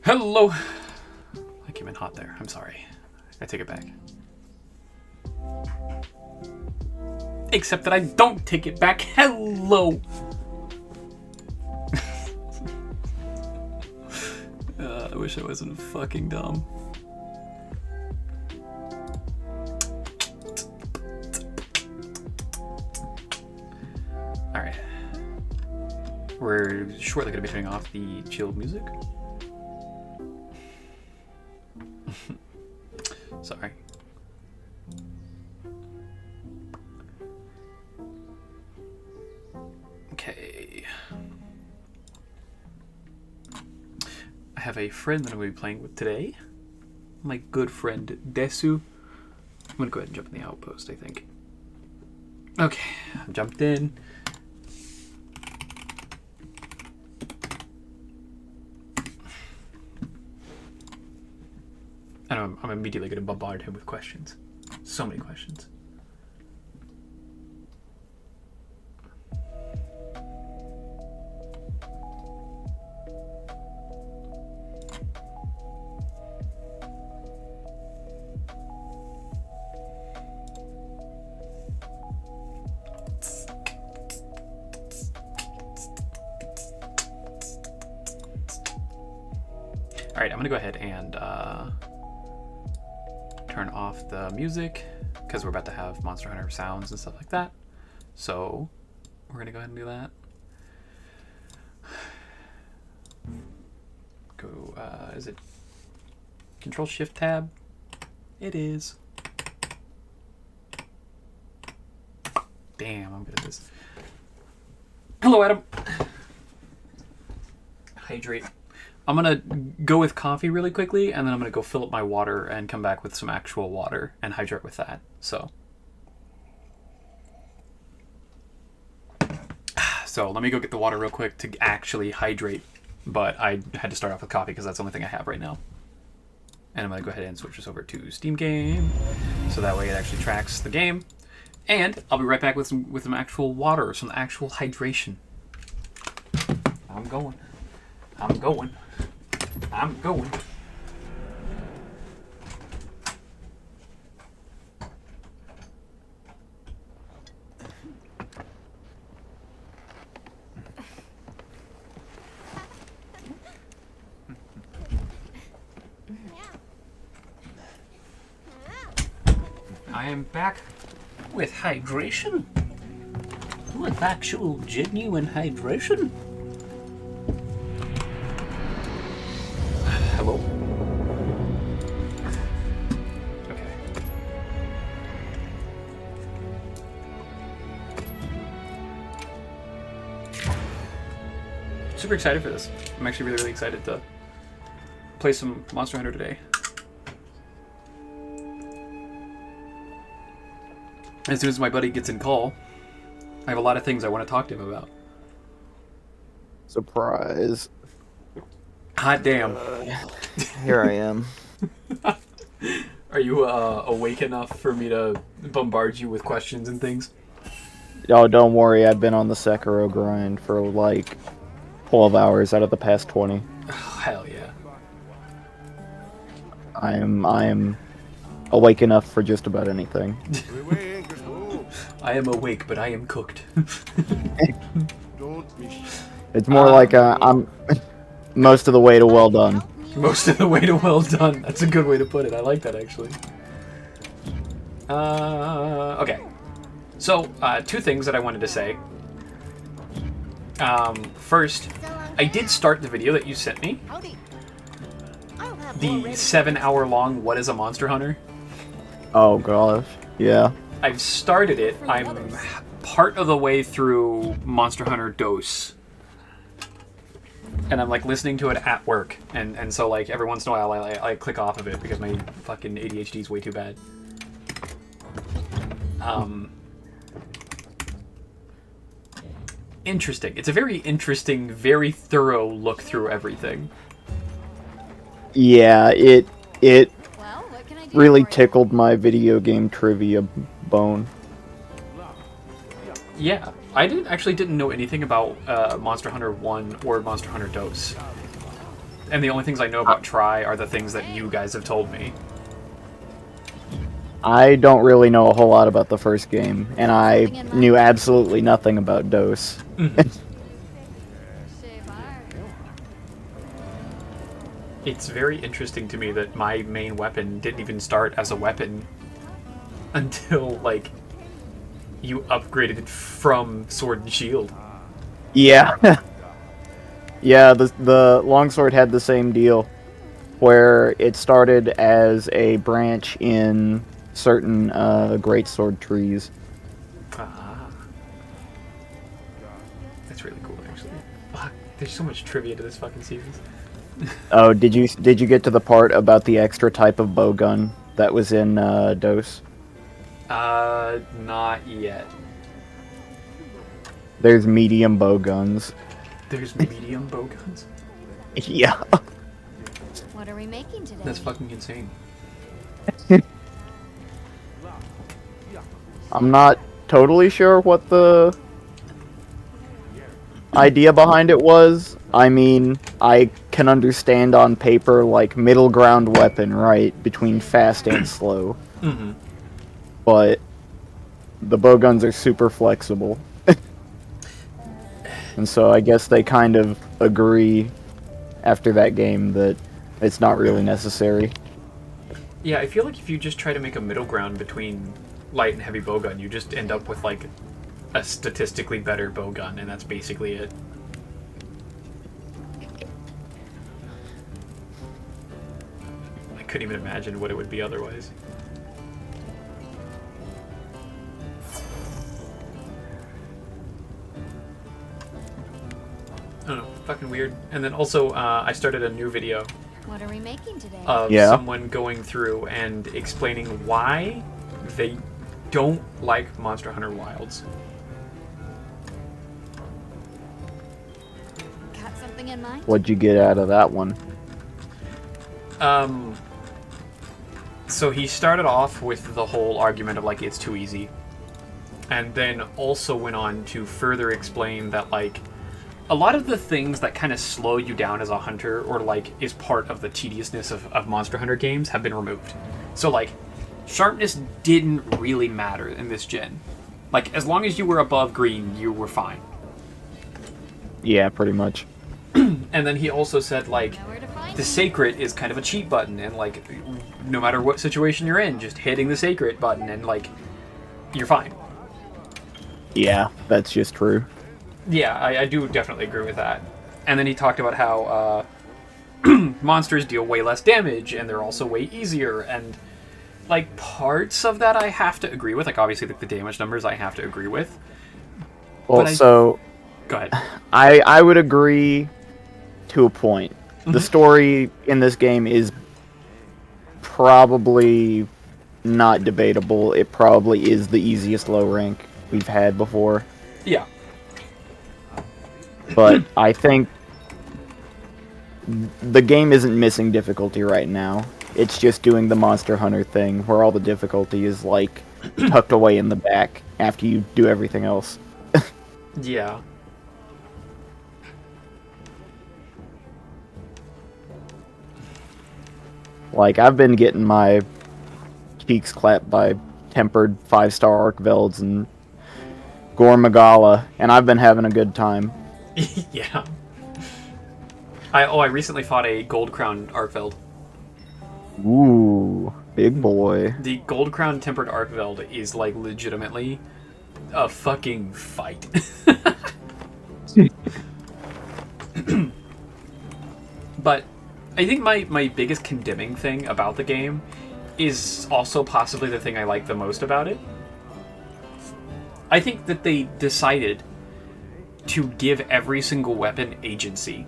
Hello! I came in hot there. I'm sorry. I take it back. Except that I don't take it back. Hello! I wish I wasn't fucking dumb. Alright. We're shortly going to be turning off the chilled music. Sorry. Okay. I have a friend that I'm going to be playing with today. My good friend Desu. I'm going to go ahead and jump in the outpost, I think. Okay, I jumped in. And I'm immediately going to bombard him with questions. So many questions. Alright, I'm going to go ahead and turn off the music because we're about to have Monster Hunter sounds and stuff like that. So we're going to go ahead and do that. Go, is it Control Shift Tab? It is. Damn, I'm good at this. Hello, Adam. Hydrate. I'm going to go with coffee really quickly, and then I'm going to go fill up my water and come back with some actual water and hydrate with that. So let me go get the water real quick to actually hydrate. But I had to start off with coffee because that's the only thing I have right now. And I'm going to go ahead and switch this over to Steam Game, so that way it actually tracks the game. And I'll be right back with some actual water, some actual hydration. I'm going. I'm going. I'm going. I am back with hydration. With actual genuine hydration. Hello? Okay. Super excited for this. I'm actually really, really excited to play some Monster Hunter today. As soon as my buddy gets in call, I have a lot of things I want to talk to him about. Surprise. Hot damn. Here I am. Are you awake enough for me to bombard you with questions and things? Oh, don't worry. I've been on the Sekiro grind for like 12 hours out of the past 20. Oh, hell yeah. I am awake enough for just about anything. I am awake, but I am cooked. It's more like I'm most of the way to well done. Most of the way to well done. That's a good way to put it. I like that, actually. Okay. So, two things that I wanted to say. First, I did start the video that you sent me. The 7-hour-long What is a Monster Hunter? Oh gosh, yeah. I've started it. I'm part of the way through Monster Hunter Dose. And I'm like listening to it at work. And so like every once in a while I click off of it because my fucking ADHD is way too bad. Interesting. It's a very interesting, very thorough look through everything. Yeah, it really tickled my video game trivia bone. Yeah, I didn't know anything about Monster Hunter 1 or Monster Hunter Dose. And the only things I know about Try are the things that you guys have told me. I don't really know a whole lot about the first game, and I knew absolutely nothing about DOS. It's very interesting to me that my main weapon didn't even start as a weapon until, like, you upgraded it from Sword and Shield. Yeah. Yeah, the longsword had the same deal, where it started as a branch in certain greatsword trees. Ah. That's really cool, actually. Fuck, there's so much trivia to this fucking series. Oh, did you get to the part about the extra type of bowgun that was in DOS? Not yet. There's medium bowguns. There's medium bowguns? Yeah. What are we making today? That's fucking insane. I'm not totally sure what the idea behind it was. I mean, I can understand on paper, like, middle ground weapon, right, between fast and slow. Mm-hmm. But the bowguns are super flexible. And so I guess they kind of agree after that game that it's not really necessary. Yeah, I feel like if you just try to make a middle ground between light and heavy bowgun, you just end up with, like, a statistically better bowgun, and that's basically it. I couldn't even imagine what it would be otherwise. I don't know, fucking weird. And then also, I started a new video What are we making today? of someone going through and explaining why they don't like Monster Hunter Wilds. Got something in mind? What'd you get out of that one? So he started off with the whole argument of, like, it's too easy. And then also went on to further explain that, like, a lot of the things that kind of slow you down as a hunter, or, like, is part of the tediousness of Monster Hunter games, have been removed. So, like, sharpness didn't really matter in this gen. Like, as long as you were above green, you were fine. Yeah, pretty much. And then he also said, like, Nowhere to find the me. sacred is kind of a cheat button, and, like, no matter what situation you're in, just hitting the sacred button and, like, you're fine. Yeah, that's just true. Yeah, I do definitely agree with that. And then he talked about how monsters deal way less damage, and they're also way easier, and, like, parts of that I have to agree with. Like, obviously, like, the damage numbers I have to agree with. Well, so Go ahead. I would agree to a point. The Mhm. story in this game is probably not debatable. It probably is the easiest low rank we've had before. Yeah. But I think the game isn't missing difficulty right now. It's just doing the Monster Hunter thing, where all the difficulty is, like, tucked away in the back after you do everything else. Yeah. Like, I've been getting my cheeks clapped by tempered 5-star Arkvelds and Gore Magala, and I've been having a good time. Yeah. I recently fought a Gold Crown Arkveld. Ooh, big boy. The Gold Crown Tempered Arkveld is, like, legitimately a fucking fight. But I think my biggest condemning thing about the game is also possibly the thing I like the most about it. I think that they decided to give every single weapon agency.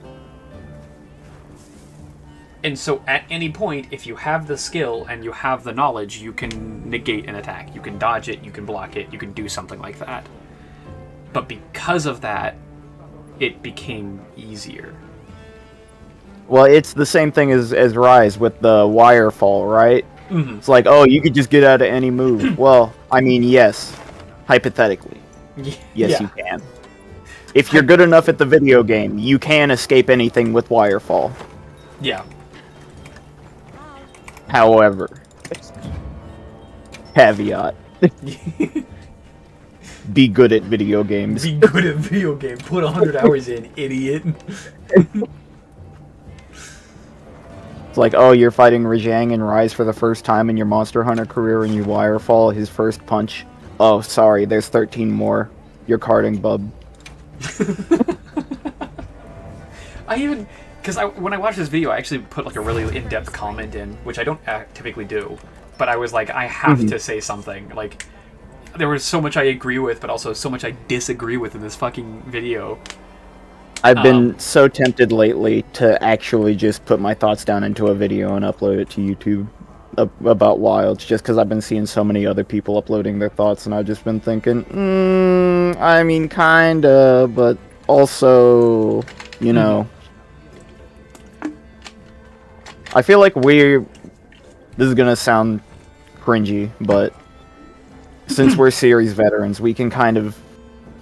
And so at any point, if you have the skill and you have the knowledge, you can negate an attack. You can dodge it, you can block it, you can do something like that. But because of that, it became easier. Well, it's the same thing as Rise with the wire fall, right? Mm-hmm. It's like, oh, you could just get out of any move. Well, I mean, yes. Hypothetically. Yes, Yeah. you can. If you're good enough at the video game, you can escape anything with wire fall. Yeah. However, caveat: be good at video games. Be good at video game. Put 100 hours in, idiot. It's like, oh, you're fighting Rajang and Rise for the first time in your Monster Hunter career, and you wirefall his first punch. Oh, sorry, there's 13 more. You're carding, bub. Because when I watched this video, I actually put like a really in-depth comment in, which I don't typically do. But I was like, I have to say something. Like, there was so much I agree with, but also so much I disagree with in this fucking video. I've been so tempted lately to actually just put my thoughts down into a video and upload it to YouTube about Wilds, just because I've been seeing so many other people uploading their thoughts, and I've just been thinking, I mean, kinda, but also, you know. I feel like this is gonna sound cringy, but since we're series veterans, we can kind of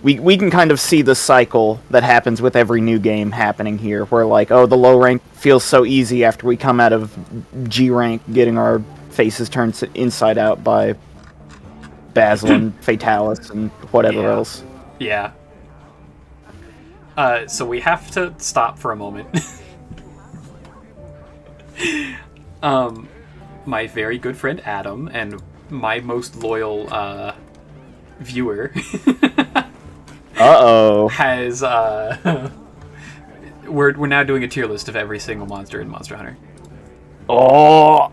we can kind of see the cycle that happens with every new game happening here, where like, oh, the low rank feels so easy after we come out of G rank getting our faces turned inside out by Basil and Fatalis and whatever else. Yeah. So we have to stop for a moment. My very good friend Adam and my most loyal viewer has we're now doing a tier list of every single monster in Monster Hunter. Oh.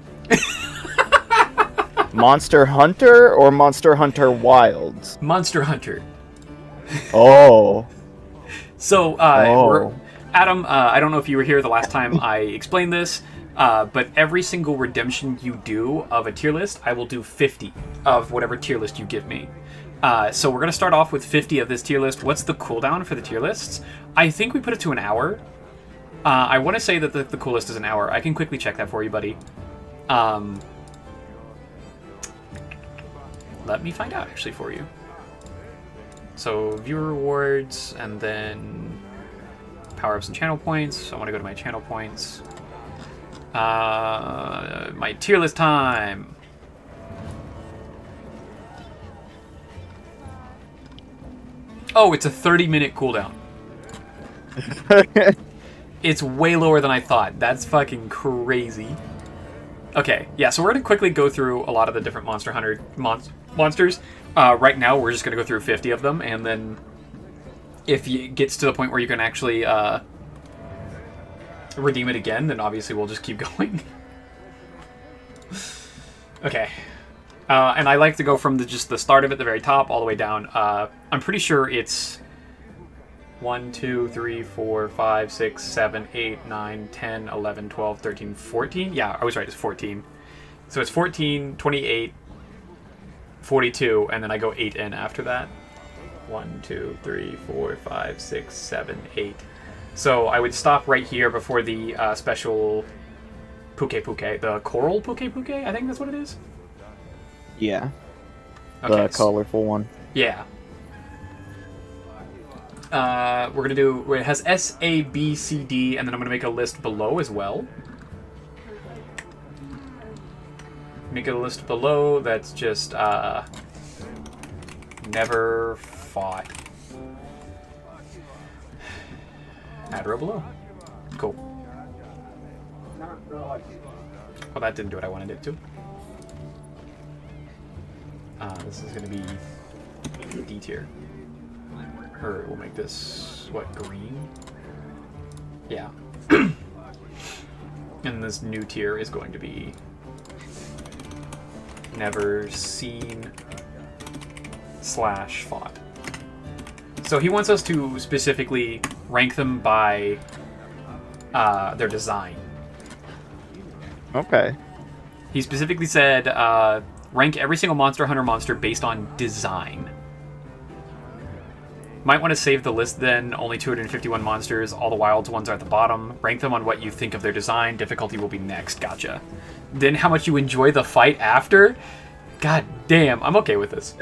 Monster Hunter or Monster Hunter Wilds? Monster Hunter. Oh. So Adam, I don't know if you were here the last time I explained this. But every single redemption you do of a tier list, I will do 50 of whatever tier list you give me. So we're going to start off with 50 of this tier list. What's the cooldown for the tier lists? I think we put it to an hour. I want to say that the coolest is an hour. I can quickly check that for you, buddy. Let me find out, actually, for you. So viewer rewards, and then power-ups and channel points. I want to go to my channel points. My tier list time. Oh, it's a 30-minute cooldown. It's way lower than I thought. That's fucking crazy. Okay, yeah, so we're going to quickly go through a lot of the different Monster Hunter monsters. Right now, we're just going to go through 50 of them, and then if it gets to the point where you can actually redeem it again, then obviously we'll just keep going. Okay. And I like to go from just the start of it, the very top, all the way down. I'm pretty sure it's 1, 2, 3, 4, 5, 6, 7, 8, 9, 10, 11, 12, 13, 14. Yeah, I was right, it's 14. So it's 14, 28, 42, and then I go 8 in after that. 1, 2, 3, 4, 5, 6, 7, 8. So I would stop right here before the special Puke Puke, the Coral Puke Puke, I think that's what it is. Yeah. Okay, the colorful one. Yeah. We're going to do... It has S, A, B, C, D, and then I'm going to make a list below as well. Make a list below that's just, never fought. Add row below. Cool. Well, that didn't do what I wanted it to. This is going to be D tier. Or we'll make this, what, green? Yeah. And this new tier is going to be never seen / fought. So he wants us to specifically rank them by their design. Okay. He specifically said rank every single Monster Hunter monster based on design. Might want to save the list then. Only 251 monsters. All the Wilds ones are at the bottom. Rank them on what you think of their design. Difficulty will be next. Gotcha. Then how much you enjoy the fight after? God damn, I'm okay with this.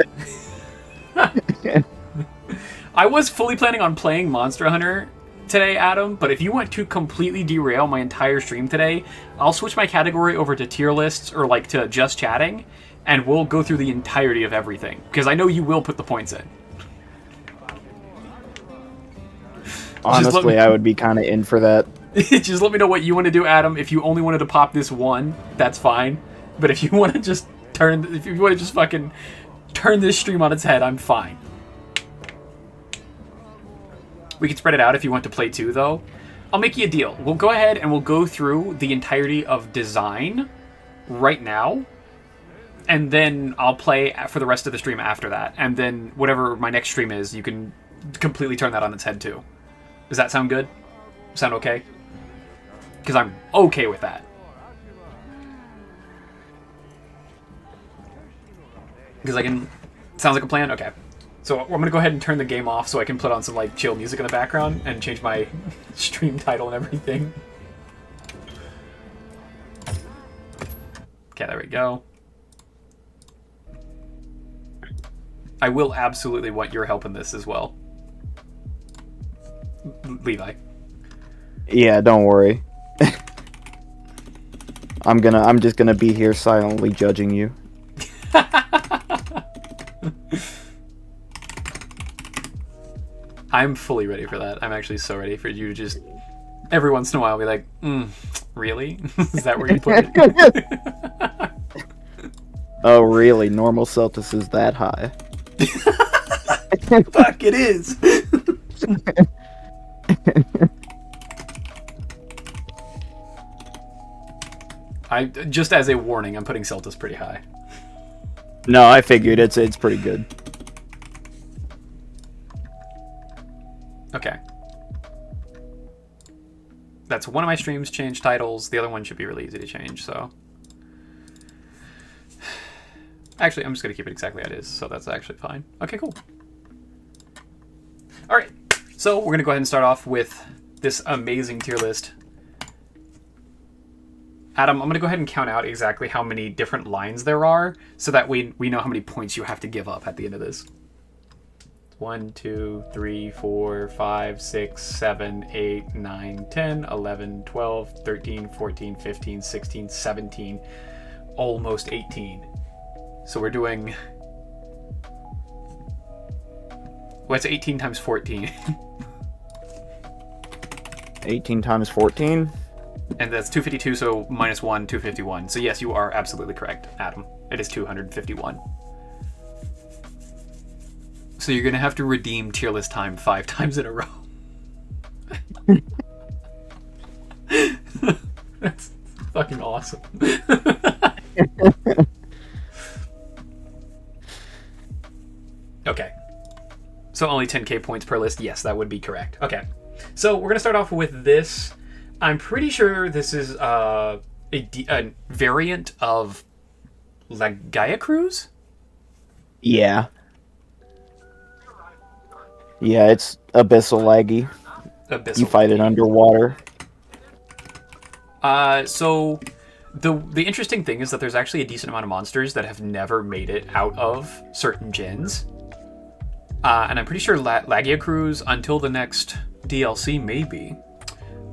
I was fully planning on playing Monster Hunter today, Adam, but if you want to completely derail my entire stream today, I'll switch my category over to tier lists or like to just chatting, and we'll go through the entirety of everything, because I know you will put the points in. Honestly, I would be kind of in for that. Just let me know what you want to do, Adam. If you only wanted to pop this one, that's fine. But if you want to just fucking turn this stream on its head, I'm fine. We can spread it out if you want to play two, though. I'll make you a deal. We'll go ahead and we'll go through the entirety of design right now. And then I'll play for the rest of the stream after that. And then whatever my next stream is, you can completely turn that on its head, too. Does that sound good? Sound okay? Because I'm okay with that. Because I can... Sounds like a plan? Okay. So I'm going to go ahead and turn the game off so I can put on some like chill music in the background and change my stream title and everything. Okay, there we go. I will absolutely want your help in this as well. Levi. Yeah, don't worry. I'm just gonna be here silently judging you. I'm fully ready for that. I'm actually so ready for you to just every once in a while be like, really? Is that where you put it? Oh, really? Normal Celtis is that high? Fuck, it is. Just as a warning, I'm putting Celtis pretty high. No, I figured it's pretty good. Okay. That's one of my streams change titles. The other one should be really easy to change, so. Actually, I'm just going to keep it exactly how it is, so that's actually fine. Okay, cool. Alright, so we're going to go ahead and start off with this amazing tier list. Adam, I'm going to go ahead and count out exactly how many different lines there are, so that we know how many points you have to give up at the end of this. 1, 2, 3, 4, 5, 6, 7, 8, 9, 10, 11, 12, 13, 14, 15, 16, 17, almost 18. So we're doing... What's 18 times 14? 18 times 14? And that's 252, so minus 1, 251. So yes, you are absolutely correct, Adam. It is 251. So you're going to have to redeem tier list time 5 times in a row. That's fucking awesome. Okay. So only 10k points per list. Yes, that would be correct. Okay. So we're going to start off with this. I'm pretty sure this is a variant of Gaia Cruise? Yeah. Yeah, it's abyssal laggy. Abyssal. You fight it underwater. So the interesting thing is that there's actually a decent amount of monsters that have never made it out of certain gens. And I'm pretty sure Lagia Cruise, until the next DLC, maybe,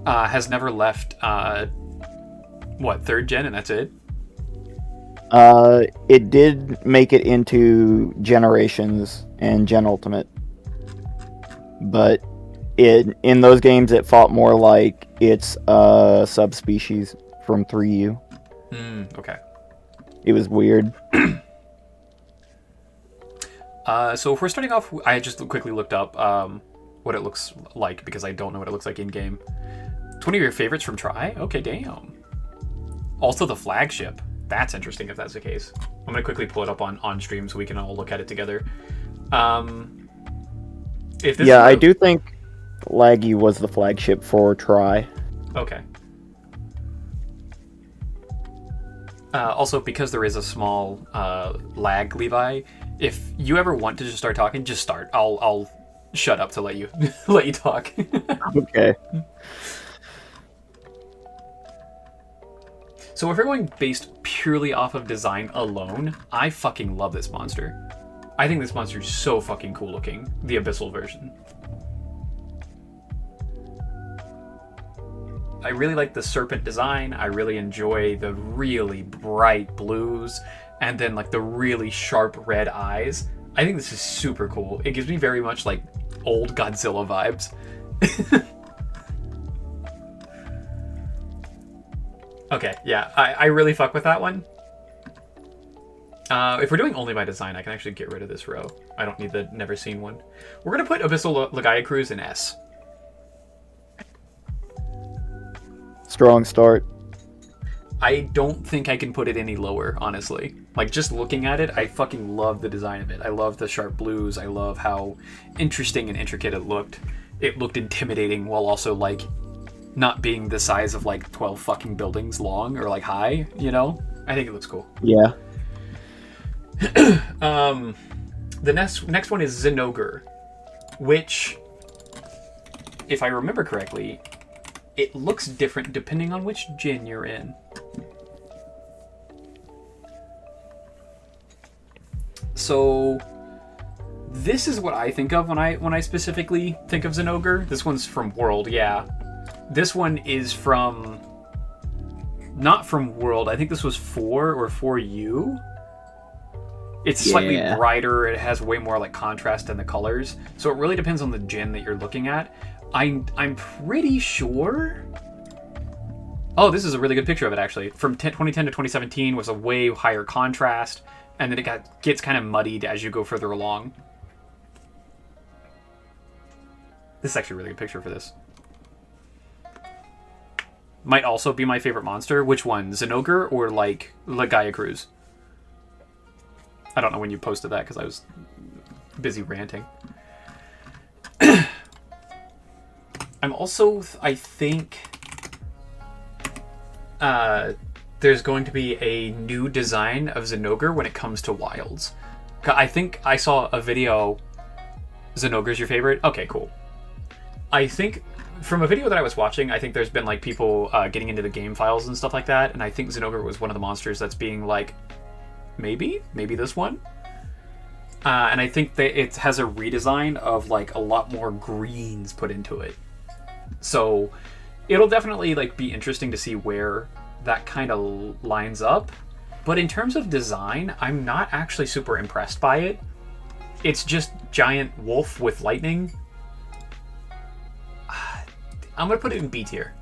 has never left, 3rd gen, and that's it? It did make it into Generations and Gen Ultimate. But in those games, it fought more like it's a subspecies from 3U. Okay. It was weird. So if we're starting off, I just quickly looked up what it looks like, because I don't know what it looks like in-game. 20 of your favorites from Tri? Okay, damn. Also the flagship. That's interesting if that's the case. I'm going to quickly pull it up on stream so we can all look at it together. I do think Laggy was the flagship for Tri. Okay. Also, because there is a small lag, Levi, if you ever want to just start talking, just start. I'll shut up to let you let you talk. Okay. So if we're going based purely off of design alone, I fucking love this monster. I think this monster is so fucking cool looking, the Abyssal version. I really like the serpent design. I really enjoy the really bright blues and then like the really sharp red eyes. I think this is super cool. It gives me very much like old Godzilla vibes. Okay, yeah, I really fuck with that one. If we're doing only by design, I can actually get rid of this row. I don't need the never seen one. We're gonna put Abyssal Legaia Cruise in S. Strong start. I don't think I can put it any lower, honestly. Like, just looking at it, I fucking love the design of it. I love the sharp blues. I love how interesting and intricate it looked. It looked intimidating while also, like, not being the size of, like, 12 fucking buildings long or, like, high, you know? I think it looks cool. Yeah. The next one is Zinogre, which, if I remember correctly, it looks different depending on which gin you're in. So this is what I think of when I specifically think of Zinogre. This one's from World, yeah. This one is from not from World. I think this was 4 or 4U. It's slightly brighter. It has way more like contrast in the colors. So it really depends on the gin that you're looking at. I'm pretty sure. Oh, this is a really good picture of it actually. From 2010 to 2017 was a way higher contrast, and then it gets kind of muddied as you go further along. This is actually a really good picture for this. Might also be my favorite monster. Which one, Zinogre or like Legaia Cruise? I don't know when you posted that because I was busy ranting. I'm also, I think, there's going to be a new design of Zinogre when it comes to wilds. I think I saw a video. Zinogre's your favorite? Okay, cool. I think from a video that I was watching, I think there's been like people getting into the game files and stuff like that, and I think Zinogre was one of the monsters that's being like, maybe this one. And I think that it has a redesign of like a lot more greens put into it. So it'll definitely like be interesting to see where that kind of lines up. But in terms of design, I'm not actually super impressed by it. It's just giant wolf with lightning. I'm gonna put it in B tier.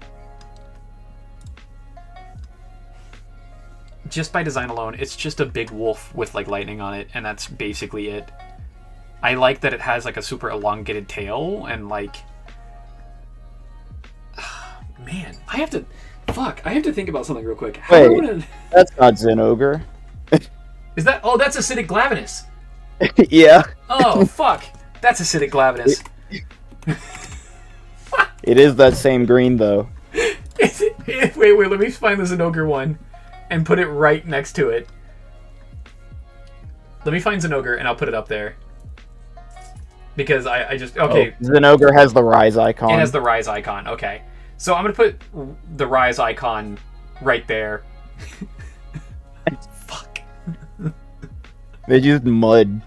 Just by design alone, it's just a big wolf with like lightning on it, and that's basically it. I like that it has like a super elongated tail and like, man, I have to think about something real quick. Wait, that's not Zinogre. Is that? Oh, that's acidic Glavenus. Yeah. Oh fuck, that's acidic Glavenus. It is that same green though. Wait, let me find the Zinogre one and put it right next to it. Let me find Zinogre and I'll put it up there. Because I just... Okay. Oh, Zinogre has the rise icon. It has the rise icon, okay. So I'm going to put the rise icon right there. Fuck. They just mud.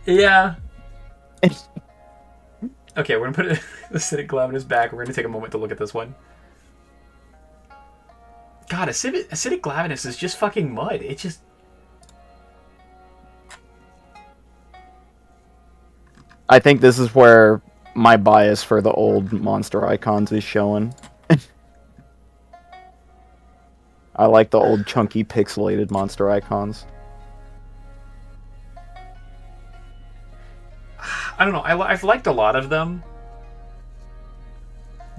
Yeah. Okay, we're going to put the acidic Glavenus back. We're going to take a moment to look at this one. God, acidic Glavenus is just fucking mud. It just... I think this is where my bias for the old monster icons is showing. I like the old chunky pixelated monster icons. I don't know. I've liked a lot of them.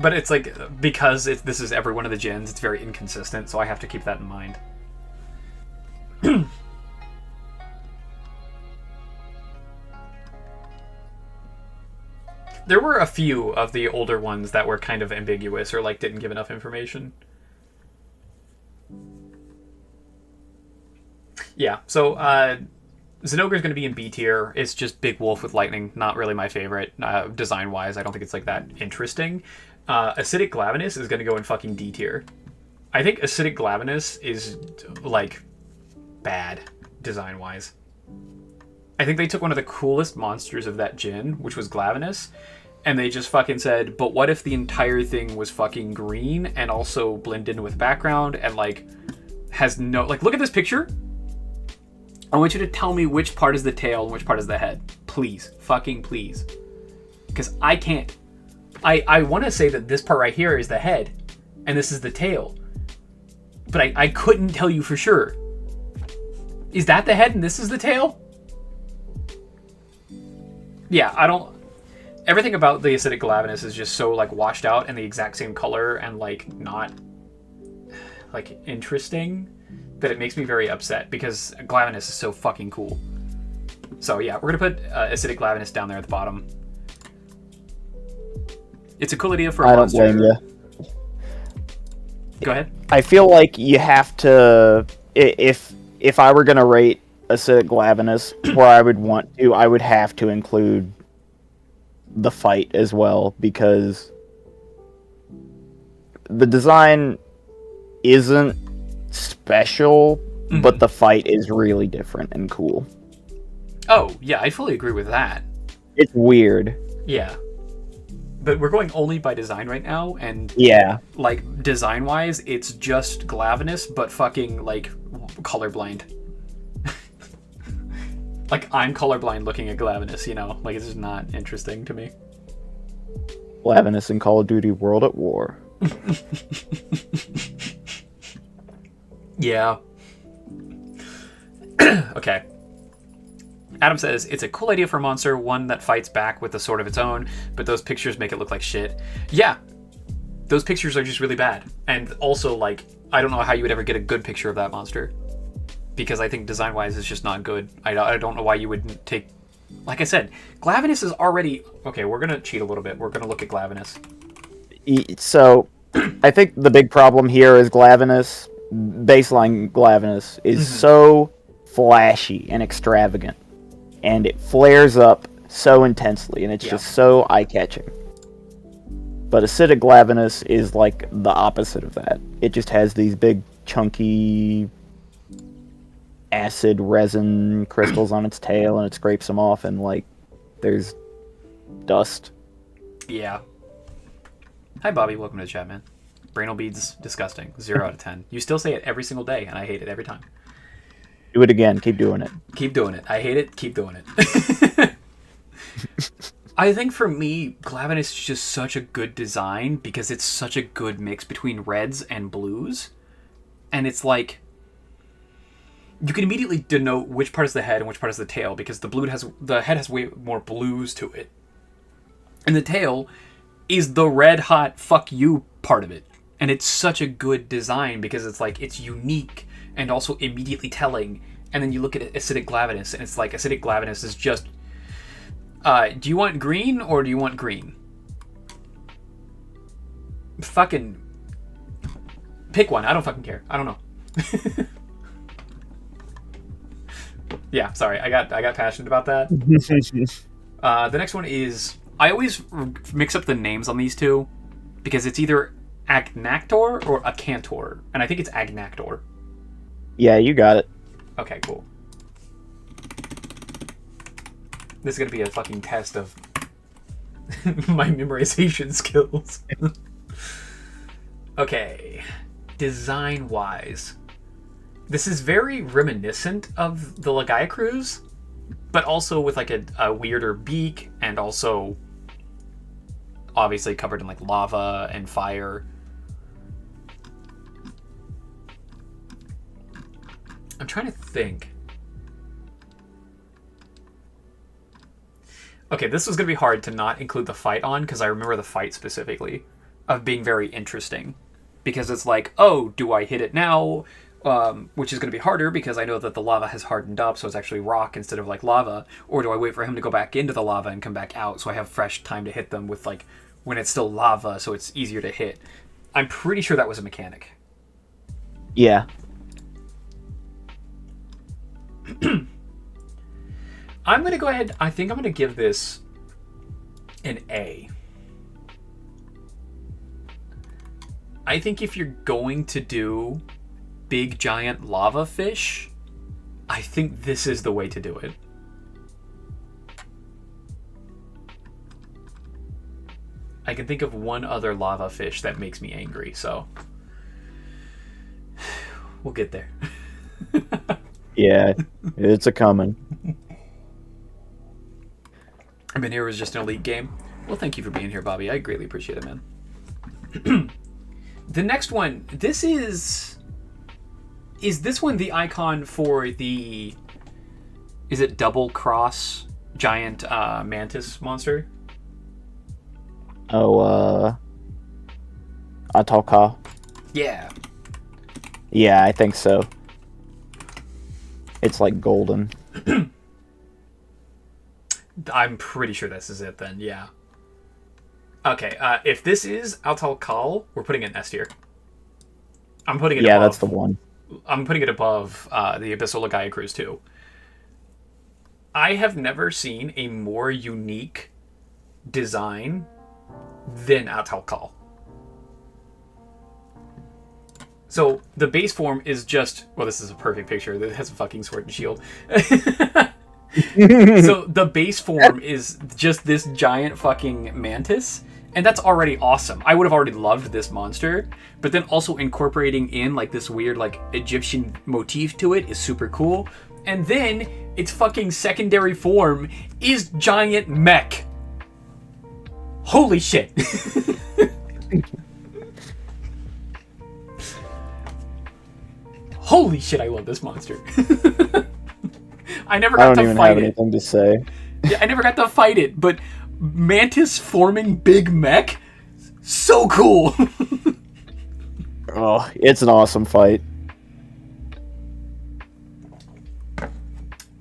But it's like, because this is every one of the gens, it's very inconsistent, so I have to keep that in mind. There were a few of the older ones that were kind of ambiguous or like didn't give enough information. Yeah, so Zinogre is going to be in B tier. It's just big wolf with lightning. Not really my favorite design-wise. I don't think it's like that interesting. Acidic Glavenus is going to go in fucking D tier. I think Acidic Glavenus is like bad design-wise. I think they took one of the coolest monsters of that gen, which was Glavenus, And they just fucking said, but what if the entire thing was fucking green and also blended in with background and, like, has no... Like, look at this picture. I want you to tell me which part is the tail and which part is the head. Please. Fucking please. Because I can't. I want to say that this part right here is the head and this is the tail. But I couldn't tell you for sure. Is that the head and this is the tail? Yeah, I don't... Everything about the acidic glavinus is just so, like, washed out and the exact same color and, like, not, like, interesting that it makes me very upset because glavinus is so fucking cool. So, yeah, we're going to put acidic glavinus down there at the bottom. It's a cool idea for a monster. I don't blame you. Go ahead. I feel like you have to... If I were going to rate acidic glavinus where I would have to include the fight as well, because the design isn't special, but the fight is really different and cool. Oh, yeah, I fully agree with that. It's weird. Yeah. But we're going only by design right now, and yeah, like, design-wise, it's just glavinus, but fucking, like, colorblind. Like, I'm colorblind looking at glavinus, you know? Like, it's just not interesting to me. Glavinus in Call of Duty World at War. Yeah. Okay. Adam says, it's a cool idea for a monster, one that fights back with a sword of its own, but those pictures make it look like shit. Yeah. Those pictures are just really bad. And also, like, I don't know how you would ever get a good picture of that monster. Because I think design-wise it's just not good. I don't know why you would take... Like I said, glavinus is already... Okay, we're going to cheat a little bit. We're going to look at glavinus. So, I think the big problem here is glavinus, baseline glavinus, is so flashy and extravagant. And it flares up so intensely, and it's just so eye-catching. But acidic glavinus is like the opposite of that. It just has these big, chunky... acid resin crystals on its tail, and it scrapes them off, and like there's dust. Yeah. Hi Bobby, welcome to the chat, man. Brainal beads, disgusting. 0 out of 10. You still say it every single day, and I hate it every time. Do it again. Keep doing it. Keep doing it. I hate it. Keep doing it. I think for me, glavinus is just such a good design because it's such a good mix between reds and blues, and it's like you can immediately denote which part is the head and which part is the tail, because the head has way more blues to it. And the tail is the red hot fuck you part of it. And it's such a good design because it's like, it's unique and also immediately telling. And then you look at acidic glavinus and it's like, acidic glavinus is just, do you want green or do you want green? Fucking pick one. I don't fucking care. I don't know. Yeah, sorry, I got passionate about that. The next one is, I always mix up the names on these two because it's either Agnactor or Acantor, and I think it's Agnactor. Yeah, you got it. Okay, cool. This is gonna be a fucking test of my memorization skills. Okay, design-wise. This is very reminiscent of the Legaia Cruise, but also with like a weirder beak, and also obviously covered in like lava and fire. I'm trying to think. Okay, this was going to be hard to not include the fight on, because I remember the fight specifically of being very interesting. Because it's like, oh, do I hit it now? Which is going to be harder because I know that the lava has hardened up, so it's actually rock instead of like lava. Or do I wait for him to go back into the lava and come back out so I have fresh time to hit them with like when it's still lava, so it's easier to hit. I'm pretty sure that was a mechanic. Yeah. I'm going to go ahead, I think I'm going to give this an A. I think if you're going to do big giant lava fish, I think this is the way to do it. I can think of one other lava fish that makes me angry, so we'll get there. Yeah, it's a coming. I've been here was just an elite game. Well, thank you for being here, Bobby. I greatly appreciate it, man. The next one, this is this one the icon for the, is it double cross giant mantis monster? Oh, ahhahah. Yeah. Yeah, I think so. It's like golden. I'm pretty sure this is it then, yeah. Okay, if this is ahhahah, we're putting it in S tier. I'm putting it above. That's the one. I'm putting it above the Abyssal Gaia Cruise 2. I have never seen a more unique design than ahhahah. So the base form is just, well, this is a perfect picture. It has a fucking sword and shield. So the base form is just this giant fucking mantis, and that's already awesome. I would have already loved this monster, but then also incorporating in like this weird like Egyptian motif to it is super cool. And then its fucking secondary form is giant mech. Holy shit. Holy shit, I love this monster. I never got to fight it. I don't even have anything to say. Yeah, I never got to fight it, but Mantis forming big mech, so cool. Oh, it's an awesome fight.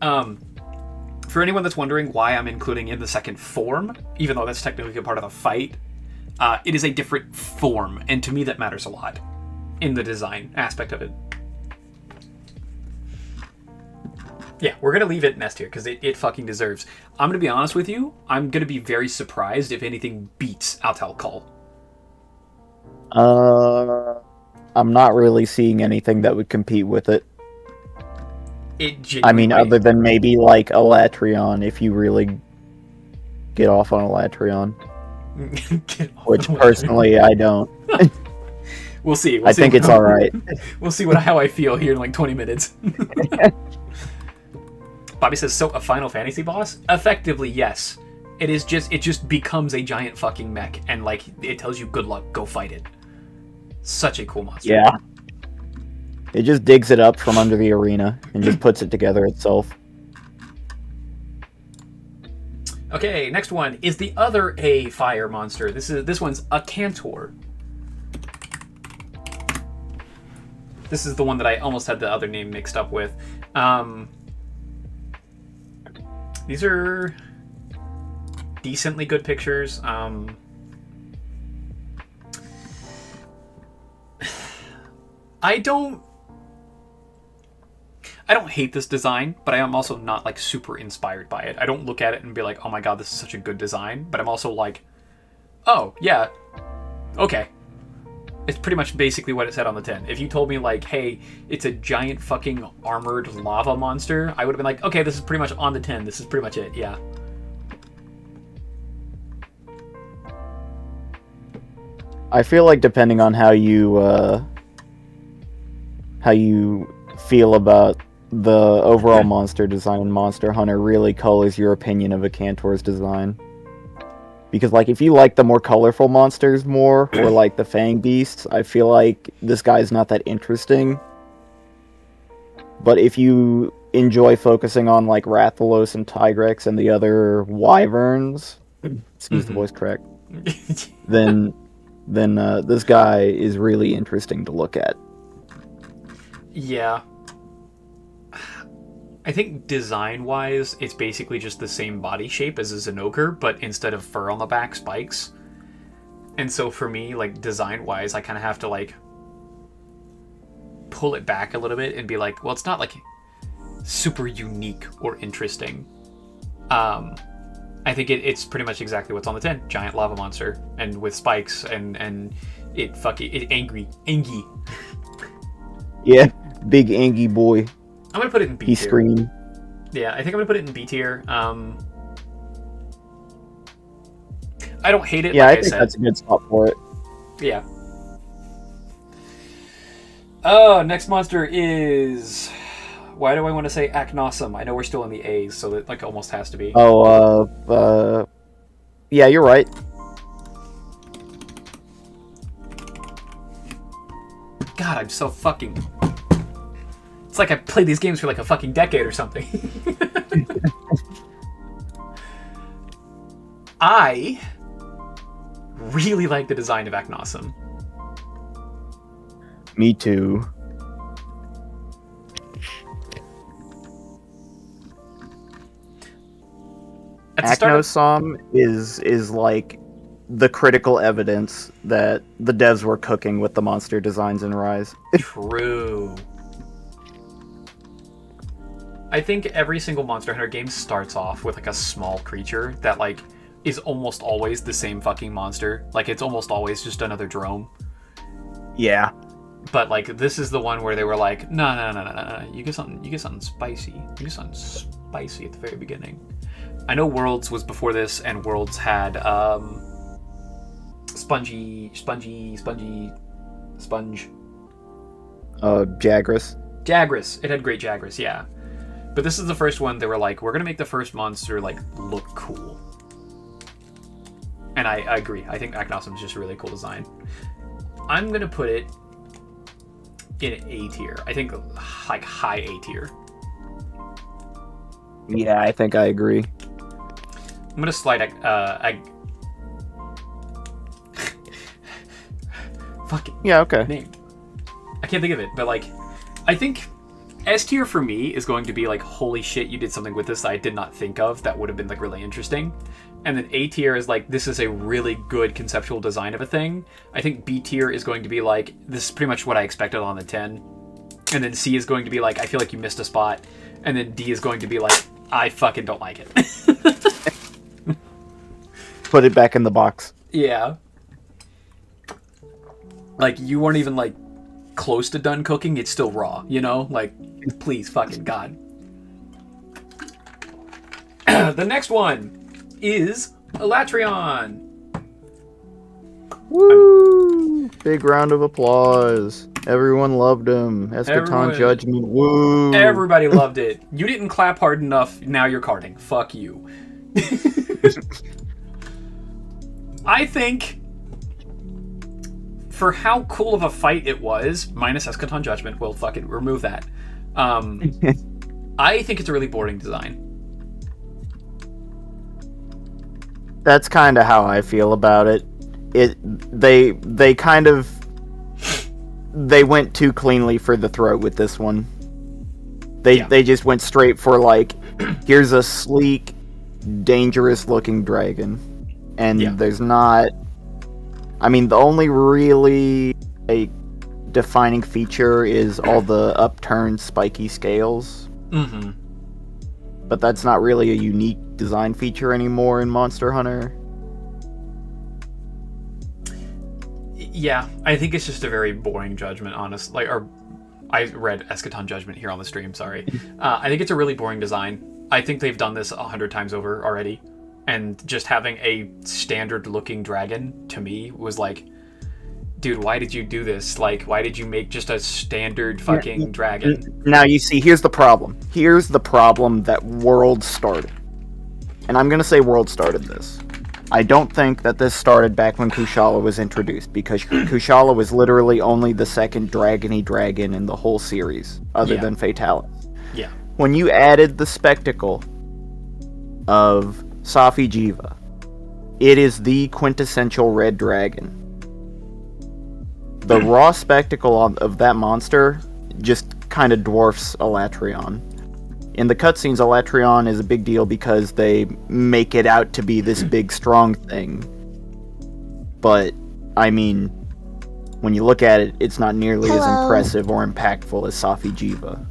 For anyone that's wondering why I'm including in the second form, even though that's technically a part of the fight, it is a different form, and to me that matters a lot in the design aspect of it. Yeah, we're going to leave it in S tier because it fucking deserves. I'm going to be honest with you. I'm going to be very surprised if anything beats ahhahah. I'm not really seeing anything that would compete with it. I mean, other than maybe like Elatrion, if you really get off on Elatrion. Which personally I don't. We'll see. I think it's alright. We'll see how I feel here in like 20 minutes. Bobby says, so a Final Fantasy boss? Effectively, yes. It just becomes a giant fucking mech, and like it tells you good luck, go fight it. Such a cool monster. Yeah. It just digs it up from under the arena and just puts it together itself. Okay, next one is the other A fire monster. This one's a Cantor. This is the one that I almost had the other name mixed up with. These are decently good pictures. I don't hate this design, but I am also not like super inspired by it. I don't look at it and be like, oh my god, this is such a good design. But I'm also like, oh yeah, okay. It's pretty much basically what it said on the tin. If you told me like, hey, it's a giant fucking armored lava monster, I would have been like, okay, this is pretty much on the tin. This is pretty much it, yeah. I feel like depending on how you feel about the overall monster design in Monster Hunter really colors your opinion of a Cantor's design. Because, like, if you like the more colorful monsters more, or, like, the Fang Beasts, I feel like this guy's not that interesting. But if you enjoy focusing on, like, Rathalos and Tigrex and the other wyverns, excuse the voice crack, then this guy is really interesting to look at. Yeah. I think design-wise, it's basically just the same body shape as a Zinogre, but instead of fur on the back, spikes. And so for me, like, design-wise, I kind of have to, like, pull it back a little bit and be like, well, it's not, like, super unique or interesting. I think it's pretty much exactly what's on the tin. Giant lava monster, and with spikes, and angry. Yeah, big angry boy. I'm gonna put it in B tier. He screamed. Yeah, I think I'm gonna put it in B tier. I don't hate it. Yeah, like I think said. that's a good spot for it. Yeah. Oh, next monster is. Why do I want to say Aknosum? I know we're still in the A's, so it like almost has to be. Yeah, you're right. God, I'm so fucking. It's like I played these games for like a fucking decade or something. I really like the design of Aknosum. Me too. At the start of- Aknosum is like the critical evidence that the devs were cooking with the monster designs in Rise. True. I think every single Monster Hunter game starts off with like a small creature that like is almost always the same fucking monster. Like it's almost always just another drone. Yeah. But like this is the one where they were like, no. You get something spicy. You get something spicy at the very beginning. I know Worlds was before this, and Worlds had sponge. Jagras. Jagras. It had great Jagras, yeah. But this is the first one they were like, we're gonna make the first monster like look cool. And I agree. I think Aknosum is just a really cool design. I'm gonna put it in A tier. I think like high A tier. Yeah, I think I agree. I'm gonna slide fucking Yeah, okay. name. I can't think of it, but like I think S tier for me is going to be like, holy shit, you did something with this that I did not think of that would have been like really interesting. And then A tier is like, this is a really good conceptual design of a thing. I think B tier is going to be like, this is pretty much what I expected on the 10. And then C is going to be like, I feel like you missed a spot. And then D is going to be like, I fucking don't like it. Put it back in the box. Yeah. Like, you weren't even like close to done cooking, it's still raw, you know? Like, please, fucking God. The next one is Elatrion. Woo! Big round of applause. Everyone loved him. Eschaton Judgment. Woo! Everybody loved it. You didn't clap hard enough, now you're carding. Fuck you. I think for how cool of a fight it was, minus Eschaton Judgment, we'll fucking remove that. I think it's a really boring design. That's kind of how I feel about it. They went too cleanly for the throat with this one. They just went straight for like, here's a sleek, dangerous looking dragon. And there's not... I mean, the only really defining feature is all the upturned spiky scales. Mm-hmm. But that's not really a unique design feature anymore in Monster Hunter. Yeah, I think it's just a very boring judgment, honestly. I read Eschaton Judgment here on the stream, sorry. I think it's a really boring design. I think they've done this 100 times over already. And just having a standard-looking dragon, to me, was like, dude, why did you do this? Like, why did you make just a standard fucking dragon? Now, you see, here's the problem. Here's the problem that World started. And I'm going to say World started this. I don't think that this started back when Kushala was introduced, because Kushala was literally only the second dragony dragon in the whole series, other than Fatalis. Yeah. When you added the spectacle of Safi Jiva, it is the quintessential red dragon. The raw spectacle of that monster just kind of dwarfs Elatrion. In the cutscenes, Elatrion is a big deal because they make it out to be this big, strong thing. But, I mean, when you look at it, it's not nearly as impressive or impactful as Safi Jiva.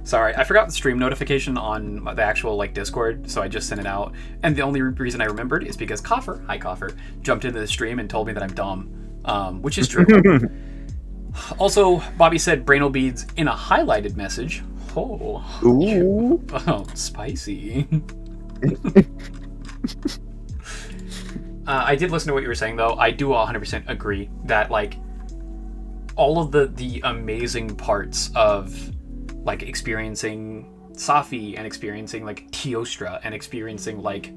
Sorry, I forgot the stream notification on the actual Discord, so I just sent it out. And the only reason I remembered is because Coffer, hi Coffer, jumped into the stream and told me that I'm dumb, which is true. Also, Bobby said Brainal Beads in a highlighted message. Oh, Ooh. oh, spicy. I did listen to what you were saying, though. I do 100% agree that, like, all of the amazing parts of, like, experiencing Safi and experiencing, like, Teostra and experiencing, like,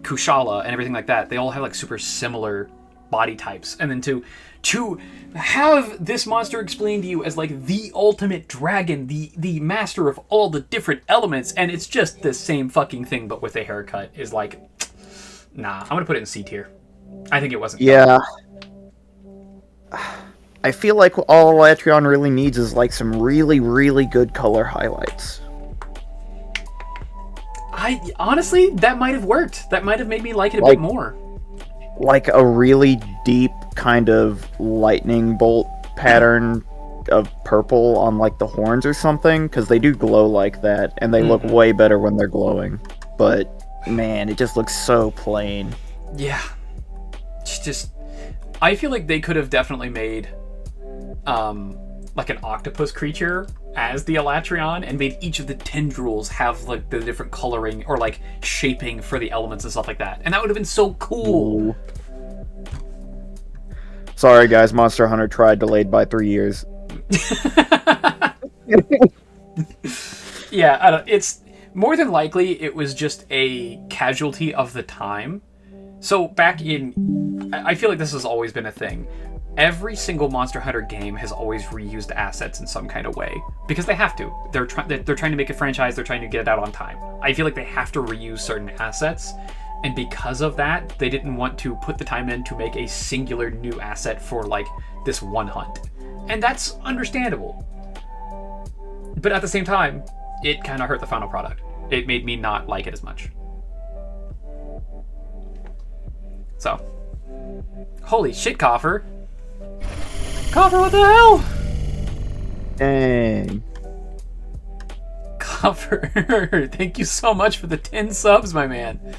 Kushala and everything like that, they all have, like, super similar body types. And then to have this monster explained to you as, like, the ultimate dragon, the master of all the different elements, and it's just the same fucking thing but with a haircut, is like, nah, I'm gonna put it in C tier. I think it wasn't. Yeah. I feel like all Elatrion really needs is like some really, really good color highlights. I honestly, that might have worked. That might have made me like it a bit more. Like a really deep kind of lightning bolt pattern of purple on like the horns or something, because they do glow like that, and they look way better when they're glowing. But man, it just looks so plain. Yeah. It's just, I feel like they could have definitely made like an octopus creature as the Elatrion and made each of the tendrils have like the different coloring or like shaping for the elements and stuff like that. And that would have been so cool. Ooh. Sorry guys, Monster Hunter tried, delayed by 3 years. Yeah, I don't, it's more than likely it was just a casualty of the time. So back in, I feel like this has always been a thing. Every single Monster Hunter game has always reused assets in some kind of way because they have to. They're trying to make a franchise. They're trying to get it out on time. I feel like they have to reuse certain assets, and because of that, they didn't want to put the time in to make a singular new asset for like this one hunt, and that's understandable. But at the same time, it kind of hurt the final product. It made me not like it as much. So, holy shit, Coffer. Coffer, what the hell? Dang. Coffer, thank you so much for the 10 subs, my man.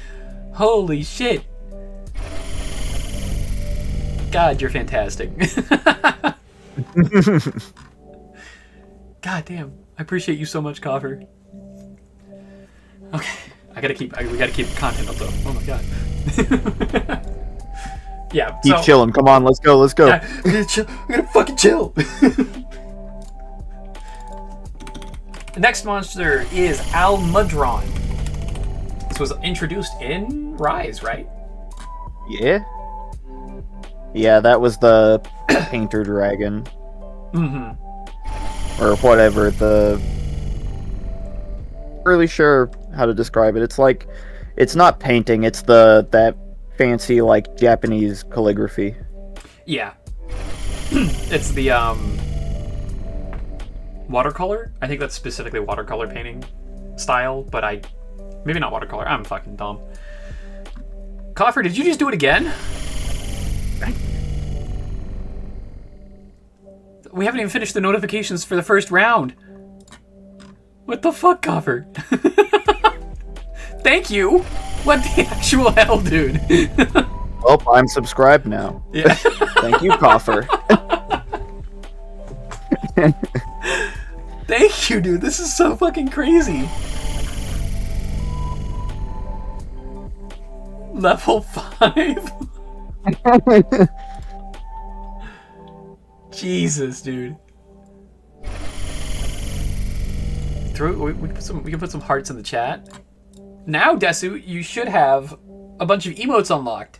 Holy shit. God, you're fantastic. God damn. I appreciate you so much, Coffer. Okay. We gotta keep content up, though. Oh my god. Yeah, Keep chilling. Come on, let's go. Let's go. Yeah, I'm gonna fucking chill. The next monster is Almudron. This was introduced in Rise, right? Yeah. Yeah, that was the painter dragon. Mm-hmm. Or whatever. Really sure how to describe it. It's like, it's not painting. It's that fancy like Japanese calligraphy. Yeah. It's the watercolor. I think that's specifically watercolor painting style, but maybe not watercolor. I'm fucking dumb. Coffer, did you just do it again? We haven't even finished the notifications for the first round. What the fuck, Coffer? Thank you. What the actual hell, dude? Oh, I'm subscribed now. Yeah. Thank you, Coffer. Thank you, dude. This is so fucking crazy. Level 5? Jesus, dude. We can put some hearts in the chat. Now, Desu, you should have a bunch of emotes unlocked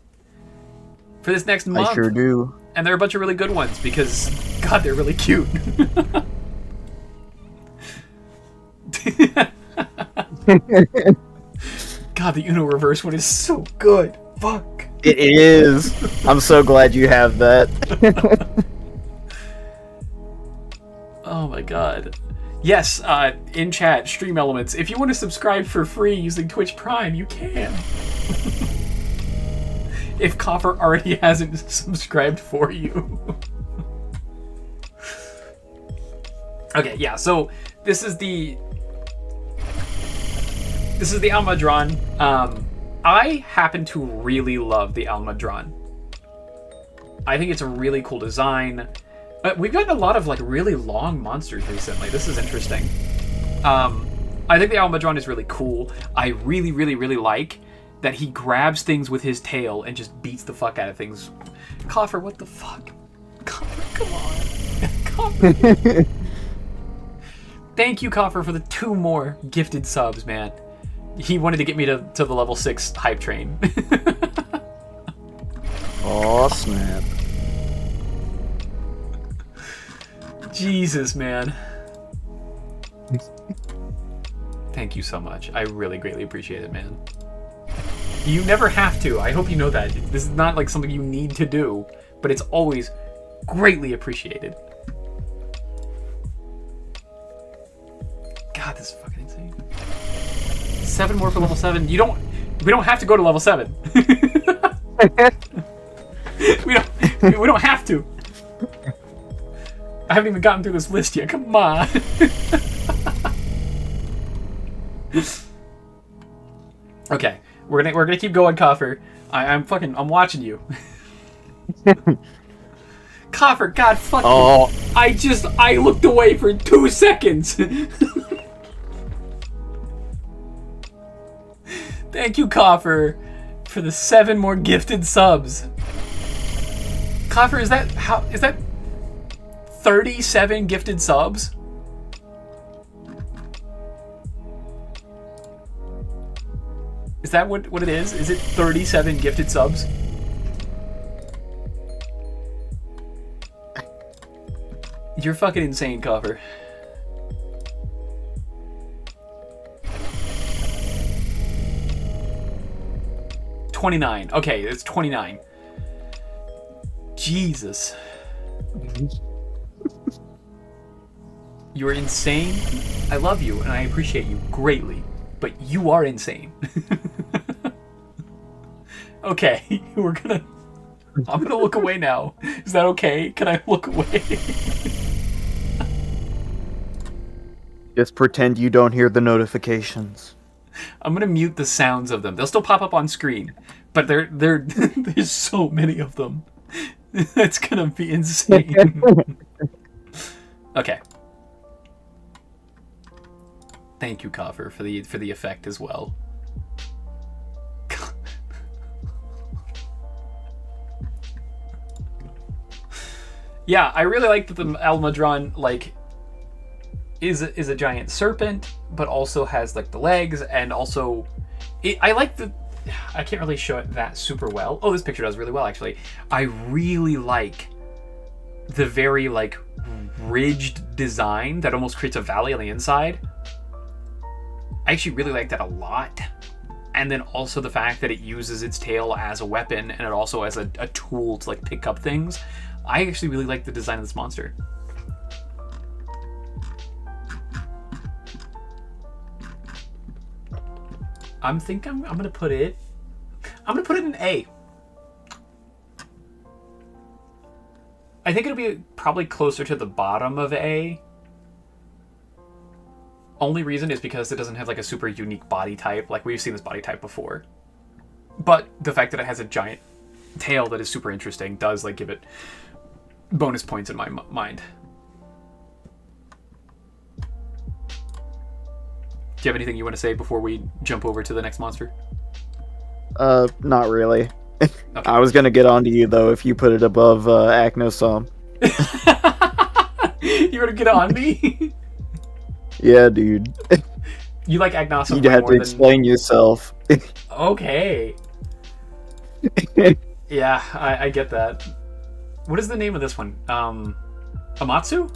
for this next month. I sure do. And they're a bunch of really good ones because, God, they're really cute. God, the Uno reverse one is so good. Fuck. It is. I'm so glad you have that. Oh my god. Yes, in chat, Stream Elements, if you want to subscribe for free using Twitch Prime, you can. If Coffer already hasn't subscribed for you. Okay, yeah, so this is the Almudron. I happen to really love the Almudron. I think it's a really cool design. We've gotten a lot of like really long monsters recently. This is interesting. I think the Almudron is really cool. I really, really, really like that he grabs things with his tail and just beats the fuck out of things. Coffer, what the fuck? Coffer, come on. Coffer. Thank you, Coffer, for the 2 more gifted subs, man. He wanted to get me to the level 6 hype train. Oh snap. Jesus, man. Thank you so much. I really greatly appreciate it, man. You never have to. I hope you know that. This is not like something you need to do, but it's always greatly appreciated. God, this is fucking insane. 7 more for level 7. We don't have to go to level 7. we don't have to. I haven't even gotten through this list yet. Come on. Okay, we're gonna keep going, Coffer. I'm watching you. Coffer, God fuck you. I looked away for 2 seconds. Thank you, Coffer, for the 7 more gifted subs. Coffer, is that 37 gifted subs? Is that what it is? Is it 37 gifted subs? You're fucking insane, Coffer. $29. Okay, it's 29. Jesus. You're insane. I love you and I appreciate you greatly, but you are insane. Okay, I'm gonna look away now. Is that okay? Can I look away? Just pretend you don't hear the notifications. I'm gonna mute the sounds of them. They'll still pop up on screen, but there's so many of them. That's gonna be insane. Okay. Thank you, Coffer, for the effect as well. Yeah, I really like that the Almudron is a giant serpent, but also has like the legs, and also I like I can't really show it that super well. Oh, this picture does really well, actually. I really like the very ridged design that almost creates a valley on the inside. I actually really like that a lot. And then also the fact that it uses its tail as a weapon and it also as a tool to pick up things. I actually really like the design of this monster. I'm gonna put it in A. I think it'll be probably closer to the bottom of A. Only reason is because it doesn't have a super unique body type. We've seen this body type before. But the fact that it has a giant tail that is super interesting does give it bonus points in my mind. Do you have anything you want to say before we jump over to the next monster? Not really. Okay. I was gonna get onto you though if you put it above Acnosom. You want to get on me? Yeah, dude. You like Agnosom You way have more to than... explain yourself. Okay. Yeah, I get that. What is the name of this one? Amatsu?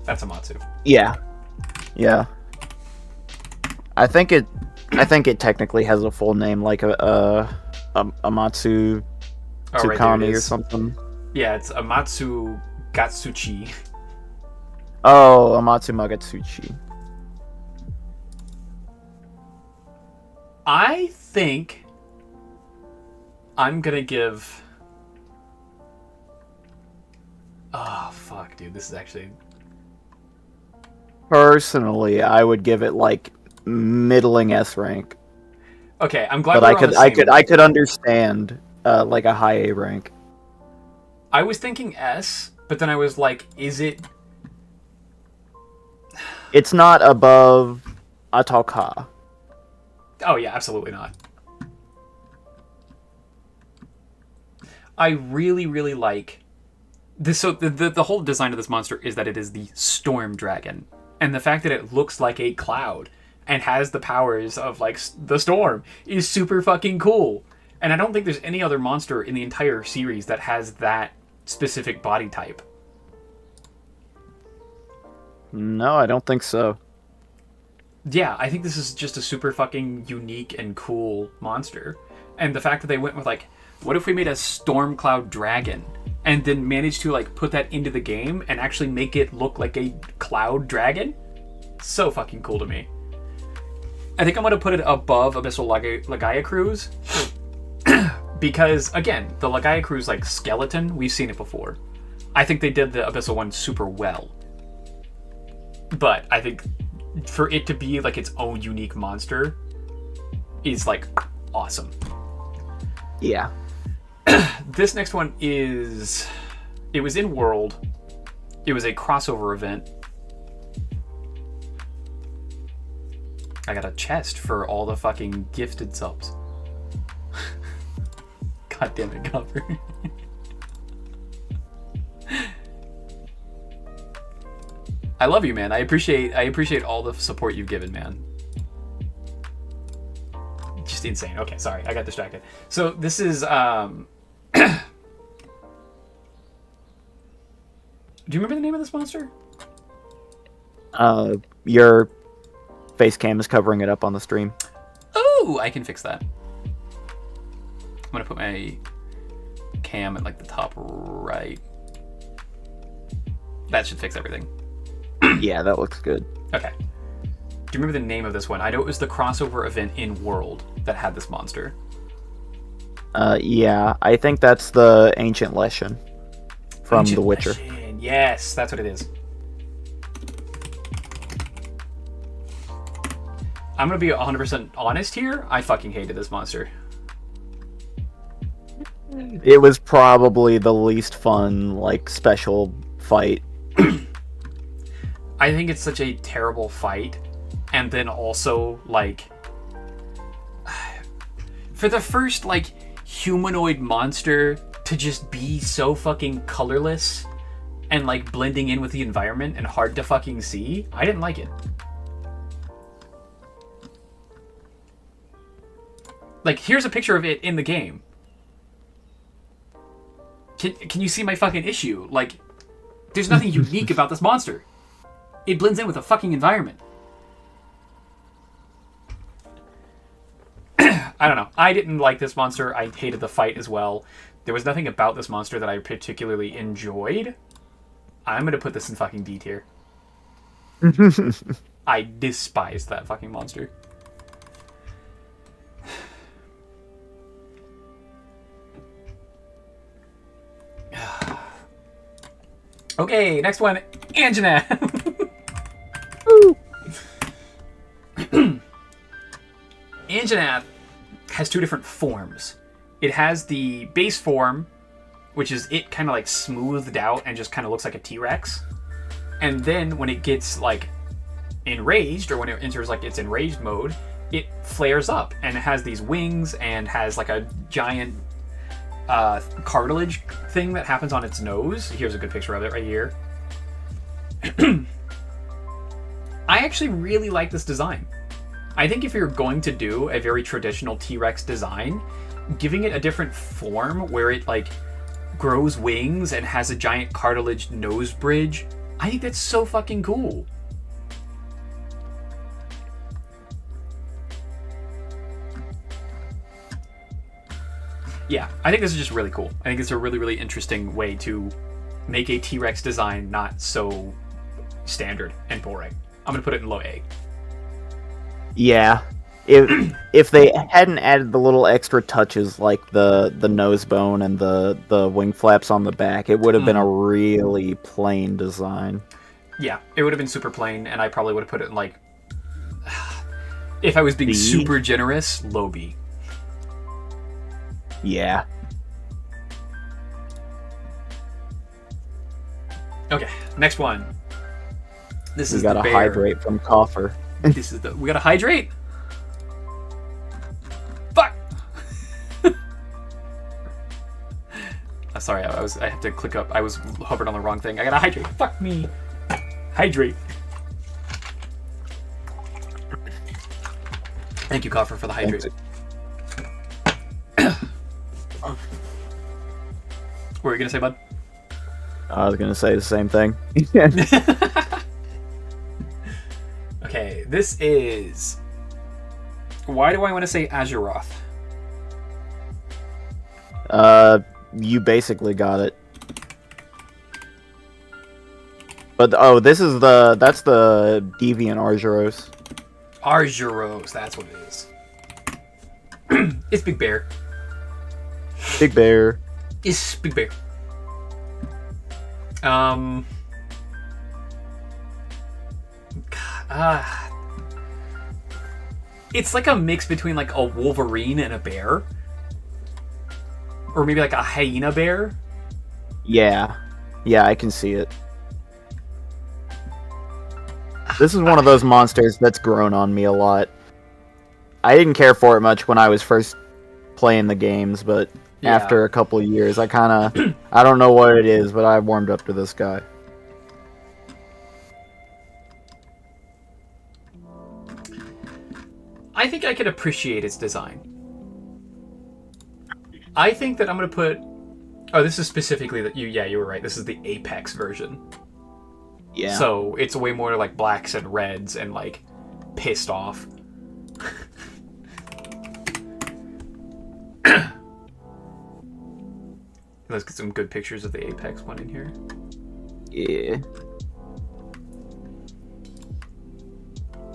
That's Amatsu. Yeah. Yeah. I think it technically has a full name, like Amatsu Tsukami or something. Yeah, it's Amatsu Gatsuchi. Oh, Amatsu Magatsuchi. I think I'm gonna give... Oh, fuck, dude. This is actually... Personally, I would give it middling S rank. Okay, I'm glad. But I could understand a high A rank. I was thinking S, But then I was like, is it... It's not above ahhahah. Oh yeah, absolutely not. I really, really like this. So the whole design of this monster is that it is the storm dragon, and the fact that it looks like a cloud and has the powers of like the storm is super fucking cool. And I don't think there's any other monster in the entire series that has that specific body type. No, I don't think so. Yeah, I think this is just a super fucking unique and cool monster. And the fact that they went with like, what if we made a storm cloud dragon and then managed to like put that into the game and actually make it look like a cloud dragon? So fucking cool to me. I think I'm going to put it above Abyssal Lagaia Cruise because, again, the Lagaia Cruise like skeleton, we've seen it before. I think they did the Abyssal one super well. But I think for it to be like its own unique monster is like awesome. Yeah. This next one is... It was in World. It was a crossover event. I got a chest for all the fucking gifted subs. God damn it, Copper. I love you, man. I appreciate all the support you've given, man. Just insane. Okay, sorry. I got distracted. So this is... Do you remember the name of this monster? Your face cam is covering it up on the stream. Oh, I can fix that. I'm gonna put my cam at like the top right. That should fix everything. Yeah, that looks good. Okay. Do you remember the name of this one? I know it was the crossover event in World that had this monster. Yeah, I think that's the Ancient Leshen from Ancient The Witcher. Leshen. Yes, that's what it is. I'm gonna be 100% honest here. I fucking hated this monster. It was probably the least fun, like, special fight. I think it's such a terrible fight. And then also, like... For the first, like, humanoid monster to just be so fucking colorless and, like, blending in with the environment and hard to fucking see, I didn't like it. Like, here's a picture of it in the game. Can you see my fucking issue? Like, there's nothing unique about this monster. It blends in with the fucking environment. I don't know. I didn't like this monster. I hated the fight as well. There was nothing about this monster that I particularly enjoyed. I'm gonna put this in fucking D tier. I despise that fucking monster. Okay, next one, Angina. Anjanath has two different forms. It has the base form, which is it kind of like smoothed out and just kind of looks like a T-Rex. And then when it gets like enraged, or when it enters like its enraged mode, it flares up and it has these wings and has like a giant cartilage thing that happens on its nose. Here's a good picture of it right here. I actually really like this design. I think if you're going to do a very traditional T-Rex design, giving it a different form where it like grows wings and has a giant cartilage nose bridge, I think that's so fucking cool. Yeah, I think this is just really cool. I think it's a really, really interesting way to make a T-Rex design not so standard and boring. I'm gonna put it in low A. Yeah. If they hadn't added the little extra touches like the nose bone and the wing flaps on the back, it would have been a really plain design. Yeah, it would have been super plain, and I probably would have put it in like, if I was being super generous, low B. Yeah. Okay, next one. This We is got the a bear. hydrate from Coffer. This is the. We got to hydrate. Fuck. I'm sorry. I have to click up. I was hovered on the wrong thing. I gotta hydrate. Fuck me. Hydrate. Thank you, Coffer, for the hydrate. What were you gonna say, bud? I was gonna say the same thing. Okay, this is. Why do I want to say Azeroth? You basically got it. But this is that's the Deviant Argyros. Argyros, that's what it is. It's Big Bear. Big Bear. It's Big Bear. It's like a mix between like a Wolverine and a bear. Or maybe like a hyena bear. Yeah. Yeah, I can see it. This is one of those monsters that's grown on me a lot. I didn't care for it much when I was first playing the games, but Yeah. after a couple of years, I kind of... I don't know what it is, but I warmed up to this guy. I think I could appreciate its design. I think that I'm going to put... Oh, this is specifically that you were right. This is the Apex version. Yeah. So it's way more like blacks and reds and like pissed off. Let's get some good pictures of the Apex one in here. Yeah.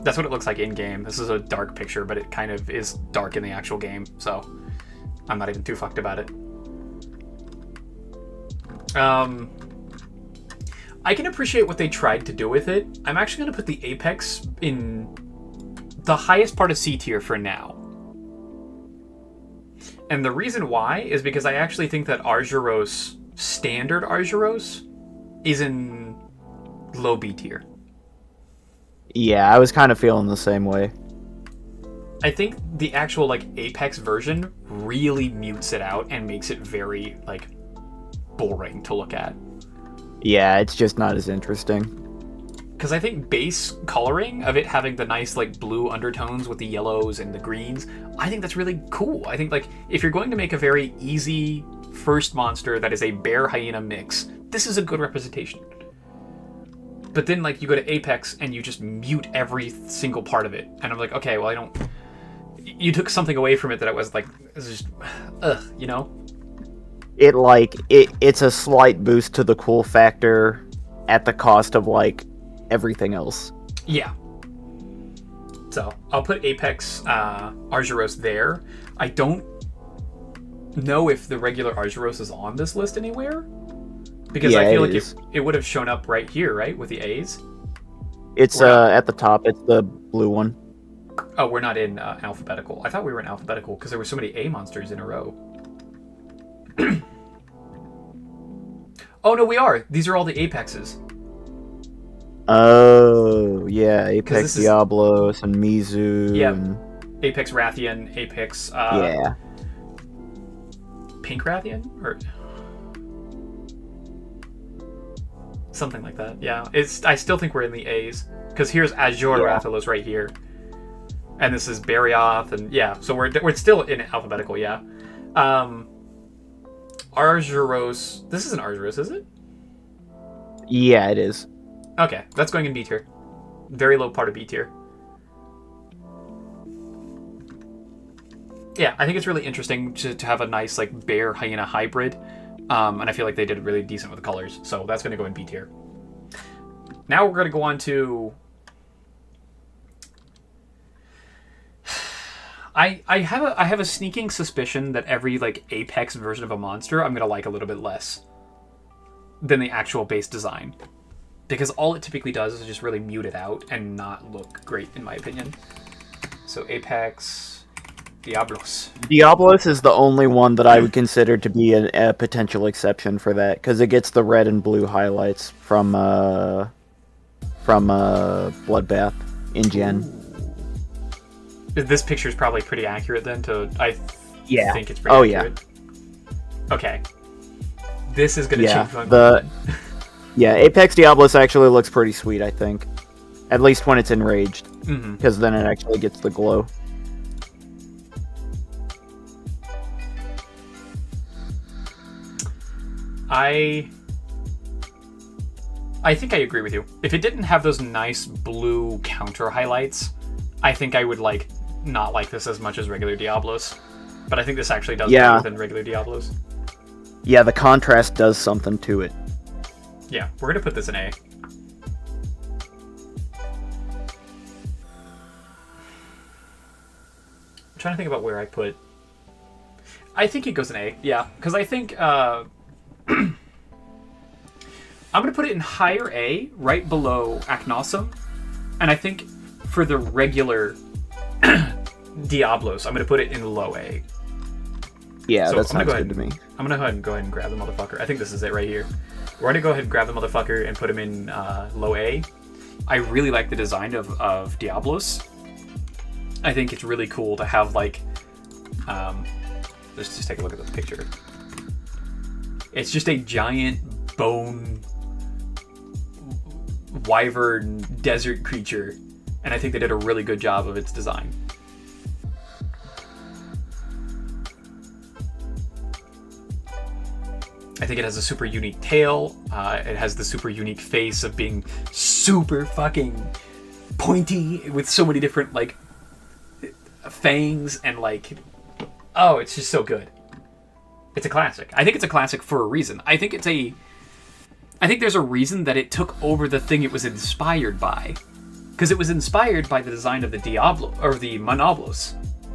That's what it looks like in game. This is a dark picture, but it kind of is dark in the actual game, so I'm not even too fucked about it. I can appreciate what they tried to do with it. I'm actually going to put the Apex in the highest part of C tier for now. And the reason why is because I actually think that Argyros, standard Argyros, is in low B tier. Yeah, I was kind of feeling the same way. I think the actual like Apex version really mutes it out and makes it very like boring to look at. Yeah, it's just not as interesting. Because I think base coloring of it having the nice like blue undertones with the yellows and the greens, I think that's really cool. I think like if you're going to make a very easy first monster that is a bear hyena mix, this is a good representation. But then like you go to Apex and you just mute every single part of it, and I'm like, okay, well I don't. You took something away from it that I was like, it's just, you know. It's a slight boost to the cool factor at the cost of like everything else. Yeah. So I'll put Apex Argyros there. I don't know if the regular Argyros is on this list anywhere, because Yeah, I feel it like is. it would have shown up right here, right, with the A's. It's Wow. at the top. It's the blue one. Oh, we're not in alphabetical. I thought we were in alphabetical because there were so many A monsters in a row. Oh no, we are. These are all the Apexes. Oh, yeah, Apex this is- Diablos and Mizu. Yep. And, Apex Rathian, Apex yeah. Pink Rathian, or something like that. Yeah, I still think we're in the A's because here's Azure Yeah. Rathalos right here, and this is Barioth, and yeah, so we're still in alphabetical. Yeah, Argyros. This isn't Argyros, is it? Yeah, it is. Okay, that's going in B tier. Very low part of B tier. Yeah, I think it's really interesting to have a nice like bear hyena hybrid, and I feel like they did really decent with the colors, so that's going to go in B tier. Now we're going to go on to. I have a sneaking suspicion that every like Apex version of a monster I'm going to like a little bit less than the actual base design, because all it typically does is just really mute it out and not look great in my opinion. So Apex Diablos. Diablos is the only one that I would consider to be a potential exception for that, because it gets the red and blue highlights from Bloodbath in Gen. This picture is probably pretty accurate then. Yeah. Think it's pretty accurate. Yeah. Okay. This is gonna change my mind. Yeah, Apex Diablos actually looks pretty sweet, I think. At least when it's enraged, because then it actually gets the glow. I think I agree with you. If it didn't have those nice blue counter highlights, I think I would not like this as much as regular Diablos. But I think this actually does better than regular Diablos. Yeah, the contrast does something to it. Yeah, we're gonna put this in A. I'm trying to think about where I put. I think it goes in A, yeah, because I think I'm gonna put it in higher A, right below Aknosum, and I think for the regular Diablos, I'm gonna put it in low A. Yeah, So that sounds good to me. I'm gonna go ahead and grab the motherfucker. I think this is it right here. We're gonna go ahead and grab the motherfucker and put him in low A. I really like the design of Diablos. I think it's really cool to have let's just take a look at this picture. It's just a giant bone wyvern desert creature, and I think they did a really good job of its design. I think it has a super unique tail. It has the super unique face of being super fucking pointy with so many different fangs and oh, it's just so good. It's a classic. I think it's a classic for a reason. I think there's a reason that it took over the thing it was inspired by, because it was inspired by the design of the Diablo or the Monoblos.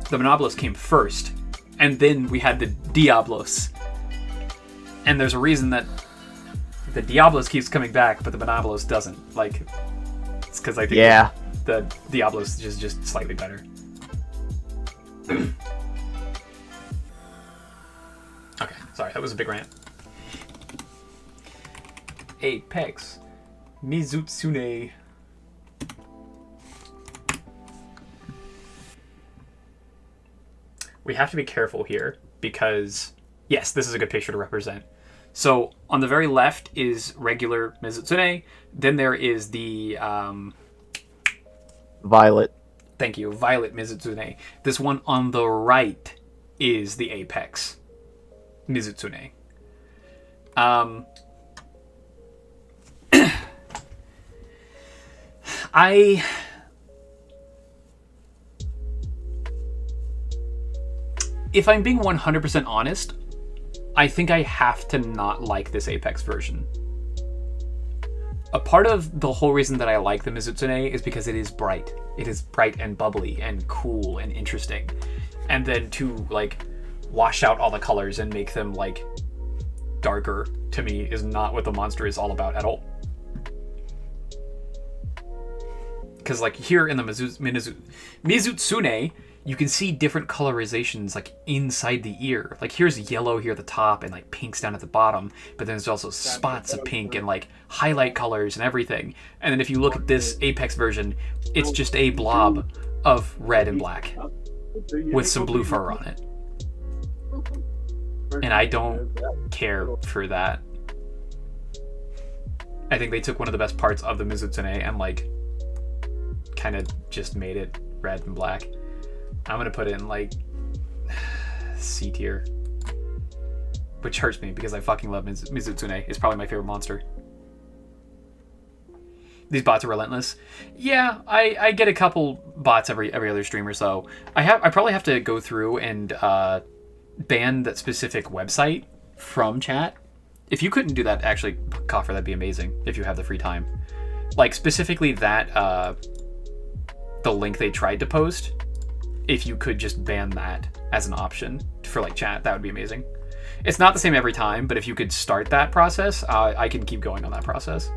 The Monoblos came first, and then we had the Diablos. And there's a reason that the Diablos keeps coming back, but the Monoblos doesn't. It's because I think the Diablos is just slightly better. Okay, sorry, that was a big rant. Apex Mizutsune. We have to be careful here because, yes, this is a good picture to represent. So on the very left is regular Mizutsune. Then there is the Violet. Thank you, Violet Mizutsune. This one on the right is the Apex Mizutsune. If I'm being 100% honest, I think I have to not like this Apex version. A part of the whole reason that I like the Mizutsune is because it is bright. It is bright and bubbly and cool and interesting. And then to wash out all the colors and make them darker, to me, is not what the monster is all about at all. Because here in the Mizutsune, you can see different colorizations inside the ear. Here's yellow here at the top and pinks down at the bottom, but then there's also spots of pink and highlight colors and everything. And then if you look at this Apex version, it's just a blob of red and black with some blue fur on it. And I don't care for that. I think they took one of the best parts of the Mizutsune and kind of just made it red and black. I'm gonna put it in C tier, which hurts me because I fucking love Mizutsune. It's probably my favorite monster. These bots are relentless. Yeah, I get a couple bots every other stream or so. I probably have to go through and ban that specific website from chat. If you couldn't do that, actually, Koffer, that'd be amazing if you have the free time. Specifically that the link they tried to post. If you could just ban that as an option for chat, that would be amazing. It's not the same every time, but if you could start that process, I can keep going on that process.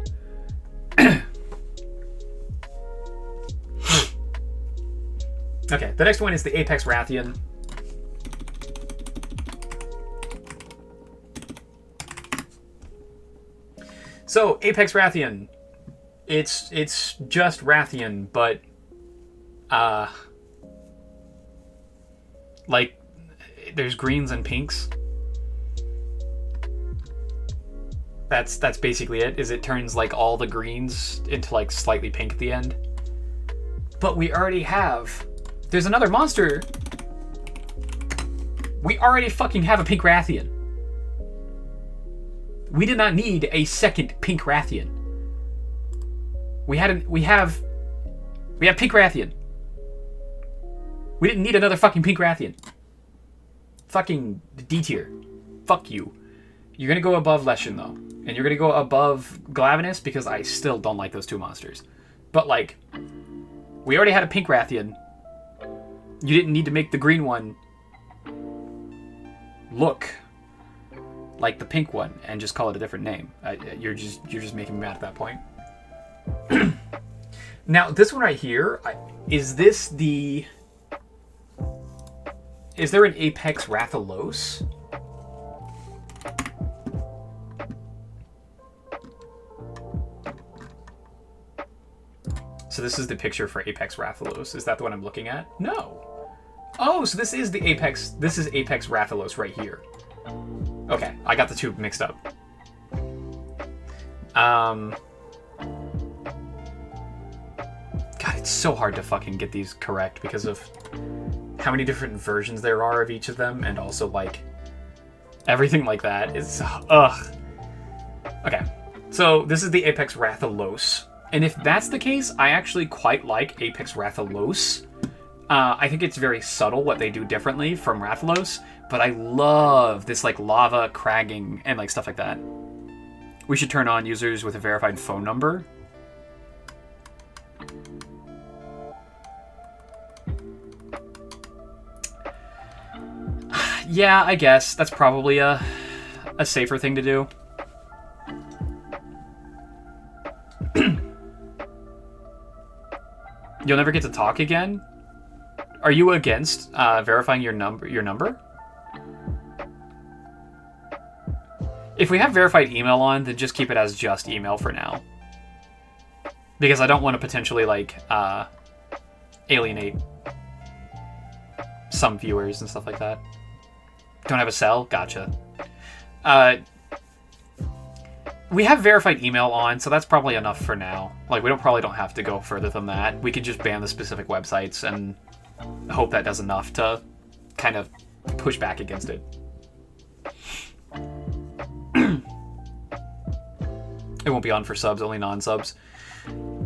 Okay, the next one is the Apex Rathian. So, Apex Rathian. It's just Rathian, but like there's greens and pinks. That's basically it. Is it turns like all the greens into like slightly pink at the end. But we already have. There's another monster. We already fucking have a pink Rathian. We did not need a second pink Rathian. We have pink Rathian. We didn't need another fucking pink Rathian. Fucking D tier. Fuck you. You're gonna go above Leshen though. And you're gonna go above Glavenus because I still don't like those two monsters. But like, we already had a pink Rathian. You didn't need to make the green one look like the pink one and just call it a different name. You're just making me mad at that point. Now, this one right here, is there an Apex Rathalos? So this is the picture for Apex Rathalos. Is that the one I'm looking at? No. Oh, so this is the Apex. This is Apex Rathalos right here. Okay, I got the two mixed up. God, it's so hard to fucking get these correct because of how many different versions there are of each of them, and also like everything like that is ugh. Okay, so this is the Apex Rathalos, and if that's the case, I actually quite like Apex Rathalos. I think it's very subtle what they do differently from Rathalos, but I love this like lava cragging and like stuff like that. We should turn on users with a verified phone number. Yeah, I guess that's probably a safer thing to do. You'll never get to talk again? Are you against verifying your number? If we have verified email on, then just keep it as just email for now. Because I don't want to potentially like alienate some viewers and stuff like that. Don't have a cell? Gotcha. We have verified email on, so that's probably enough for now. Like, we probably don't have to go further than that. We could just ban the specific websites and hope that does enough to kind of push back against it. It won't be on for subs, only non-subs.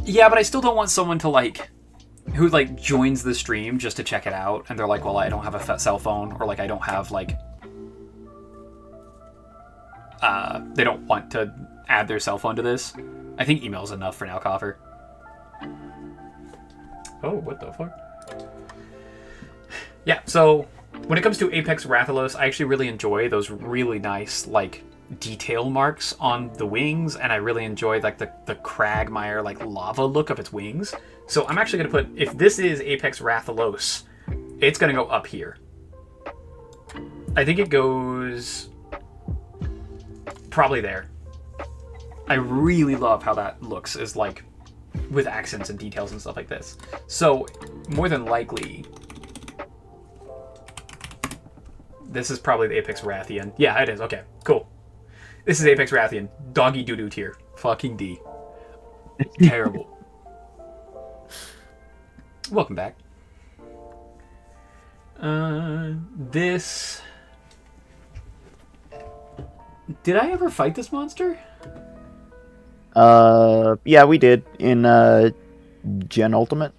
Yeah, but I still don't want someone to like who like joins the stream just to check it out, and they're like, well, I don't have a cell phone, or like I don't have like they don't want to add their cell phone to this. I think email is enough for now, Coffer. Oh, what the fuck? Yeah, so when it comes to Apex Rathalos, I actually really enjoy those really nice like detail marks on the wings, and I really enjoy like the Cragmire like lava look of its wings. So I'm actually gonna put, if this is Apex Rathalos, it's gonna go up here. I think it goes probably there. I really love how that looks, is like with accents and details and stuff like this. So more than likely this is probably the Apex Rathian. Yeah, it is. Okay, cool. This is Apex Rathian. Doggy doo-doo tier. Fucking D. Terrible. Welcome back. This... Did I ever fight this monster? Yeah, we did in Gen Ultimate.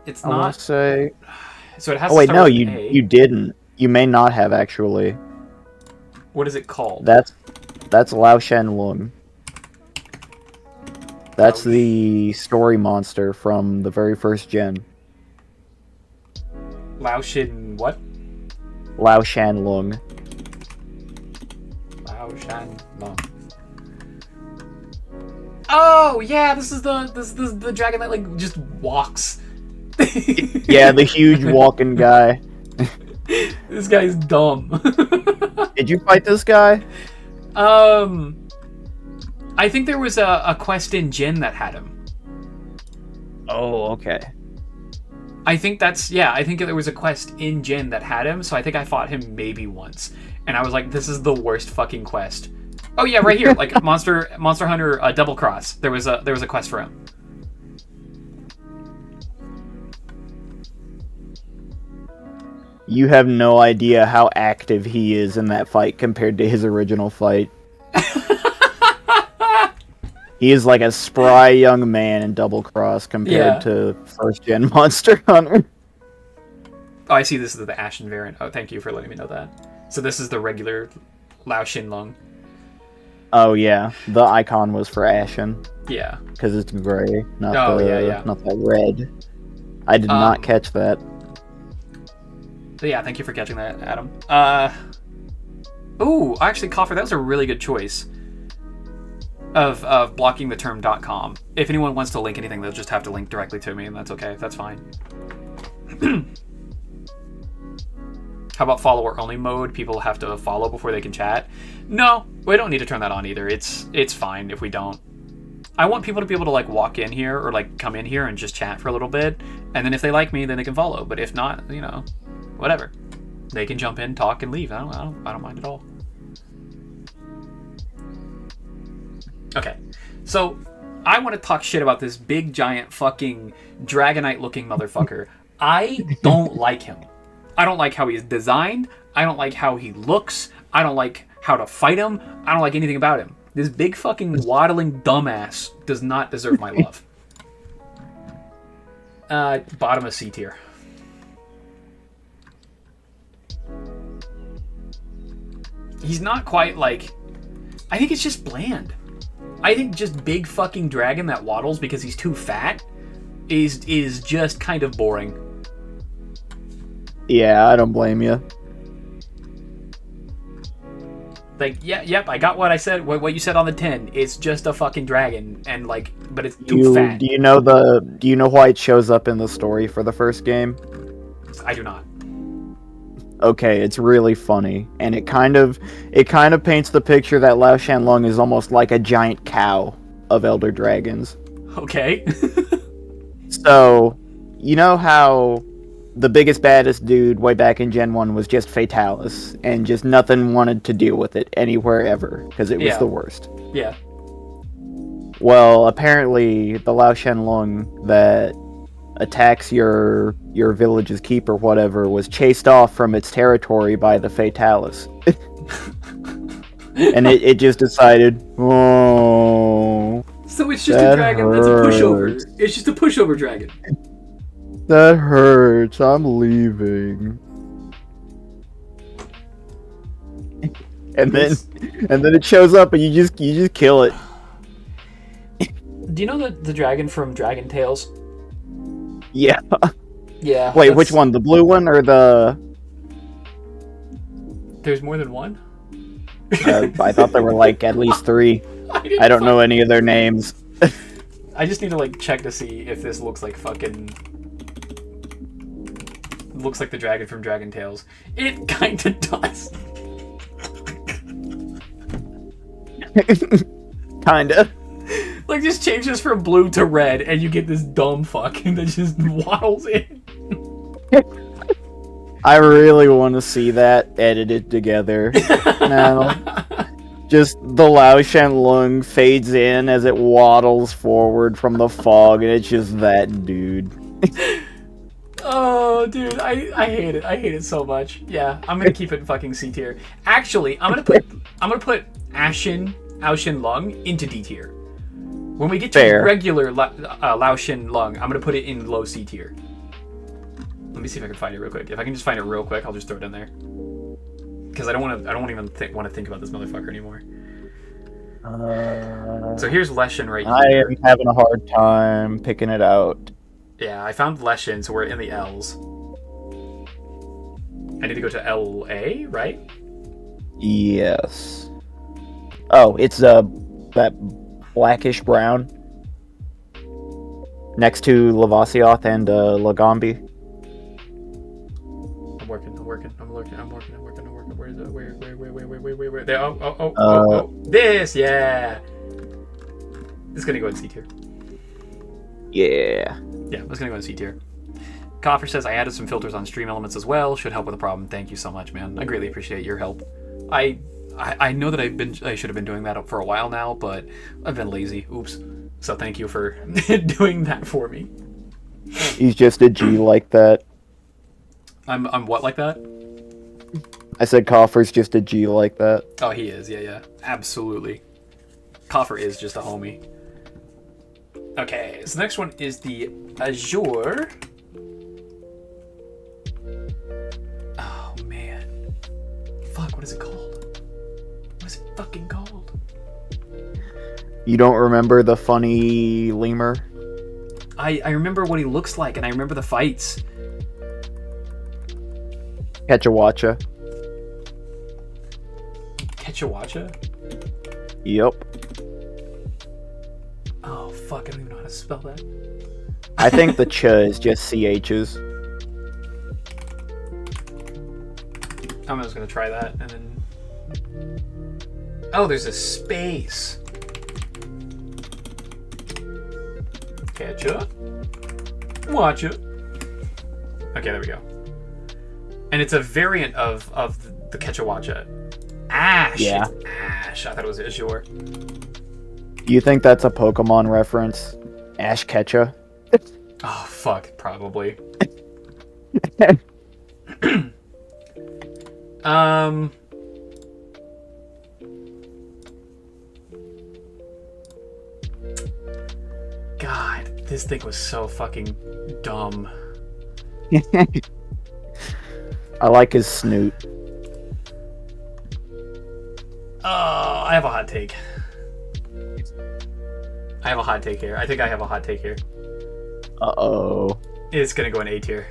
It's I not. want to say. So it has. Oh to wait, start no, with you A. you didn't. You may not have actually. What is it called? That's Lao Shen Lung. That's the story monster from the very first gen. Lao Shin what? Lao Shan Lung. Lao Shan Lung. Oh yeah, this is the dragon that like just walks. Yeah, the huge walking guy. This guy's dumb. Did you fight this guy? I think there was a quest in Jin that had him. Oh, okay. I think I think there was a quest in Jin that had him, so I think I fought him maybe once. And I was like, this is the worst fucking quest. Oh yeah, right here, like Monster Hunter Double Cross. There was a quest for him. You have no idea how active he is in that fight compared to his original fight. He is like a spry young man in Double Cross compared to first gen Monster Hunter. Oh, I see. This is the Ashen variant. Oh, thank you for letting me know that. So this is the regular Lao Shinlong. Oh yeah, the icon was for Ashen. Yeah, because it's gray, not not the red. I did not catch that. So yeah, thank you for catching that, Adam. Ooh, actually, Coffer, that was a really good choice of blocking the term .com. If anyone wants to link anything, they'll just have to link directly to me, and that's okay. That's fine. How about follower only mode? People have to follow before they can chat. No, we don't need to turn that on either. It's fine if we don't. I want people to be able to like walk in here or like come in here and just chat for a little bit, and then if they like me, then they can follow. But if not, you know, whatever. They can jump in, talk, and leave. I don't mind at all. Okay, so I want to talk shit about this big giant fucking Dragonite looking motherfucker. I don't like him. I don't like how he's designed. I don't like how he looks. I don't like how to fight him. I don't like anything about him. This big fucking waddling dumbass does not deserve my love. Bottom of C tier. He's not quite like... I think it's just bland. I think just big fucking dragon that waddles because he's too fat is just kind of boring. Yeah, I don't blame you. Like, yep, I got what I said, what you said on the 10. It's just a fucking dragon, and like, but it's too fat. Do you know why it shows up in the story for the first game? I do not. Okay, it's really funny, and it kind of paints the picture that Lao Shanlong is almost like a giant cow of Elder Dragons. Okay. So, you know how the biggest, baddest dude way back in Gen 1 was just Fatalis, and just nothing wanted to deal with it anywhere ever, because it was the worst. Yeah. Well, apparently, the Lao Shanlong that attacks your village's keep or whatever was chased off from its territory by the Fatalis. And it just decided, oh... So it's just a dragon that's a pushover. It's just a pushover dragon. That hurts. I'm leaving. And then it shows up and you just kill it. Do you know the dragon from Dragon Tales? Yeah. Yeah. Wait, which one? The blue one or the... There's more than one? I thought there were like at least 3. I don't know any of their names. I just need to like check to see if this looks like fucking... Looks like the dragon from Dragon Tales. It kinda does. Kinda. Like, just changes from blue to red, and you get this dumb fuck that just waddles in. I really want to see that edited together now. Just the Lao Shanlong fades in as it waddles forward from the fog, and it's just that dude. Oh, dude, I hate it. I hate it so much. Yeah, I'm gonna keep it in fucking C tier. Actually, I'm gonna put Ao Shin Lung into D tier. When we get to regular Lao Shin Lung, I'm gonna put it in low C tier. Let me see if I can find it real quick. If I can just find it real quick, I'll just throw it in there. Because I don't even want to think about this motherfucker anymore. So here's Leshen right here. I am having a hard time picking it out. Yeah, I found Leshen, so we're in the L's. I need to go to LA, right? Yes. Oh, it's that blackish brown next to Lavasioth and Lagambi. I'm working. Where is it? Where? There. Oh. This, yeah. It's gonna go in C tier. Yeah. Yeah, it's gonna go in C tier. Coffer says I added some filters on stream elements as well. Should help with the problem. Thank you so much, man. I greatly appreciate your help. I know that I should have been doing that for a while now, but I've been lazy. Oops. So thank you for doing that for me. He's just a G like that. I'm what like that? I said Coffer's just a G like that. Oh, he is. Yeah. Absolutely. Coffer is just a homie. Okay, so the next one is the Azure. Oh, man. Fuck, what is it called? What is it fucking called? You don't remember the funny lemur? I remember what he looks like, and I remember the fights. Ketchawacha. Ketchawacha? Yep. Oh, fuck, I don't even know how to spell that. I think the ch is just CH's. I'm just gonna try that, and then... Oh, there's a space. Ketchup. Watch it. Okay, there we go. And it's a variant of the Ketchawacha. Ash. Yeah. It's Ash. I thought it was Azure. You think that's a Pokemon reference? Ash Ketcha? Oh, fuck. Probably. God, this thing was so fucking dumb. I like his snoot. Oh, I have a hot take. I have a hot take here. I think I have a hot take here. Uh-oh. It's gonna go in A tier.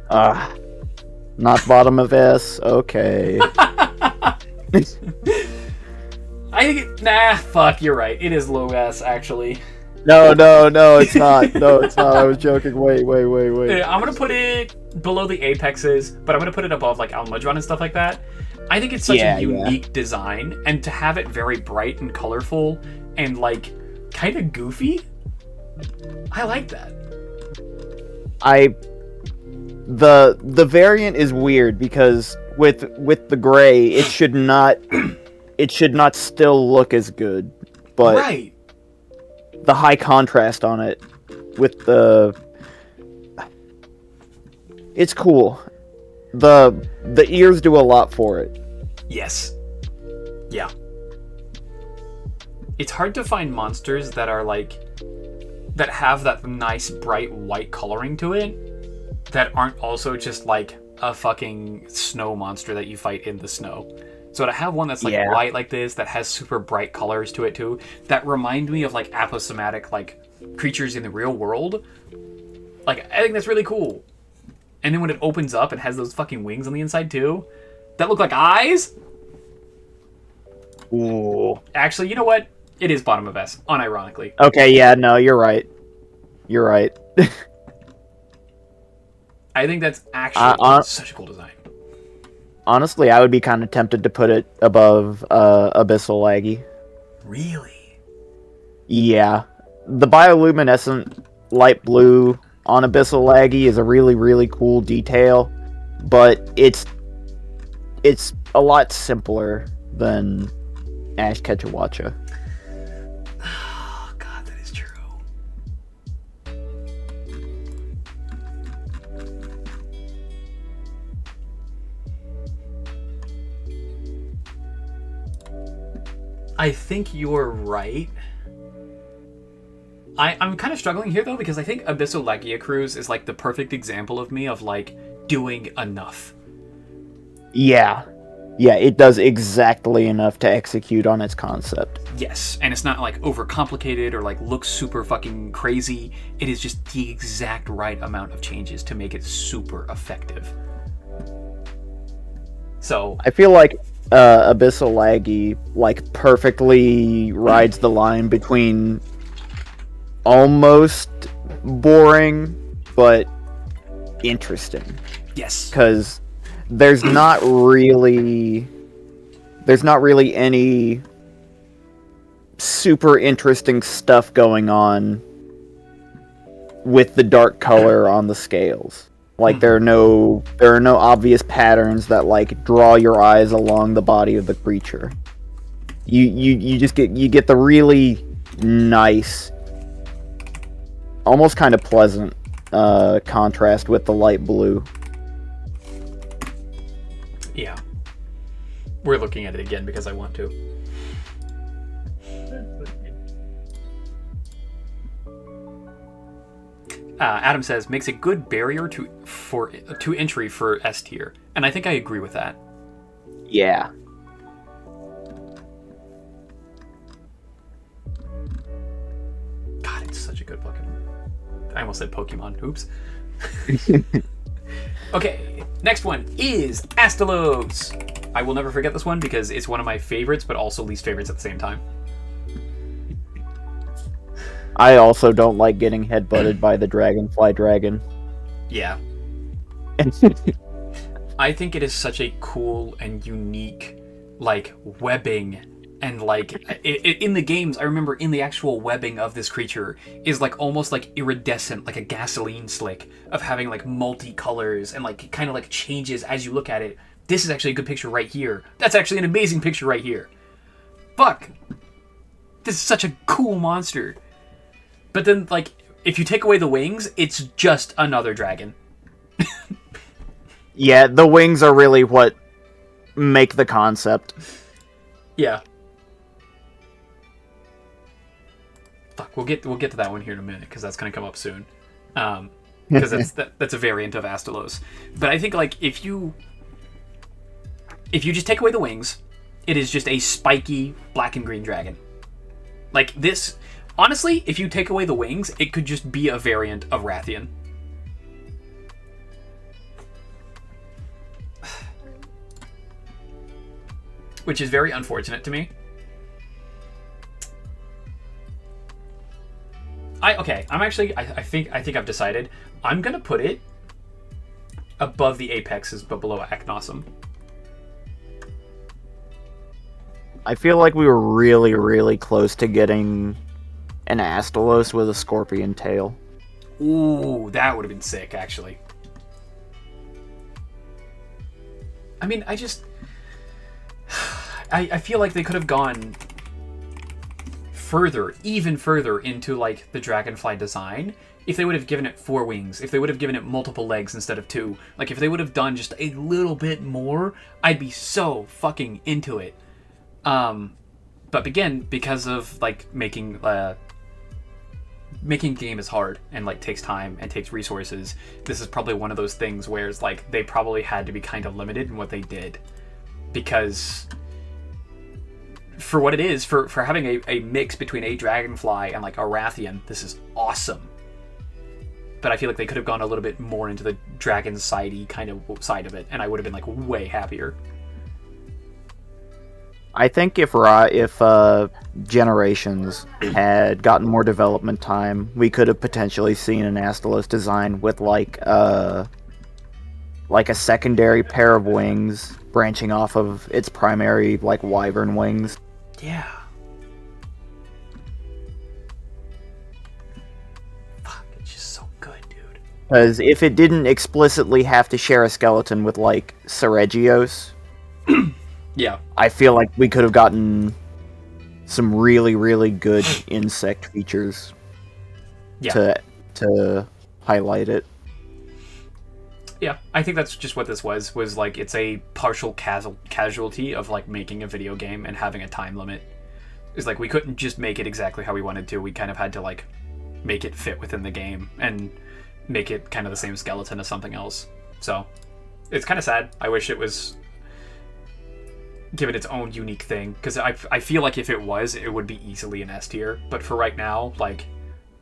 Not bottom of S. Okay. I think nah, fuck, you're right. It is low S, actually. No, it's not. No, it's not. I was joking. Wait. Yeah, I'm gonna put it below the apexes, but I'm gonna put it above like Almudron and stuff like that. I think it's such a unique design, and to have it very bright and colorful and like kind of goofy, I like that. The variant is weird because with the gray, it should not still look as good, but Right. the high contrast on it with it's cool. The ears do a lot for it. Yes. Yeah. It's hard to find monsters that are like that have that nice bright white coloring to it that aren't also just like a fucking snow monster that you fight in the snow. So to have one that's like white like this, that has super bright colors to it too, that remind me of like aposematic like creatures in the real world. Like, I think that's really cool. And then when it opens up, it has those fucking wings on the inside too, that look like eyes. Ooh. Actually, you know what? It is bottom of S, unironically. Okay, yeah, no, you're right. You're right. I think that's actually such a cool design. Honestly, I would be kind of tempted to put it above Abyssal Laggy. Really? Yeah. The bioluminescent light blue on Abyssal Laggy is a really, really cool detail, but it's a lot simpler than Ash Ketchawacha. Oh, God, that is true. I think you're right. I'm kind of struggling here, though, because I think Abyssal Lagia Cruise is, like, the perfect example of me of, like, doing enough. Yeah. Yeah, it does exactly enough to execute on its concept. Yes, and it's not, like, overcomplicated or, like, looks super fucking crazy. It is just the exact right amount of changes to make it super effective. So... I feel like Abyssal Laggy, like, perfectly rides the line between almost boring, but interesting. Yes. Because there's not really any super interesting stuff going on with the dark color on the scales. Like there are no obvious patterns that like draw your eyes along the body of the creature. You just get the really nice, almost kind of pleasant contrast with the light blue. Yeah. We're looking at it again because I want to. Adam says, makes a good barrier to entry for S tier. And I think I agree with that. Yeah. God, it's such a good Pokemon. I almost said Pokemon. Oops. Okay, next one is Astalos. I will never forget this one because it's one of my favorites, but also least favorites at the same time. I also don't like getting headbutted by the dragonfly dragon. Yeah. I think it is such a cool and unique, like, webbing. And, like, in the games, I remember in the actual webbing of this creature is, like, almost, like, iridescent, like a gasoline slick of having, like, multi-colors and, like, kind of, like, changes as you look at it. This is actually a good picture right here. That's actually an amazing picture right here. Fuck! This is such a cool monster. But then, like, if you take away the wings, it's just another dragon. Yeah, the wings are really what make the concept. Yeah. Fuck, we'll get to that one here in a minute because that's gonna come up soon. Because that's a variant of Astalos. But I think like if you just take away the wings, it is just a spiky black and green dragon. Like this, honestly, if you take away the wings, it could just be a variant of Rathian. Which is very unfortunate to me. I think I've decided. I'm gonna put it above the Apexes, but below Acnosum. I feel like we were really, really close to getting an Astalos with a scorpion tail. Ooh, that would have been sick, actually. I mean, I feel like they could have gone further, even further into like the dragonfly design if they would have given it 4 wings, if they would have given it multiple legs instead of 2. Like if they would have done just a little bit more, I'd be so fucking into it. But again, because of like making game is hard and like takes time and takes resources, this is probably one of those things where it's like they probably had to be kind of limited in what they did. Because for what it is, for having a mix between a dragonfly and like a Rathian, this is awesome. But I feel like they could have gone a little bit more into the dragon sidey kind of side of it, and I would have been like way happier. I think if Generations had gotten more development time, we could have potentially seen an Astalos design with like a secondary pair of wings branching off of its primary like wyvern wings. Yeah. Fuck, it's just so good, dude. Because if it didn't explicitly have to share a skeleton with like Seregios, yeah, I feel like we could have gotten some really, really good insect features to highlight it. Yeah, I think that's just what this was like it's a partial casualty of like making a video game and having a time limit. It's like we couldn't just make it exactly how we wanted to. We kind of had to like make it fit within the game and make it kind of the same skeleton as something else. So it's kind of sad. I wish it was given its own unique thing, because I feel like if it was, it would be easily an S tier. But for right now, like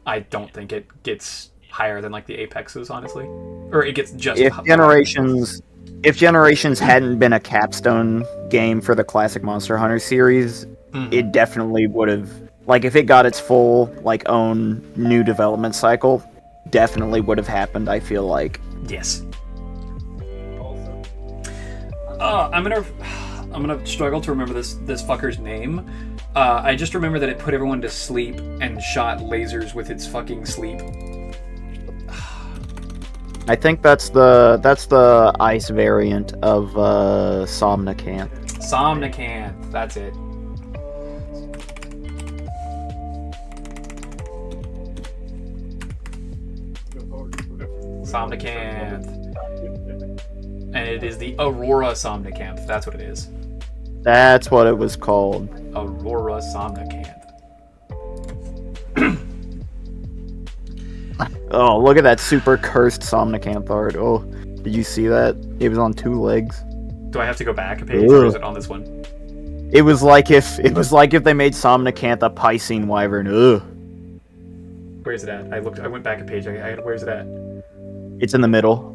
I don't think it gets higher than like the Apexes, honestly, or it gets just. If Generations hadn't been a capstone game for the classic Monster Hunter series, it definitely would have. Like if it got its full like own new development cycle, definitely would have happened. I feel like. Yes. I'm gonna struggle to remember this fucker's name. I just remember that it put everyone to sleep and shot lasers with its fucking sleep. I think that's the ice variant of Somnicanth. Somnicanth, that's it. Somnicanth. And it is the Aurora Somnicanth, that's what it is. That's what it was called. Aurora Somnicanth. Oh, look at that super cursed Somnicanth art. Oh, did you see that? It was on 2 legs. Do I have to go back a page, or is it on this one? It was like if they made Somnicanth a Piscine wyvern. Ugh. Where is it at? I went back a page. Where's it at? It's in the middle.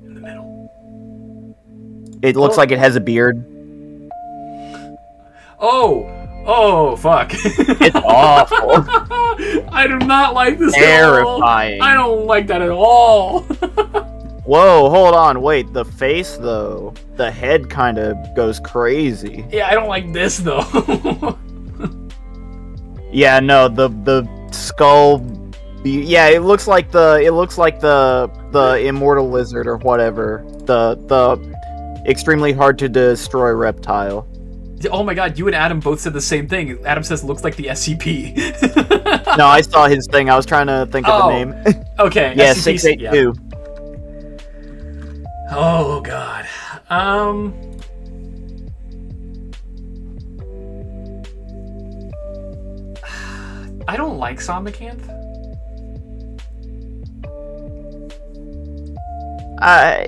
In the middle. It looks like it has a beard. Oh, fuck. It's awful. I do not like this at all. Terrifying. I don't like that at all. Whoa, hold on, wait. The face, though, the head kind of goes crazy. Yeah, I don't like this though. Yeah, no, the skull. Yeah, it looks like the immortal lizard or whatever. The extremely hard to destroy reptile. Oh my god, you and Adam both said the same thing. Adam says looks like the SCP. No, I saw his thing. I was trying to think of the name. Okay. Yeah, SCP, 682. Yeah. Oh god. I don't like Somnicanth.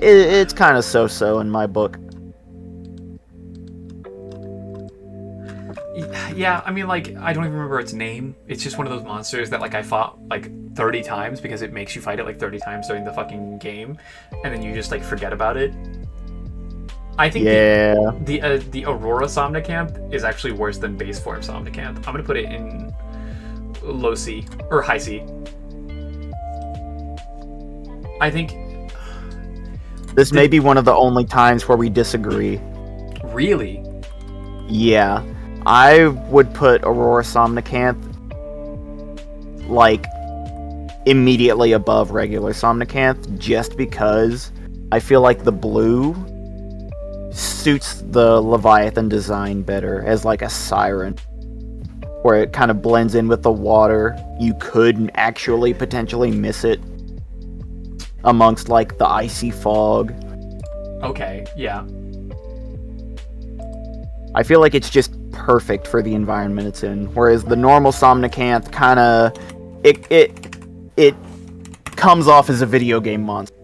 It's kind of so-so in my book. Yeah, I mean, like, I don't even remember its name. It's just one of those monsters that, like, I fought, like, 30 times because it makes you fight it, like, 30 times during the fucking game, and then you just, like, forget about it. I think the Aurora Somnicanth is actually worse than base form Somnicanth. I'm gonna put it in low C, or high C. I think... This may be one of the only times where we disagree. Really? Yeah. I would put Aurora Somnicanth, like, immediately above regular Somnicanth, just because I feel like the blue suits the Leviathan design better as, like, a siren. Where it kind of blends in with the water. You could actually potentially miss it amongst, like, the icy fog. Okay, yeah. I feel like it's just perfect for the environment it's in. Whereas the normal Somnicanth kind of... It comes off as a video game monster.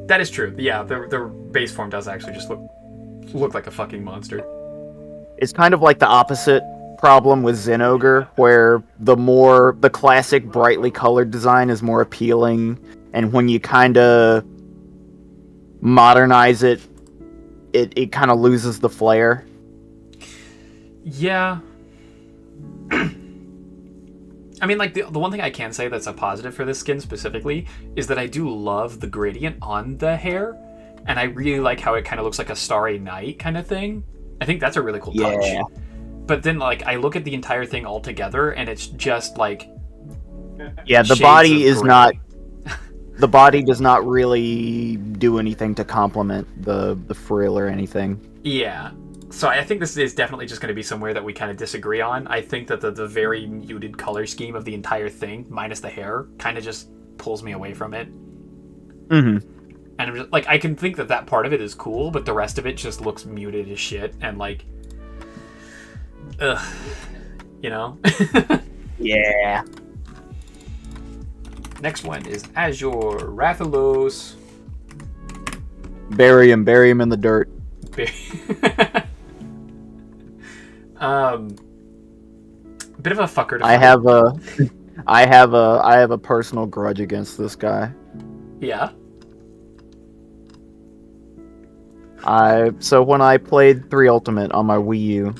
That is true. Yeah, the base form does actually just look like a fucking monster. It's kind of like the opposite problem with Zenogre, where the classic brightly colored design is more appealing, and when you kind of modernize it, it kind of loses the flair. Yeah. I mean, like, the one thing I can say that's a positive for this skin specifically is that I do love the gradient on the hair, and I really like how it kind of looks like a starry night kind of thing. I think that's a really cool touch. But then, like, I look at the entire thing all together, and it's just, like... Yeah, the body is not... The body does not really do anything to complement the frill or anything. Yeah. So I think this is definitely just going to be somewhere that we kind of disagree on. I think that the very muted color scheme of the entire thing, minus the hair, kind of just pulls me away from it. Mm-hmm. And I'm just, like, I can think that part of it is cool, but the rest of it just looks muted as shit, and, like... Ugh. You know? Yeah. Next one is Azure Rathalos. Bury him in the dirt. Bit of a fucker to I have a personal grudge against this guy. Yeah. So when I played 3 Ultimate on my Wii U,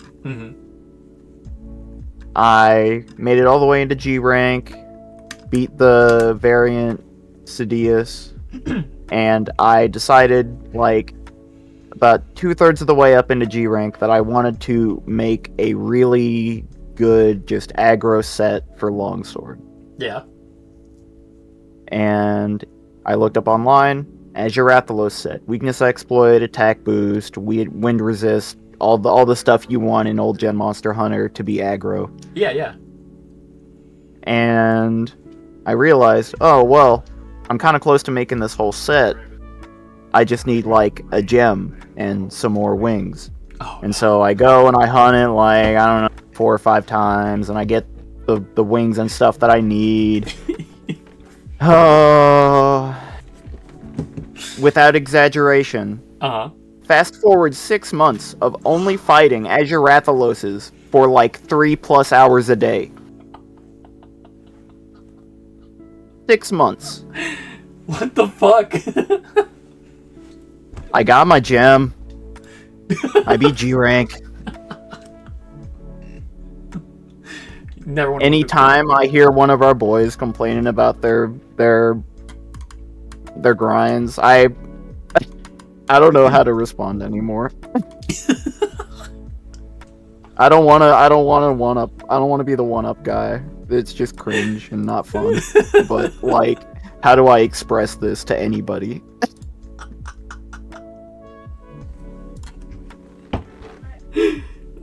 I made it all the way into G rank, beat the variant Sidious, and I decided, like, about 2/3 of the way up into G rank that I wanted to make a really good just aggro set for longsword. Yeah. And I looked up online, Azure Rathalos set, weakness exploit, attack boost, wind resist, all the stuff you want in old gen Monster Hunter to be aggro. Yeah, yeah. And I realized, oh well, I'm kind of close to making this whole set. I just need like a gem and some more wings. Oh, And so I go and I hunt it like, I don't know, 4 or 5 times, and I get the wings and stuff that I need. Oh, without exaggeration, uh-huh. fast forward 6 months of only fighting Azure Rathaloses for like 3+ hours a day. 6 months. What the fuck? I got my gem. I beat G rank. Never want Anytime I hear one of our boys complaining about their grinds, I don't know how to respond anymore. I don't want to be the one up guy. It's just cringe and not fun. But like, how do I express this to anybody?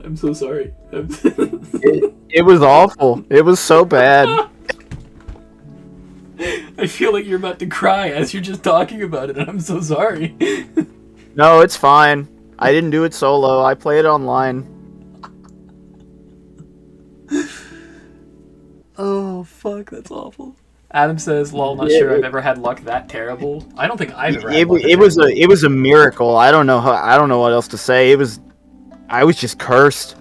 I'm so sorry. It was awful. It was so bad. I feel like you're about to cry as you're just talking about it, and I'm so sorry. No, it's fine. I didn't do it solo. I played online. Oh, fuck, that's awful. Adam says, lol, not sure I've ever had luck that terrible. I don't think I've ever had luck that terrible. It was a miracle. I don't know what else to say. I was just cursed.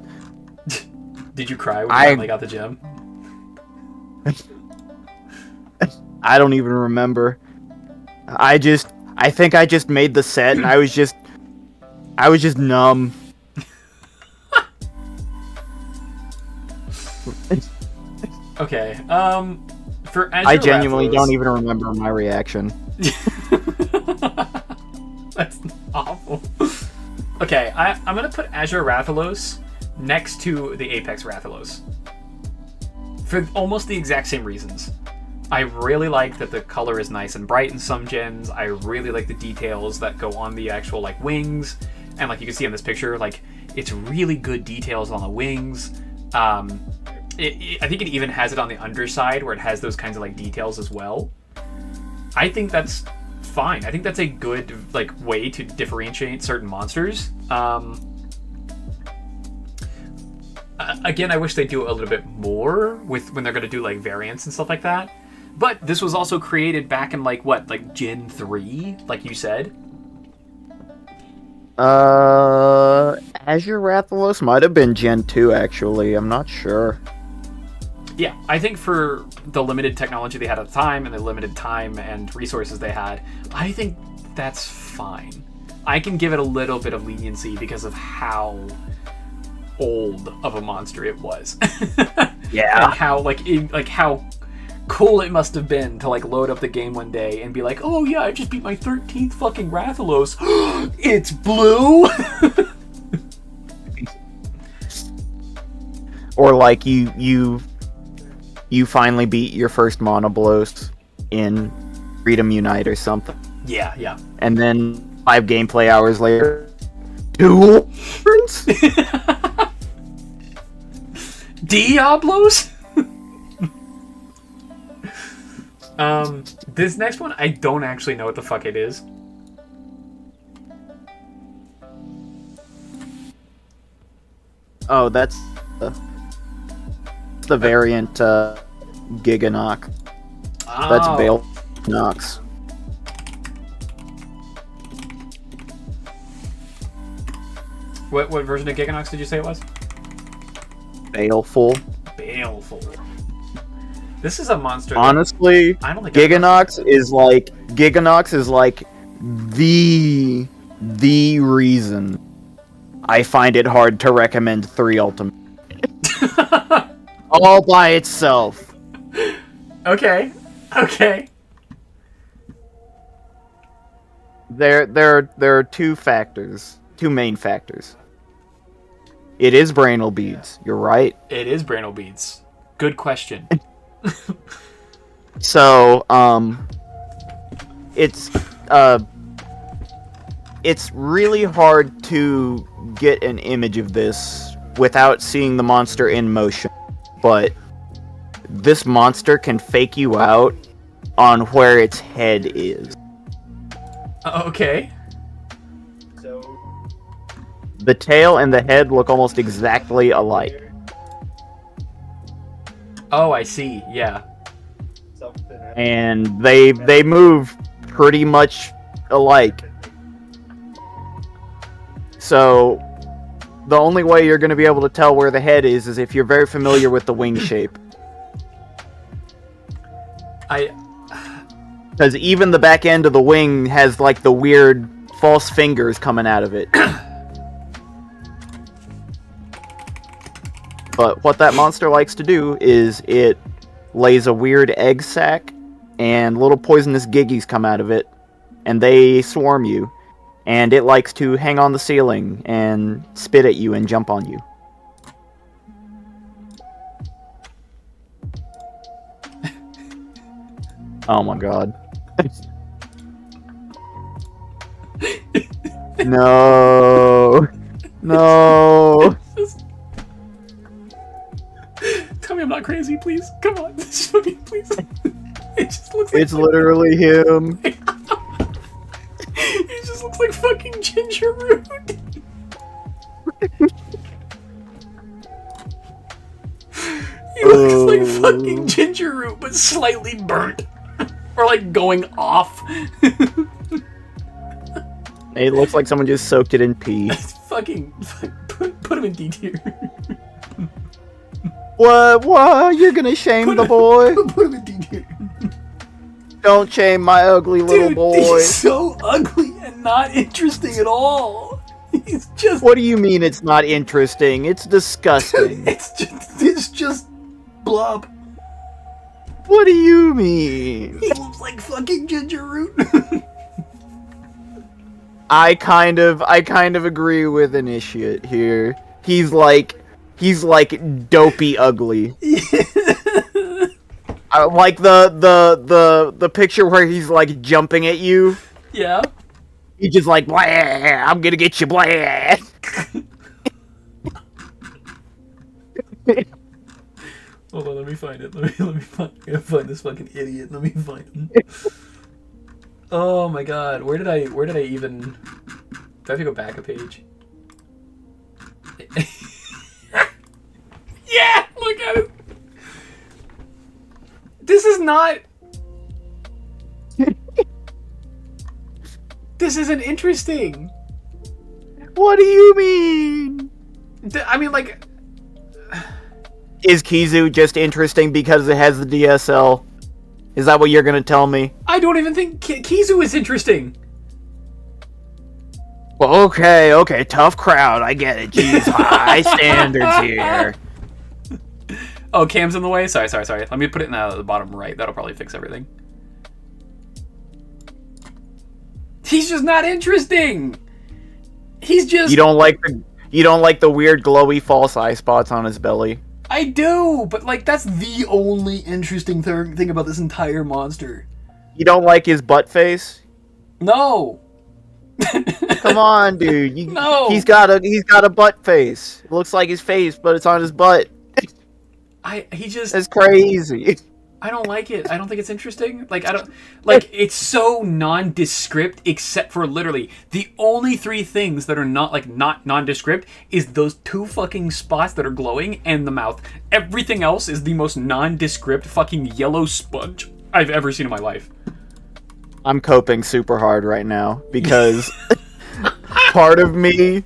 Did you cry when you finally got the gem? I don't even remember. I think I just made the set and I was just numb. Okay, for Azure I genuinely Rathalos- don't even remember my reaction. That's awful. Okay, I'm gonna put Azure Rathalos next to the Apex Rathalos. For almost the exact same reasons. I really like that the color is nice and bright in some gens. I really like the details that go on the actual like wings. And like you can see in this picture, like it's really good details on the wings. I think it even has it on the underside where it has those kinds of like details as well. I think that's fine. I think that's a good like way to differentiate certain monsters. Again, I wish they do a little bit more with when they're going to do like variants and stuff like that. But this was also created back in like what, like Gen 3, like you said. Azure Rathalos might have been Gen 2 actually. I'm not sure. Yeah, I think for the limited technology they had at the time and the limited time and resources they had, I think that's fine. I can give it a little bit of leniency because of how old of a monster it was. Yeah. And how how cool it must have been to like load up the game one day and be like, oh yeah, I just beat my 13th fucking Rathalos. It's blue. Or like you finally beat your first Monoblos in Freedom Unite or something. Yeah, yeah. And then 5 gameplay hours later, dual turns? Diablos? This next one, I don't actually know what the fuck it is. Oh, that's the variant Giganock. Oh. That's Bale Nox. What version of Giganox did you say it was? Baleful. Baleful. This is a monster. Honestly, I don't think Giganox is like the reason I find it hard to recommend 3 Ultimate. All by itself. Okay. There are two main factors. It is brainal beads. You're right. It is Brainal Beads. Good question. So, it's really hard to get an image of this without seeing the monster in motion. But this monster can fake you out on where its head is. Okay. The tail and the head look almost exactly alike. Oh, I see. Yeah. And they move pretty much alike. So the only way you're going to be able to tell where the head is if you're very familiar with the wing shape. Because even the back end of the wing has like the weird false fingers coming out of it. But what that monster likes to do is it lays a weird egg sac, and little poisonous giggies come out of it, and they swarm you. And it likes to hang on the ceiling and spit at you and jump on you. Oh my god. No. No. Tell me I'm not crazy, please. Come on. Just fucking please. It just looks like It's literally him. He just looks like fucking Ginger Root. He looks like fucking Ginger Root, but slightly burnt. Or like going off. It looks like someone just soaked it in pee. Fucking put him in D tier. What? You're gonna shame the boy? Put him in D tier. Don't shame my ugly little boy. He's so ugly and not interesting at all. He's just. What do you mean it's not interesting? It's disgusting. It's just blob. What do you mean? He looks like fucking Ginger Root. I kind of agree with Initiate here. He's like dopey ugly. Like the picture where he's like jumping at you. Yeah. He's just like, blah, I'm gonna get you, blah. Hold on, let me find it. Let me find. I gotta find this fucking idiot. Let me find him. Oh my god, where did I even? Do I have to go back a page? Yeah, look at it. This is not. This isn't interesting. What do you mean? I mean, like. Is Kizu just interesting because it has the DSL? Is that what you're gonna tell me? I don't even think Kizu is interesting. Well, okay, tough crowd. I get it. Jeez, high standards here. Oh, Cam's in the way? Sorry. Let me put it in the bottom right. That'll probably fix everything. He's just not interesting. He's just... You don't like the weird glowy false eye spots on his belly? I do, but like that's the only interesting thing about this entire monster. You don't like his butt face? No. Come on, dude. No. He's got a butt face. It looks like his face, but it's on his butt. That's crazy. I don't like it. I don't think it's interesting. Like it's so nondescript except for literally the only three things that are not nondescript is those two fucking spots that are glowing and the mouth. Everything else is the most nondescript fucking yellow sponge I've ever seen in my life. I'm coping super hard right now because part of me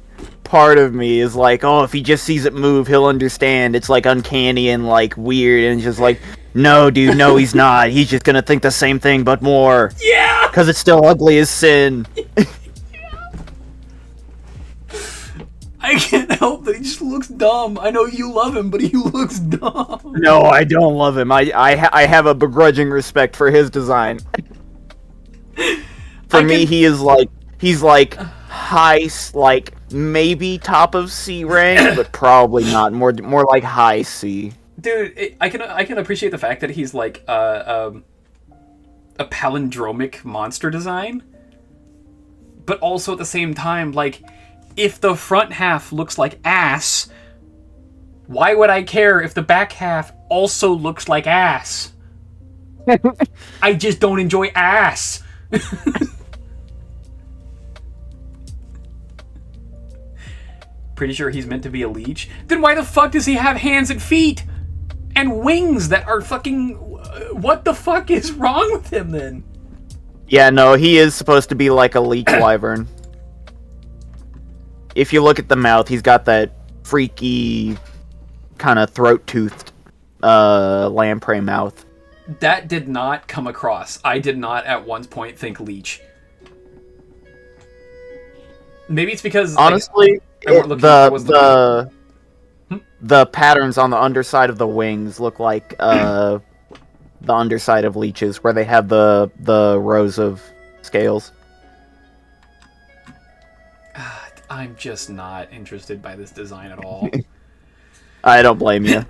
is like, oh, if he just sees it move, he'll understand. It's like uncanny and like weird, and just like, no, dude, no, he's not. He's just gonna think the same thing, but more. Yeah! Because it's still ugly as sin. I can't help that he just looks dumb. I know you love him, but he looks dumb. No, I don't love him. I have a begrudging respect for his design. For me, he's like like maybe top of C rank, but probably not. More like high C. Dude, I can appreciate the fact that he's like a palindromic monster design, but also at the same time, like, if the front half looks like ass, why would I care if the back half also looks like ass? I just don't enjoy ass. Pretty sure he's meant to be a leech. Then why the fuck does he have hands and feet? And wings that are fucking... What the fuck is wrong with him, then? Yeah, no, he is supposed to be like a leech wyvern. If you look at the mouth, he's got that freaky kind of throat-toothed lamprey mouth. That did not come across. I did not at one point think leech. Maybe it's because... Honestly, like, the patterns on the underside of the wings look like the underside of leeches, where they have the rows of scales. I'm just not interested by this design at all. I don't blame you.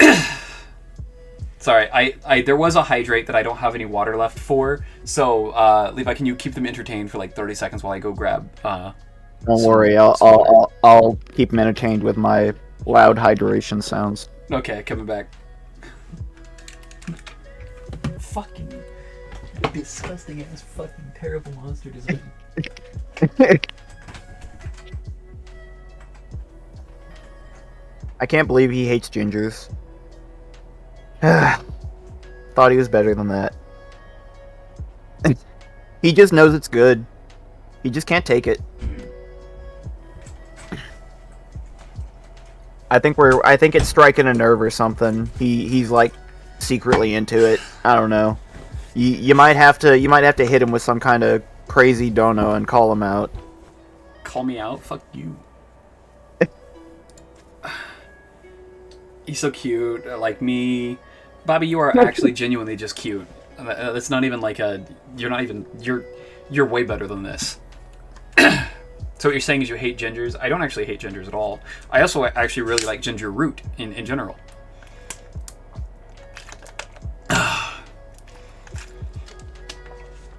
Sorry, I there was a hydrate that I don't have any water left for, so Levi, can you keep them entertained for like 30 seconds while I go grab? Don't worry, I'll keep them entertained with my loud hydration sounds. Okay, coming back. Fucking disgusting ass, fucking terrible monster design. I can't believe he hates gingers. Thought he was better than that. He just knows it's good. He just can't take it. I think it's striking a nerve or something. He's like secretly into it. I don't know. You might have to hit him with some kind of crazy dono and call him out. Call me out? Fuck you. He's so cute, like me. Bobby, you are actually genuinely just cute. It's not even like you're way better than this. So what you're saying is you hate gingers? I don't actually hate gingers at all. I also actually really like ginger root in general. I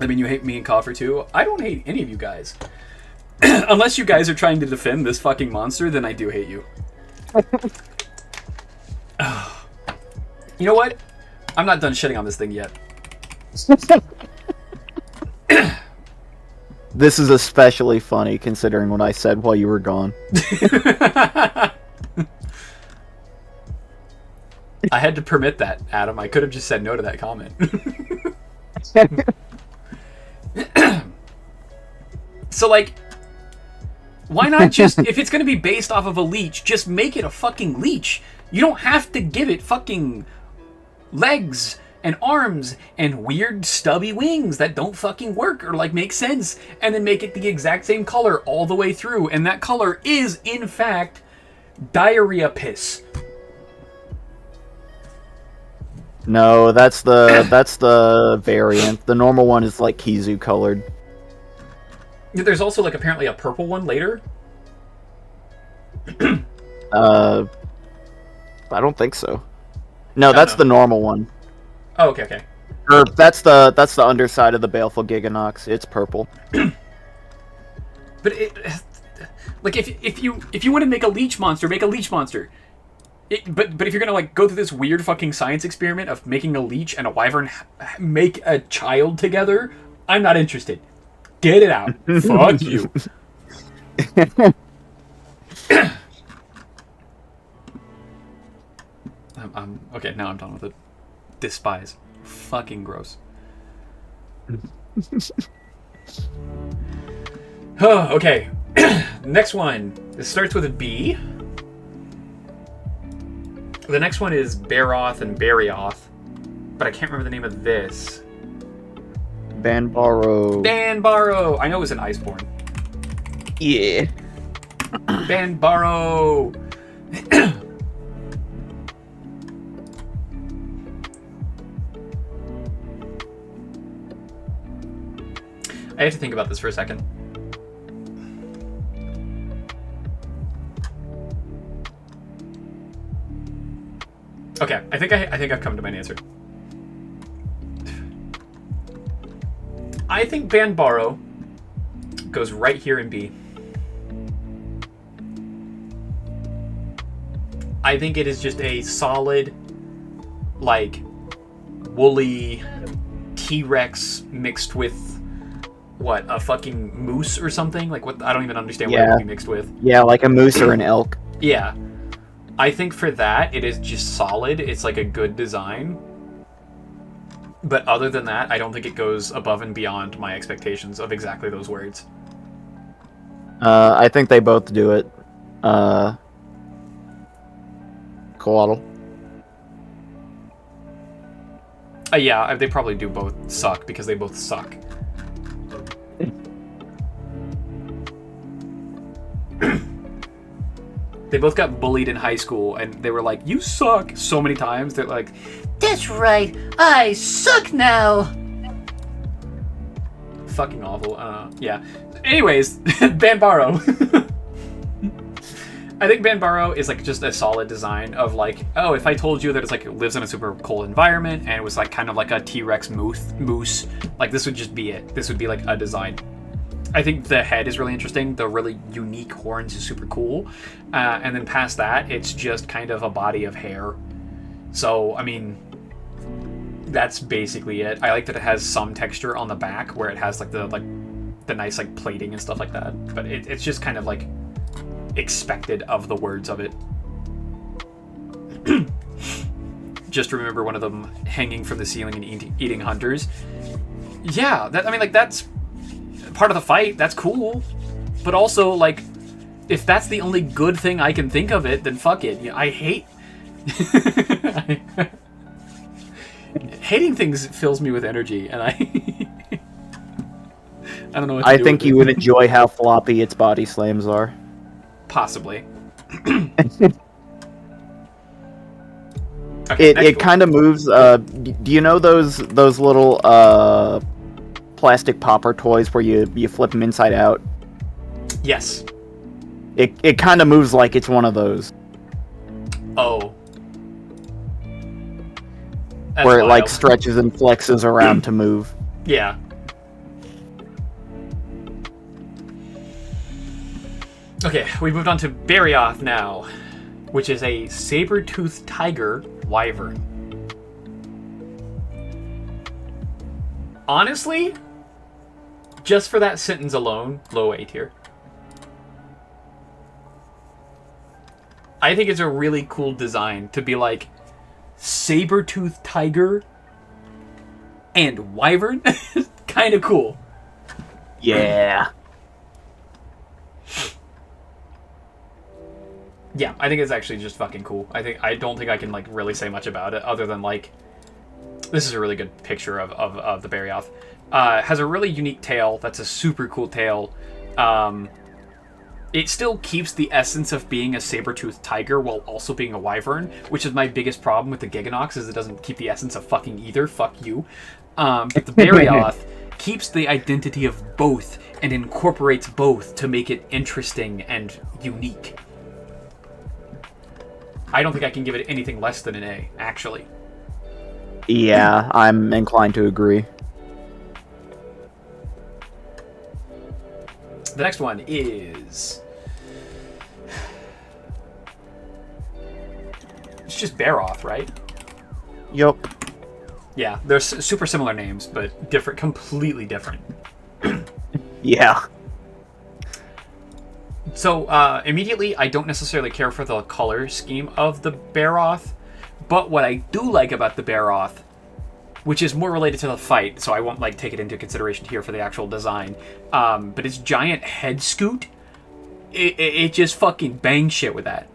mean, you hate me and Coffer too? I don't hate any of you guys. Unless you guys are trying to defend this fucking monster, then I do hate you. You know what? I'm not done shitting on this thing yet. This is especially funny considering what I said while you were gone. I had to permit that, Adam. I could have just said no to that comment. So, like, why not just, if it's going to be based off of a leech, just make it a fucking leech. You don't have to give it fucking legs and arms and weird stubby wings that don't fucking work or like make sense, and then make it the exact same color all the way through, and that color is in fact diarrhea piss. No, that's the variant. The normal one is like Kizu colored. There's also like apparently a purple one later. I don't think so. No, that's the normal one. Oh, okay. Or that's the underside of the Baleful Giganox. It's purple. But it, like, if you want to make a leech monster, make a leech monster. But if you're gonna like go through this weird fucking science experiment of making a leech and a wyvern make a child together, I'm not interested. Get it out. Fuck you. I'm okay. Now I'm done with it. Despise. Fucking gross. Oh, okay. Next one. This starts with a B. The next one is Baroth and Barioth, but I can't remember the name of this. Banbaro. Banbaro! I know it was an Iceborne. Yeah. Banbaro! I have to think about this for a second. Okay, I think I've come to my answer. I think Banbaro goes right here in B. I think it is just a solid, like, woolly T-Rex mixed with, what, a fucking moose or something? Like, what? I don't even understand what it would be mixed with. Yeah, like a moose or an elk. Yeah. I think for that, it is just solid. It's like a good design. But other than that, I don't think it goes above and beyond my expectations of exactly those words. I think they both do it. Coatl. Yeah, they probably do both suck because they both suck. They both got bullied in high school, and they were like, "You suck," so many times. They're like, "That's right, I suck now." Fucking awful. Yeah. Anyways, Banbaro. I think Banbaro is like just a solid design of like, oh, if I told you that it's like it lives in a super cold environment and it was like kind of like a T-Rex moose, like this would just be it. This would be like a design. I think the head is really interesting. The really unique horns is super cool. And then past that, it's just kind of a body of hair. So, I mean, that's basically it. I like that it has some texture on the back where it has like the nice like plating and stuff like that. But it's just kind of like expected of the words of it. Just remember one of them hanging from the ceiling and eating hunters. Yeah, I mean, like, that's part of the fight. That's cool. But also, like, if that's the only good thing I can think of it, then fuck it. I hate... Hating things fills me with energy, and I don't know what to do think with you it. would enjoy how floppy its body slams are. Possibly. It kind of moves. Do you know those little plastic popper toys where you flip them inside out? Yes. It kind of moves like it's one of those. Oh. That's where it like wild. stretches and flexes around to move. Yeah. Okay, we moved on to Barioth now, which is a saber-toothed tiger wyvern. Honestly, just for that sentence alone, low A tier. I think it's a really cool design to be like saber-toothed tiger and wyvern. Kind of cool. Yeah. Yeah, I think it's actually just fucking cool. I don't think I can like really say much about it other than like this is a really good picture of the Barioth. Has a really unique tail. That's a super cool tail. It still keeps the essence of being a saber-toothed tiger while also being a wyvern, which is my biggest problem with the Giganox, is it doesn't keep the essence of fucking either. Fuck you. But the Barioth keeps the identity of both and incorporates both to make it interesting and unique. I don't think I can give it anything less than an A, actually. Yeah, I'm inclined to agree. The next one is... It's just Baroth, right? Yup. Yeah, they're super similar names, but different, completely different. Yeah. So, immediately, I don't necessarily care for the color scheme of the Baroth, but what I do like about the Baroth, which is more related to the fight, so I won't like take it into consideration here for the actual design, but its giant head scoot, it just fucking bangs shit with that.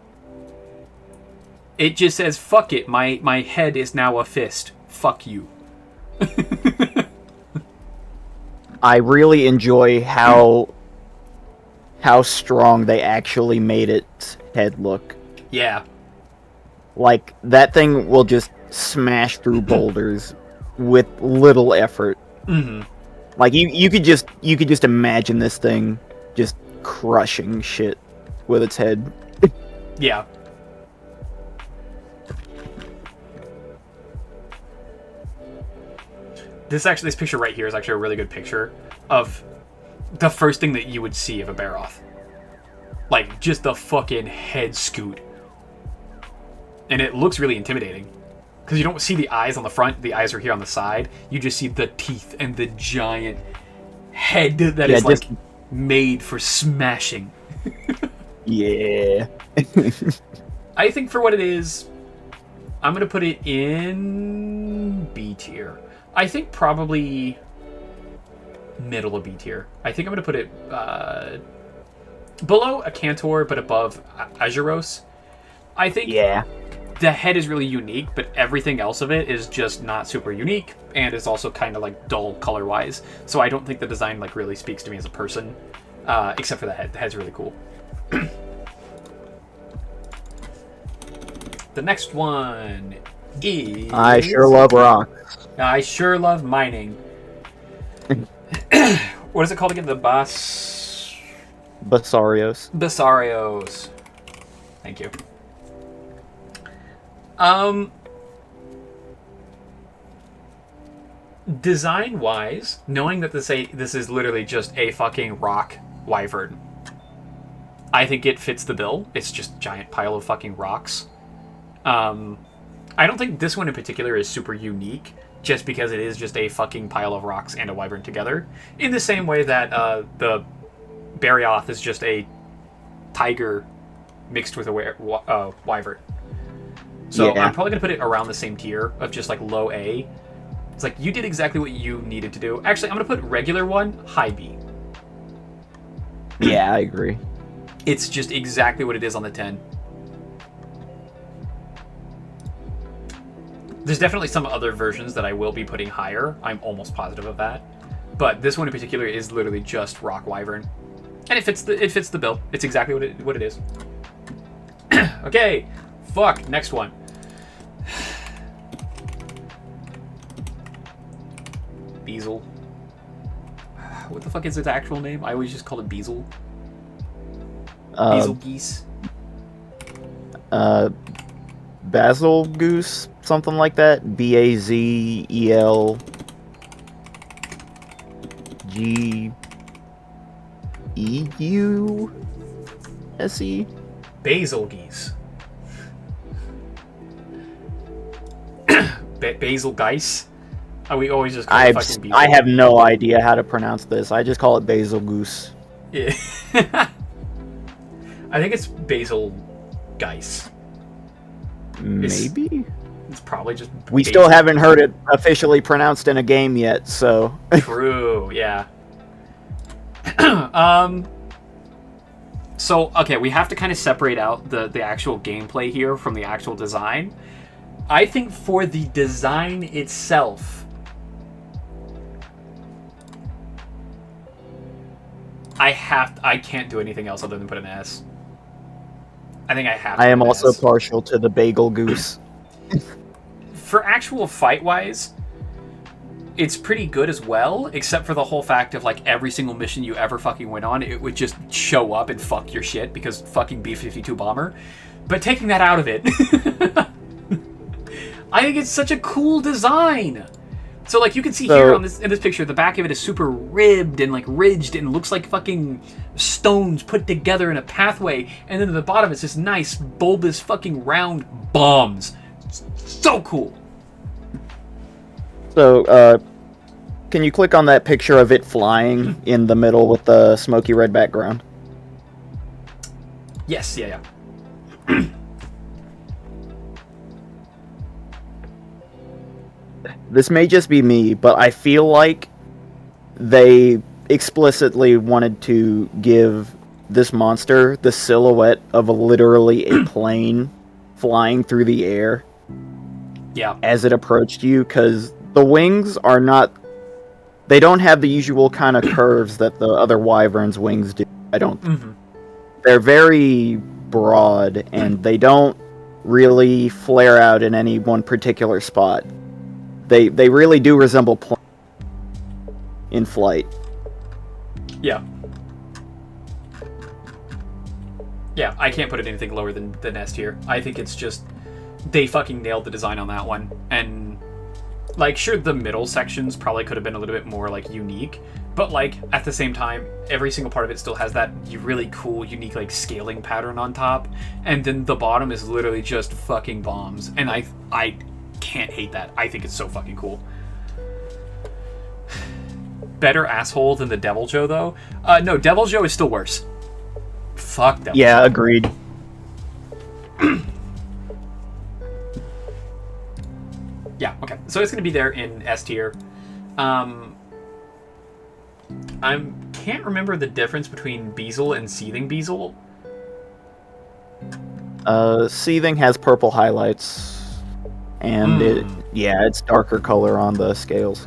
It just says, fuck it, my head is now a fist. Fuck you. I really enjoy how strong they actually made its head look. Yeah. Like, that thing will just smash through boulders with little effort. Mm-hmm. Like you could just imagine this thing just crushing shit with its head. Yeah. This picture right here is actually a really good picture of the first thing that you would see of a Baroth. Like, just the fucking head scoot. And it looks really intimidating. Because you don't see the eyes on the front, the eyes are here on the side. You just see the teeth and the giant head that is, like, made for smashing. Yeah. I think for what it is, I'm going to put it in B tier. I think probably middle of B tier. I think I'm going to put it below a Cantor, but above Azuros. I think the head is really unique, but everything else of it is just not super unique, and it's also kind of like dull color-wise. So I don't think the design like really speaks to me as a person, except for the head. The head's really cool. The next one is... I sure love rock. I sure love mining. What is it called again? The Basarios. Basarios. Thank you. Design-wise, knowing that this is literally just a fucking rock wyvern, I think it fits the bill. It's just a giant pile of fucking rocks. I don't think this one in particular is super unique, just because it is just a fucking pile of rocks and a wyvern together. In the same way that the Barioth is just a tiger mixed with a wyvern. So I'm probably going to put it around the same tier of just like low A. It's like, you did exactly what you needed to do. Actually, I'm going to put regular one, high B. Yeah, I agree. It's just exactly what it is on the 10. There's definitely some other versions that I will be putting higher. I'm almost positive of that. But this one in particular is literally just rock wyvern. And it fits the bill. It's exactly what it is. Okay. Fuck. Next one. Beazle. What the fuck is its actual name? I always just call it Beazle. Beazle geese. Basil Goose, something like that. BAZELGEUSE. Basil geese. Basil geese. We always just call it fucking Beazle. I have no idea how to pronounce this. I just call it Basil Goose. Yeah. I think it's Basil geese. Maybe? It's probably just... We still haven't heard it officially pronounced in a game yet, so... True, yeah. So, okay, we have to kind of separate out the actual gameplay here from the actual design. I think for the design itself, I can't do anything else other than put an S. I think I have to. I am also partial to the Bagel Goose. For actual fight-wise, it's pretty good as well, except for the whole fact of, like, every single mission you ever fucking went on, it would just show up and fuck your shit, because fucking B-52 bomber. But taking that out of it, I think it's such a cool design! So, like, you can see here in this picture, the back of it is super ribbed and, like, ridged and looks like fucking stones put together in a pathway. And then at the bottom, it's this nice, bulbous, fucking round bombs. So cool! So, can you click on that picture of it flying in the middle with the smoky red background? Yes, yeah. This may just be me, but I feel like they explicitly wanted to give this monster the silhouette of literally a plane flying through the air. Yeah. As it approached you, because the wings are not... They don't have the usual kind of curves that the other wyvern's wings do. I don't... Mm-hmm. They're very broad, and they don't really flare out in any one particular spot. They really do resemble planes. in flight. Yeah. Yeah, I can't put it anything lower than S tier. I think it's just... They fucking nailed the design on that one. And, like, sure, the middle sections probably could have been a little bit more, like, unique. But, like, at the same time, every single part of it still has that really cool, unique, like, scaling pattern on top. And then the bottom is literally just fucking bombs. And I can't hate that. I think it's so fucking cool. Better asshole than the Devil Joe, though? No, Devil Joe is still worse. Fuck Devil Yeah, Joe. agreed. Yeah, okay. So it's going to be there in S tier. I can't remember the difference between Beezle and Seething Beezle. Seething has purple highlights, and it's darker color on the scales.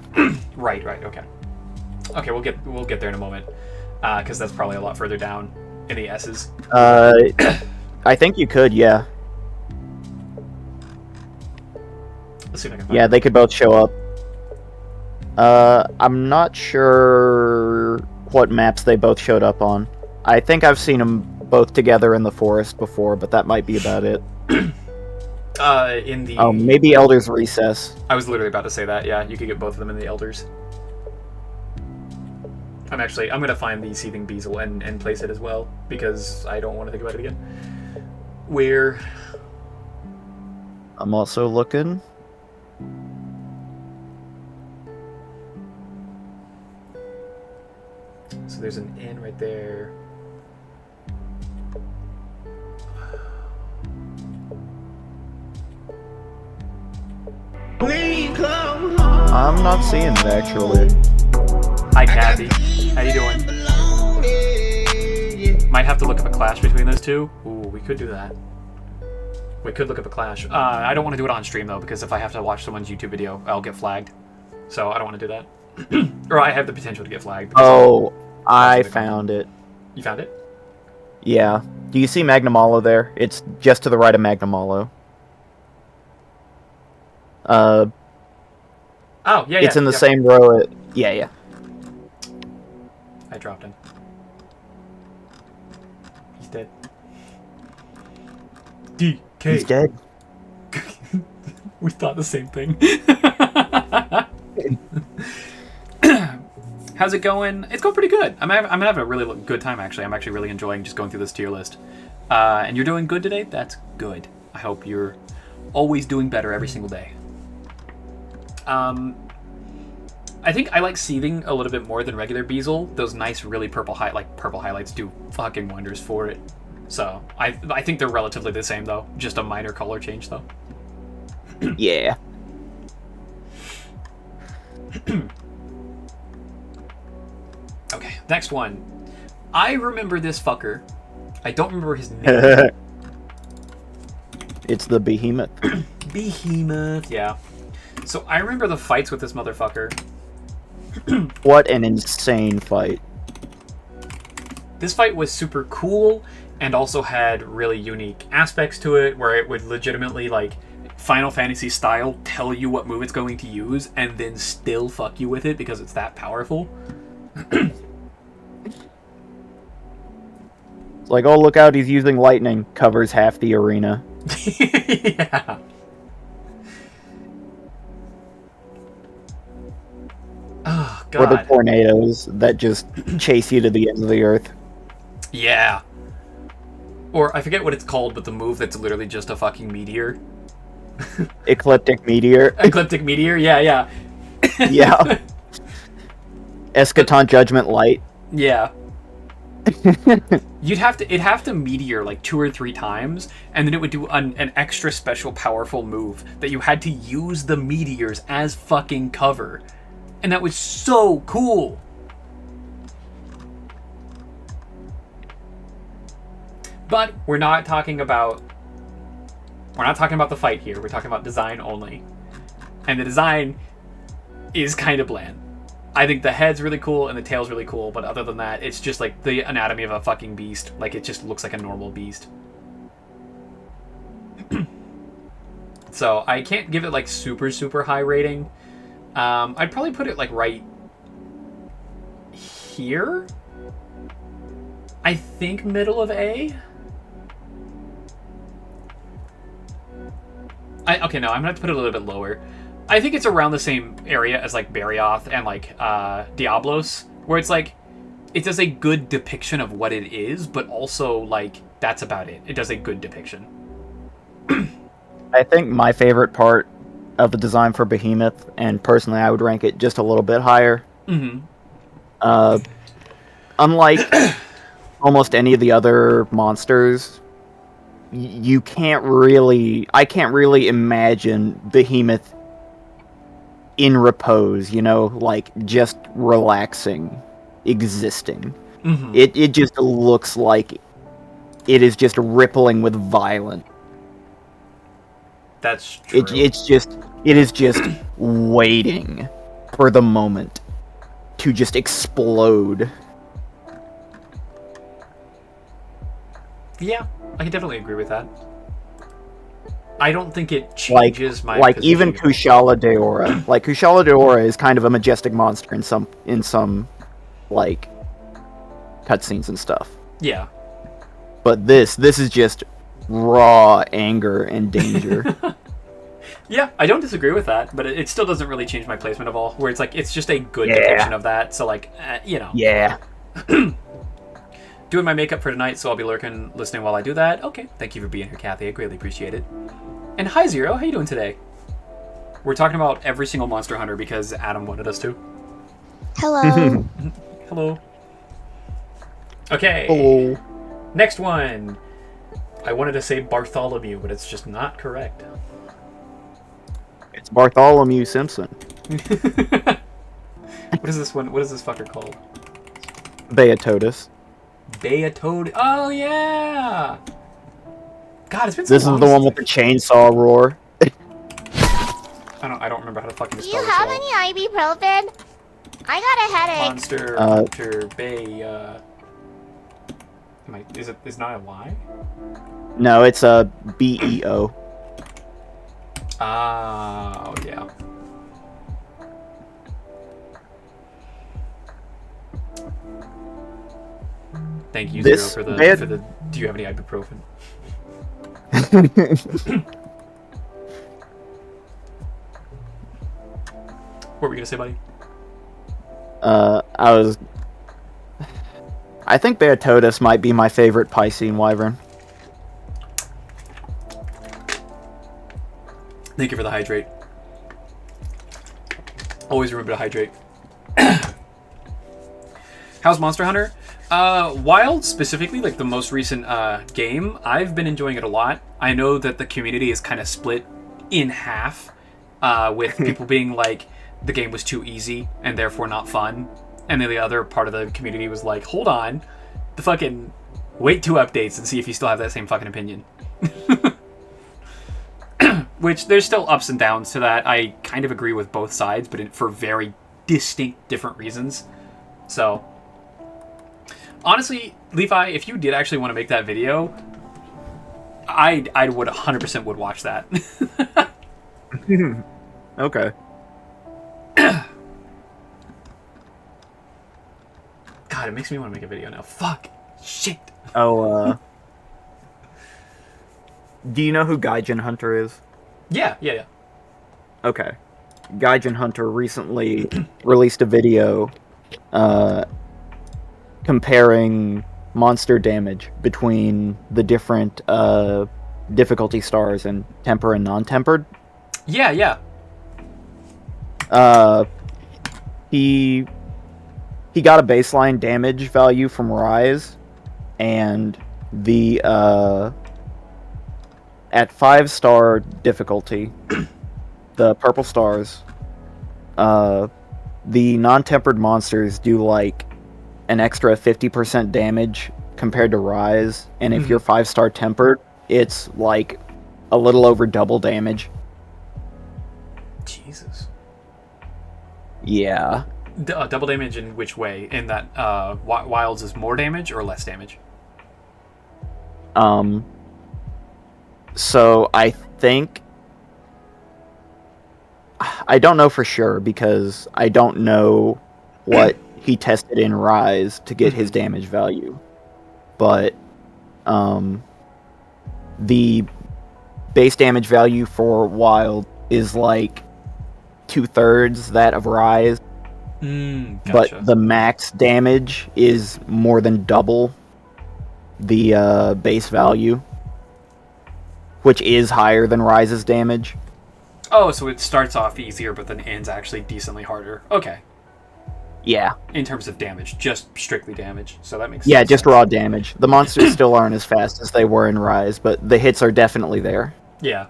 Right, okay. Okay, we'll get there in a moment, because that's probably a lot further down in the S's. I think you could, yeah. Let's see if I can find Yeah, they could both show up. I'm not sure what maps they both showed up on. I think I've seen them both together in the forest before, but that might be about it. In the... Oh, maybe Elder's Recess. I was literally about to say that, yeah. You could get both of them in the Elders. I'm going to find the Seething Beezle and place it as well, because I don't want to think about it again. Where... I'm also looking. So there's an N right there. I'm not seeing it, actually. Hi, Kathy. How you doing? Might have to look up a clash between those two. Ooh, we could do that. We could look up a clash. I don't want to do it on stream, though, because if I have to watch someone's YouTube video, I'll get flagged. So I don't want to do that. Or I have the potential to get flagged. Oh, I found it. You found it? Yeah. Do you see Magnamalo there? It's just to the right of Magnamalo. Oh, yeah, It's in the same row. Yeah. I dropped him. He's dead. DK. He's dead. We thought the same thing. How's it going? It's going pretty good. I'm having a really good time, actually. I'm actually really enjoying just going through this tier list. And you're doing good today? That's good. I hope you're always doing better every single day. I think I like Seething a little bit more than regular Beezle. Those nice, really purple highlights do fucking wonders for it. So I think they're relatively the same, though. Just a minor color change, though. Yeah. Okay, next one. I remember this fucker. I don't remember his name. It's the Behemoth. Behemoth, yeah. So I remember the fights with this motherfucker. What an insane fight. This fight was super cool and also had really unique aspects to it where it would legitimately, like, Final Fantasy style tell you what move it's going to use and then still fuck you with it because it's that powerful. It's like, oh, look out, he's using lightning. Covers half the arena. Yeah. Oh, God. Or the tornadoes that just chase you to the ends of the earth. Yeah. Or, I forget what it's called, but the move that's literally just a fucking meteor. Ecliptic Meteor. Ecliptic Meteor? Yeah. Yeah. Eschaton Judgment Light. Yeah. It'd have to meteor like 2 or 3 times, and then it would do an extra special powerful move that you had to use the meteors as fucking cover. And that was so cool. But we're not talking about the fight here. We're talking about design only. And the design is kind of bland. I think the head's really cool and the tail's really cool, but other than that, it's just like the anatomy of a fucking beast. Like, it just looks like a normal beast. So, I can't give it, like, super, super high rating. I'd probably put it, like, right here. I think middle of A. Okay, no, I'm gonna have to put it a little bit lower. I think it's around the same area as like Barioth and like Diablos, where it's like it does a good depiction of what it is, but also like that's about it. It does a good depiction. I think my favorite part of the design for Behemoth, and personally I would rank it just a little bit higher. Unlike almost any of the other monsters, I can't really imagine Behemoth in repose, like just relaxing, existing. It just looks like it is just rippling with violence. That's true. It is just waiting for the moment to just explode. Yeah, I can definitely agree with that. I don't think it changes my like position. even Kushala Daora. Like Kushala Daora is kind of a majestic monster in some like cutscenes and stuff. Yeah. But this is just raw anger and danger. Yeah, I don't disagree with that, but it still doesn't really change my placement of all. Where it's like it's just a good depiction of that. So like, Yeah. Doing my makeup for tonight, so I'll be lurking, listening while I do that. Okay, thank you for being here, Kathy. I greatly appreciate it. And hi, Zero. How you doing today? We're talking about every single Monster Hunter because Adam wanted us to. Hello. Hello. Okay. Hello. Next one. I wanted to say Bartholomew, but it's just not correct. It's Bartholomew Simpson. What is this one? What is this fucker called? Beatotus. Beatoad. Oh yeah. God, it's been so This long is the one since with the chainsaw roar. I don't remember how to fucking Do spell you this have all. any ibuprofen? I got a headache. Monster Hunter Bay. Is it not a Y? No, it's a BEO. Oh yeah. Thank you, This Zero, for the. Do you have any ibuprofen? What were we gonna say, buddy? I think Beatotus might be my favorite Piscean Wyvern. Thank you for the hydrate. Always remember to hydrate. How's Monster Hunter? Wild, specifically, like the most recent game, I've been enjoying it a lot. I know that the community is kind of split in half, with people being like, the game was too easy and therefore not fun. And then the other part of the community was like, hold on, wait 2 updates and see if you still have that same fucking opinion. Which, there's still ups and downs to that. I kind of agree with both sides, but for very distinct different reasons. So, honestly, Levi, if you did actually want to make that video, I would 100% would watch that. Okay. God, it makes me want to make a video now. Fuck. Shit. Oh, do you know who Gaijin Hunter is? Yeah. Okay. Gaijin Hunter recently released a video comparing monster damage between the different difficulty stars and temper and non-tempered. Yeah. He got a baseline damage value from Rise, and the at 5-star difficulty, the purple stars, the non-tempered monsters do like an extra 50% damage compared to Rise, and if you're 5-star tempered, it's like a little over double damage. Jesus. Yeah. Double damage in which way? In that Wilds is more damage or less damage? So I think, I don't know for sure because I don't know what he tested in Rise to get his damage value. But the base damage value for Wild is like 2/3 that of Rise. Gotcha. But the max damage is more than double the base value, which is higher than Rise's damage. Oh, so it starts off easier, but then ends actually decently harder. Okay. Yeah. In terms of damage, just strictly damage. So that makes Yeah, sense. just raw damage. The monsters still aren't as fast as they were in Rise, but the hits are definitely there. Yeah.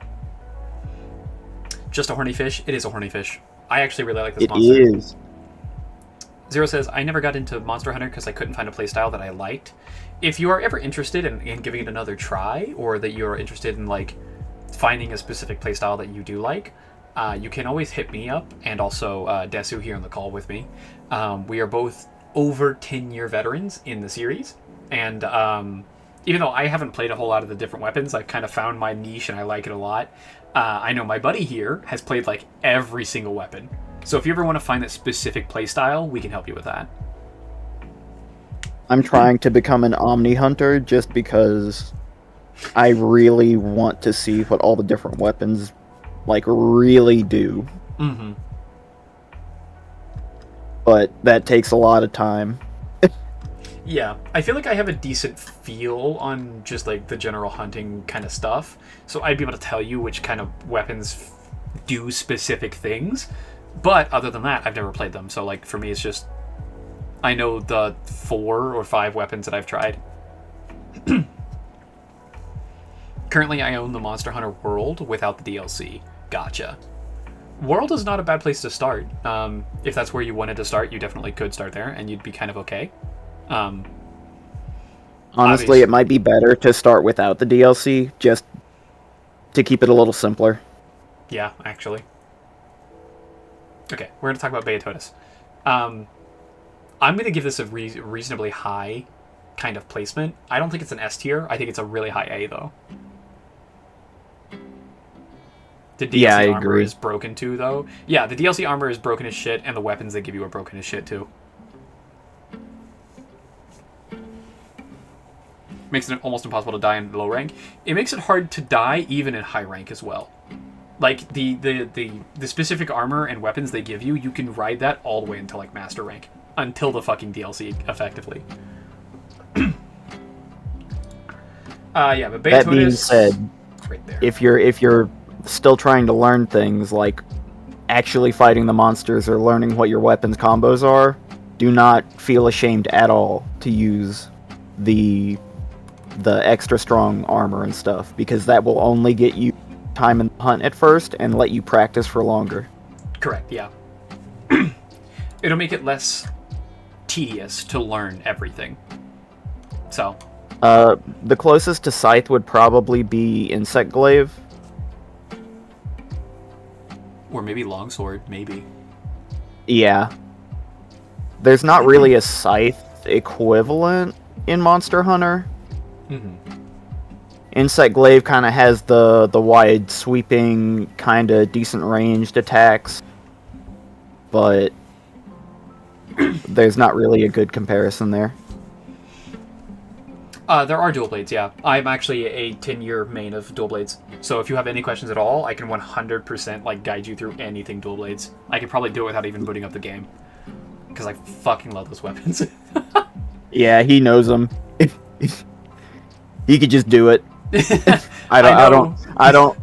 Just a horny fish? It is a horny fish. I actually really like this It monster. is. Zero says, I never got into Monster Hunter because I couldn't find a playstyle that I liked. If you are ever interested in giving it another try, or that you're interested in like finding a specific playstyle that you do like, you can always hit me up, and also Desu here on the call with me. We are both over 10-year veterans in the series, and even though I haven't played a whole lot of the different weapons, I've kind of found my niche and I like it a lot. I know my buddy here has played like every single weapon. So if you ever want to find that specific playstyle, we can help you with that. I'm trying to become an Omni Hunter just because I really want to see what all the different weapons like really do. Mm-hmm. But that takes a lot of time. Yeah, I feel like I have a decent feel on just like the general hunting kind of stuff, so I'd be able to tell you which kind of weapons do specific things. But other than that, I've never played them, so like for me, it's just I know the 4 or 5 weapons that I've tried. Currently, I own the Monster Hunter World without the DLC. Gotcha. World is not a bad place to start. If that's where you wanted to start, you definitely could start there, and you'd be kind of okay. Honestly, it might be better to start without the DLC, just to keep it a little simpler. Yeah, actually. Okay, we're going to talk about Beatotus. I'm going to give this a reasonably high kind of placement. I don't think it's an S tier. I think it's a really high A, though. The DLC armor is broken, too, though. Yeah, the DLC armor is broken as shit, and the weapons they give you are broken as shit, too. Makes it almost impossible to die in low rank. It makes it hard to die even in high rank as well. Like, the specific armor and weapons they give you, you can ride that all the way until, like, master rank. Until the fucking DLC, effectively. Yeah, but Beatotus... That being said, right there. if you're still trying to learn things, like actually fighting the monsters or learning what your weapons combos are, do not feel ashamed at all to use the extra strong armor and stuff, because that will only get you time in the hunt at first and let you practice for longer. Correct, yeah. It'll make it less tedious to learn everything. So. The closest to Scythe would probably be Insect Glaive. Or maybe Longsword, maybe. Yeah. There's not really a Scythe equivalent in Monster Hunter. Mm-hmm. Insect Glaive kind of has the wide, sweeping, kind of decent ranged attacks, but there's not really a good comparison there. There are dual blades, yeah. I'm actually a 10-year main of dual blades. So if you have any questions at all, I can 100% like guide you through anything dual blades. I could probably do it without even booting up the game. Because I fucking love those weapons. Yeah, he knows them. He could just do it. I don't.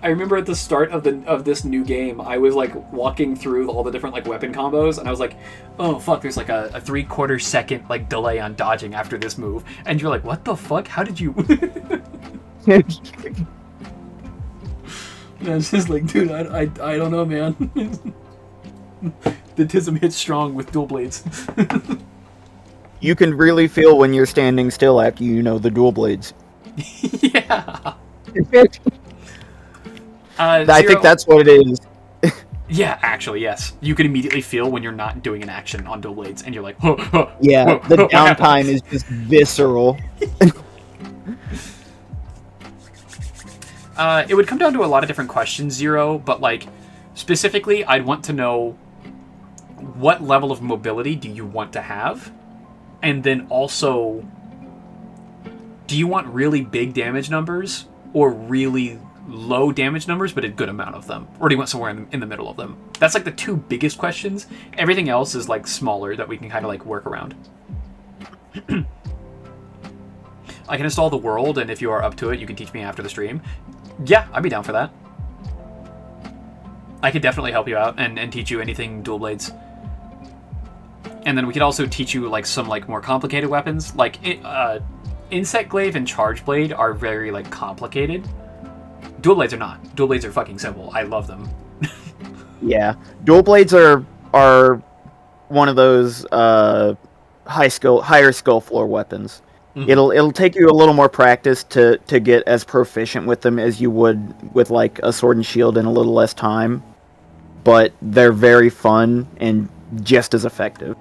I remember at the start of this new game, I was like walking through all the different like weapon combos, and I was like, "Oh fuck!" There's like a 3/4 second like delay on dodging after this move, and you're like, "What the fuck? How did you?" And it's just like, dude, I don't know, man. The Tism hits strong with dual blades. You can really feel when you're standing still after you know the dual blades. Yeah. I think that's what it is. Yeah, actually, yes. You can immediately feel when you're not doing an action on dual blades, and you're like, huh, huh, Yeah, huh, the huh, downtime is just visceral. It would come down to a lot of different questions, Zero, but like specifically, I'd want to know what level of mobility do you want to have? And then also, do you want really big damage numbers or really low damage numbers but a good amount of them? Or do you want somewhere in the middle of them? That's like the two biggest questions. Everything else is like smaller that we can kind of like work around. I can install the world, and if you are up to it, you can teach me after the stream. Yeah, I'd be down for that. I could definitely help you out and teach you anything dual blades. And then we could also teach you like some like more complicated weapons. Like Insect Glaive and Charge Blade are very like complicated. Dual blades are not. Dual blades are fucking simple. I love them. Yeah, dual blades are one of those higher skill floor weapons. Mm-hmm. It'll take you a little more practice to get as proficient with them as you would with like a sword and shield in a little less time. But they're very fun and just as effective.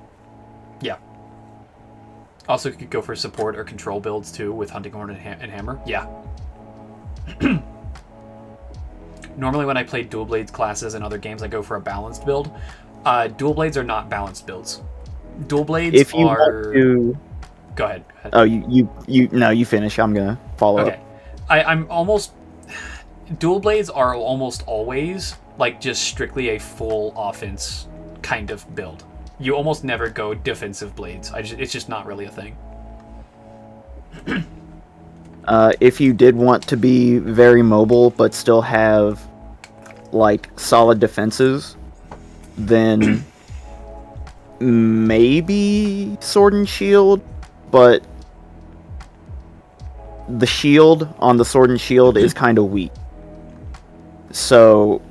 Yeah. Also, you could go for support or control builds too with Hunting Horn and Hammer. Yeah. Normally when I play dual blades classes in other games, I go for a balanced build. Dual blades are not balanced builds. Dual blades if you are... Want to... Go ahead. Oh, you finish. I'm gonna follow up. I'm almost... Dual blades are almost always like just strictly a full offense kind of build. You almost never go defensive blades. It's just not really a thing. If you did want to be very mobile but still have like solid defenses, then maybe sword and shield, but the shield on the sword and shield is kind of weak. So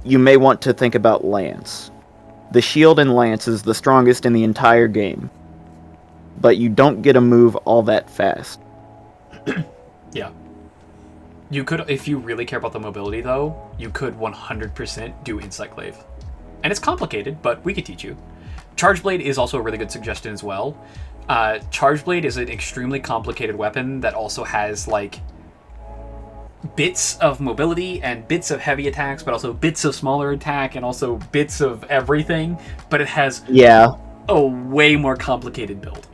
you may want to think about lance. The shield and lance is the strongest in the entire game, but you don't get a move all that fast. Yeah. You could, if you really care about the mobility though, you could 100% do Insect Glaive. And it's complicated, but we could teach you. Charge Blade is also a really good suggestion as well. Charge Blade is an extremely complicated weapon that also has like bits of mobility and bits of heavy attacks, but also bits of smaller attack and also bits of everything. But it has a way more complicated build.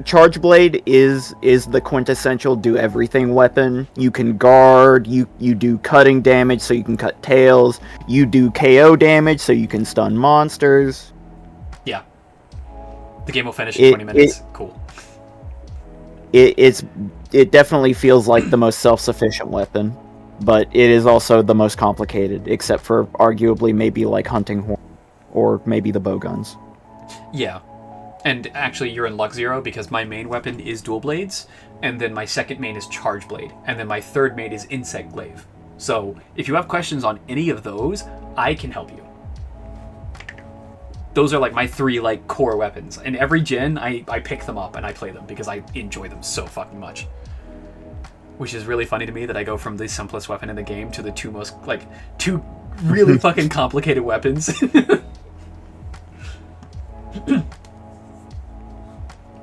Charge Blade is the quintessential do everything weapon. You can guard, you do cutting damage so you can cut tails, you do KO damage so you can stun monsters. Yeah. The game will finish in 20 minutes. Cool. It definitely feels like the most self-sufficient weapon, but it is also the most complicated, except for arguably maybe like Hunting Horn or maybe the bowguns. Yeah. And actually, you're in luck zero because my main weapon is dual blades, and then my second main is charge blade, and then my third main is insect glaive. So if you have questions on any of those, I can help you. Those are like my three like core weapons, and every gen I pick them up and I play them because I enjoy them so fucking much. Which is really funny to me that I go from the simplest weapon in the game to the two really fucking complicated weapons.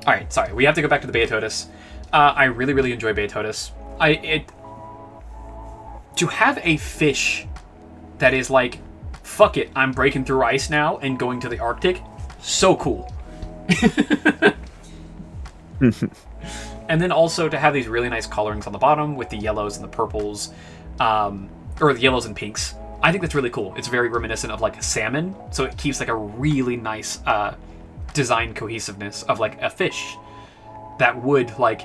Alright, sorry, we have to go back to the Beatotus. I really, really enjoy Beatotus. To have a fish that is like, fuck it, I'm breaking through ice now and going to the Arctic, so cool. And then also to have these really nice colorings on the bottom with the yellows and the purples, or the yellows and pinks. I think that's really cool. It's very reminiscent of like salmon, so it keeps like a really nice design cohesiveness of like a fish that would like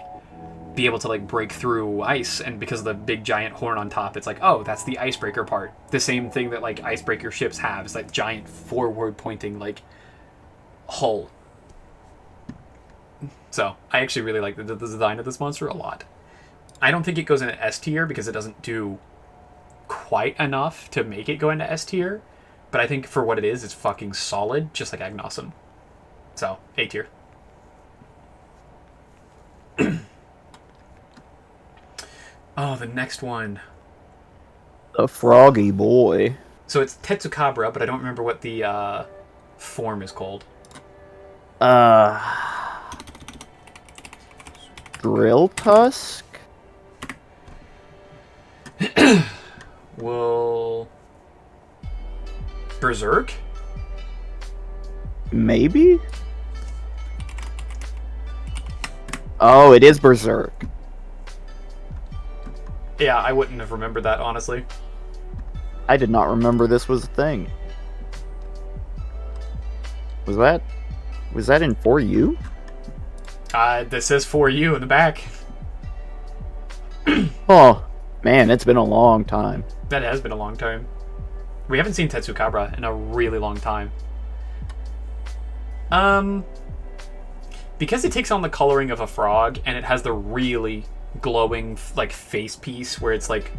be able to like break through ice, and because of the big giant horn on top, it's like, oh, that's the icebreaker part. The same thing that like icebreaker ships have is that giant forward pointing like hull. So I actually really like the design of this monster a lot. I don't think it goes into S tier because it doesn't do quite enough to make it go into S tier, but I think for what it is, it's fucking solid, just like Agnosim. So, A tier. Oh, the next one. The Froggy Boy. So it's Tetsukabra, but I don't remember what the form is called. Drill Tusk? Well... Berserk? Maybe? Oh, it is Berserk. Yeah, I wouldn't have remembered that, honestly. I did not remember this was a thing. Was that in For You? This says For You in the back. Oh, man, it's been a long time. That has been a long time. We haven't seen Tetsukabra in a really long time. Because it takes on the coloring of a frog, and it has the really glowing, like, face piece where it's like,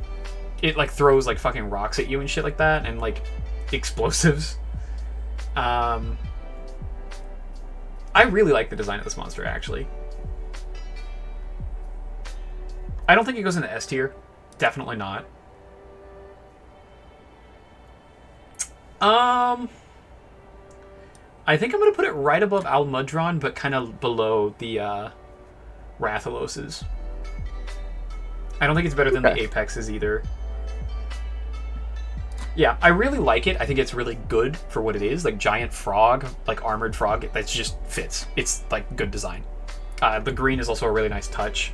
it like throws like fucking rocks at you and shit like that, and like explosives. I really like the design of this monster, actually. I don't think it goes into S tier. Definitely not. I think I'm gonna put it right above Almudron, but kind of below the Rathaloses. I don't think it's better than the Apexes either. Yeah, I really like it. I think it's really good for what it is. Like, giant frog, like armored frog, that just fits. It's, like, good design. The green is also a really nice touch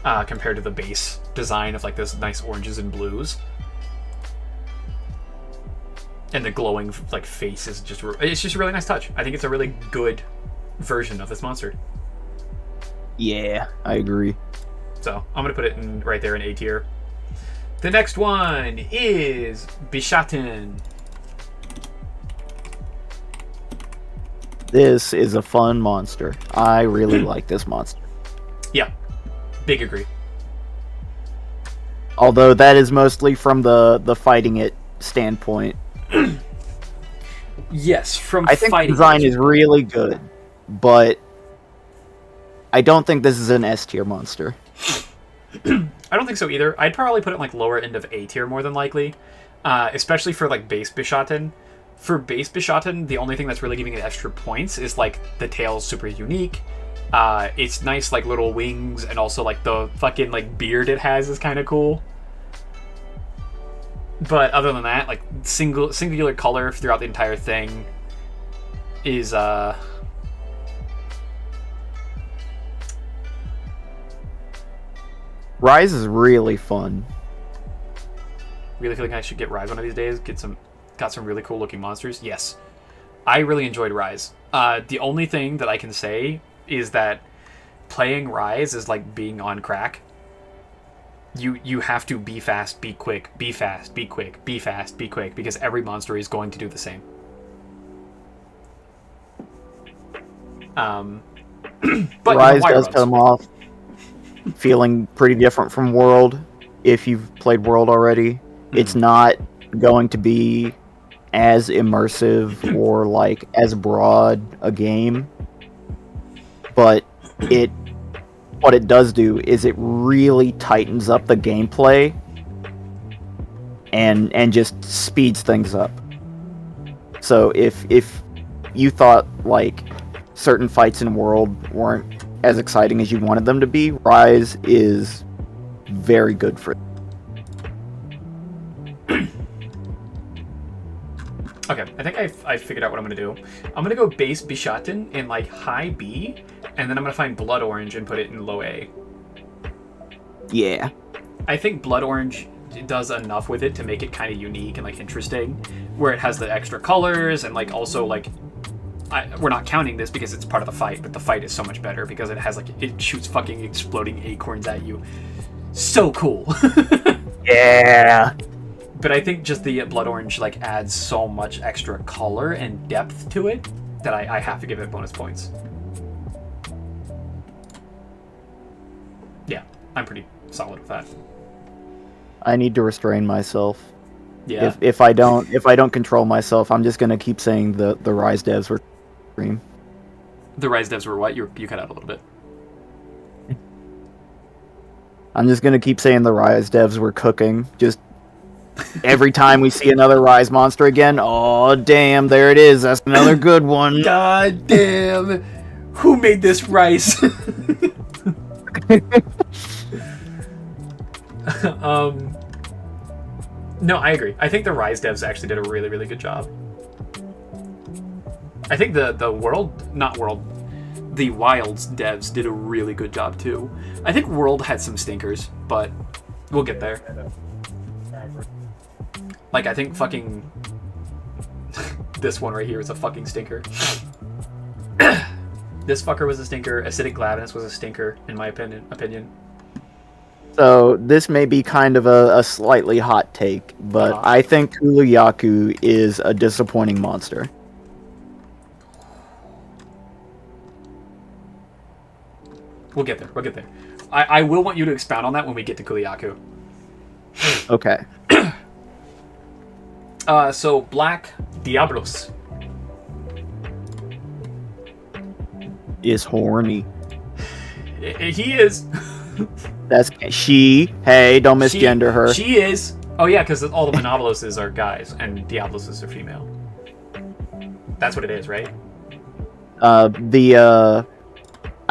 compared to the base design of, like, this nice oranges and blues. And the glowing, like, face is just... It's just a really nice touch. I think it's a really good version of this monster. Yeah, I agree. So, I'm going to put it in right there in A tier. The next one is Bishaten. This is a fun monster. I really like this monster. Yeah, big agree. Although that is mostly from the fighting it standpoint. Yes, from I think the fighting design it. is really good, but I don't think this is an S tier monster. I don't think so either. I'd probably put it like lower end of A tier more than likely, especially for like base Bishaten. For base Bishaten, the only thing that's really giving it extra points is like the tail's super unique. It's nice like little wings, and also like the fucking like beard it has is kind of cool. But other than that, like singular color throughout the entire thing is Rise is really fun. really feeling I should get Rise one of these days. Got some really cool looking monsters. Yes, I really enjoyed Rise. The only thing that I can say is that playing Rise is like being on crack. You have to be fast, be quick, be fast, be quick, be fast, be quick, because every monster is going to do the same. But Rise wire does runs. come off feeling pretty different from World. If you've played World already, it's not going to be as immersive or like as broad a game, but what it does do is it really tightens up the gameplay and just speeds things up. So if you thought like certain fights in World weren't as exciting as you wanted them to be, Rise is very good for it. Okay, I think I figured out what I'm going to do. I'm going to go base Bishaten in like high B, and then I'm going to find Blood Orange and put it in low A. Yeah. I think Blood Orange does enough with it to make it kind of unique and like interesting, where it has the extra colors and like also like we're not counting this because it's part of the fight, but the fight is so much better because it has like it shoots fucking exploding acorns at you. So cool. Yeah. But I think just the Blood Orange like adds so much extra color and depth to it that I have to give it bonus points. Yeah, I'm pretty solid with that. I need to restrain myself. Yeah. If I don't control myself, I'm just gonna keep saying the Rise devs were cream. The Rise devs were what? You cut out a little bit. I'm just gonna keep saying the Rise devs were cooking. Just every time we see another Rise monster again, oh damn, there it is. That's another good one. God damn! Who made this rice? No, I agree. I think the Rise devs actually did a really, really good job. I think the Wilds devs did a really good job too. I think World had some stinkers, but we'll get there. Like, I think fucking this one right here is a fucking stinker. This fucker was a stinker. Acidic Gladness was a stinker, in my opinion. So this may be kind of a slightly hot take, but I think Kuluyaku is a disappointing monster. We'll get there. We'll get there. I will want you to expound on that when we get to Kuluyaku. Okay. So Black Diablos Is horny. He is. That's she. Hey, don't misgender her. She is. Oh yeah, because all the Monoboloses are guys and Diabloses are female. That's what it is, right? I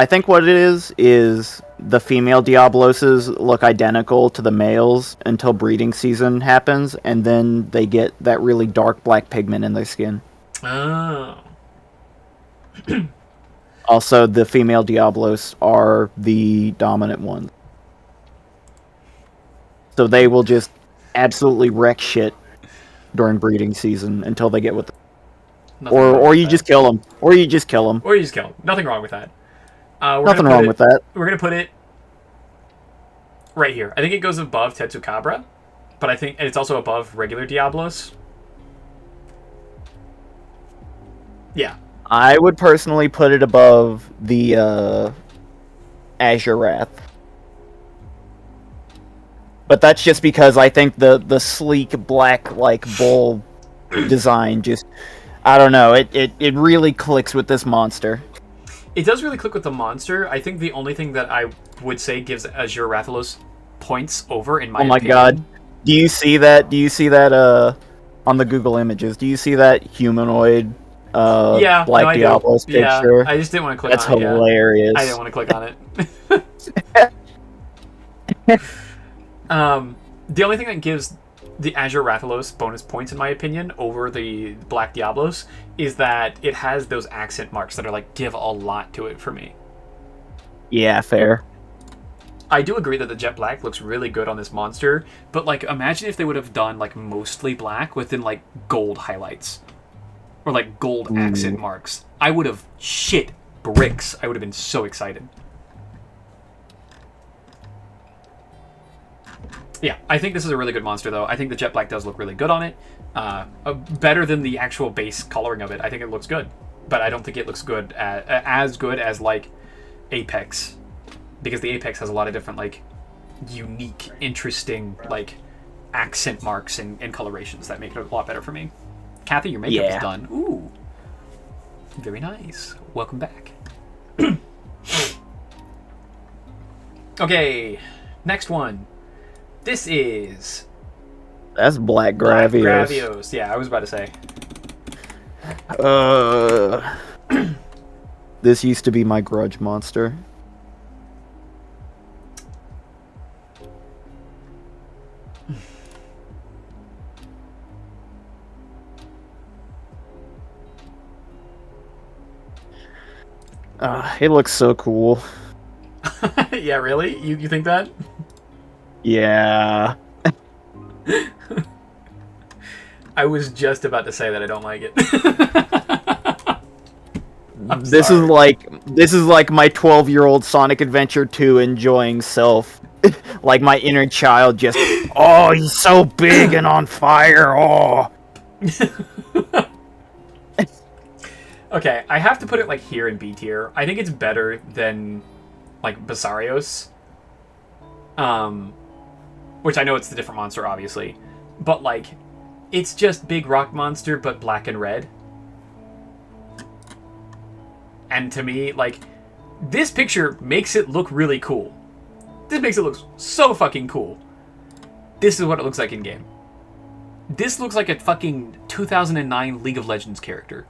think what it is the female Diabloses look identical to the males until breeding season happens, and then they get that really dark black pigment in their skin. Oh. Also, the female Diablos are the dominant ones. So they will just absolutely wreck shit during breeding season until they get with them. Or you just kill them. Or you just kill them. Or you just kill them. Nothing wrong with that. Nothing wrong with that. We're going to put it right here. I think it goes above Tetsukabra, but I think it's also above regular Diablos. Yeah. I would personally put it above the Azure Wrath. But that's just because I think the sleek black like bull design just, I don't know, it really clicks with this monster. It does really click with the monster. I think the only thing that I would say gives Azure Rathalos points over in my opinion. Oh my god. Do you see that on the Google Images? Do you see that humanoid Black Diablos picture? Yeah, I just didn't want to click That's on it. That's hilarious. I didn't want to click on it. The only thing that gives the Azure Rathalos bonus points, in my opinion, over the Black Diablos is that it has those accent marks that are like give a lot to it for me. Yeah, fair. I do agree that the jet black looks really good on this monster, but like imagine if they would have done like mostly black within like gold highlights or like gold accent marks. I would have shit bricks. I would have been so excited. Yeah, I think this is a really good monster, though. I think the jet black does look really good on it. Better than the actual base coloring of it. I think it looks good, but I don't think it looks good as good as like Apex, because the Apex has a lot of different like unique, interesting like accent marks and colorations that make it a lot better for me. Kathy, your makeup is done. Ooh, very nice. Welcome back. Okay, next one. This is... That's Black Gravios. Black Gravios. Yeah, I was about to say. This used to be my grudge monster. It looks so cool. Yeah, really? You think that? Yeah. I was just about to say that I don't like it. This is like my 12-year-old Sonic Adventure 2 enjoying self. Like my inner child just, oh, he's so big and on fire. Oh. Okay, I have to put it like here in B tier. I think it's better than like Basarios. Which I know it's the different monster, obviously. But, like, it's just Big Rock Monster, but black and red. And to me, like, this picture makes it look really cool. This makes it look so fucking cool. This is what it looks like in-game. This looks like a fucking 2009 League of Legends character.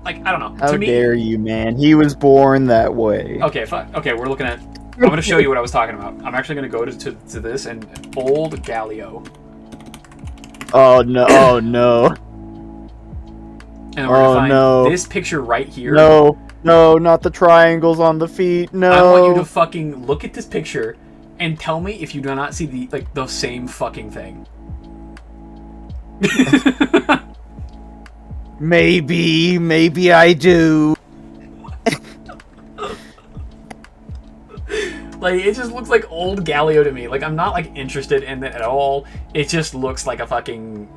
Like, I don't know. How dare you, man? He was born that way. Okay, fine. Okay, we're looking at... I'm going to show you what I was talking about. I'm actually going to go to this and old Galio. Oh no! Oh no! And we're gonna Oh find no! this picture right here. No! No! Not the triangles on the feet! No! I want you to fucking look at this picture and tell me if you do not see the same fucking thing. Maybe I do. Like, it just looks like old Galio to me. Like, I'm not, like, interested in it at all. It just looks like a fucking...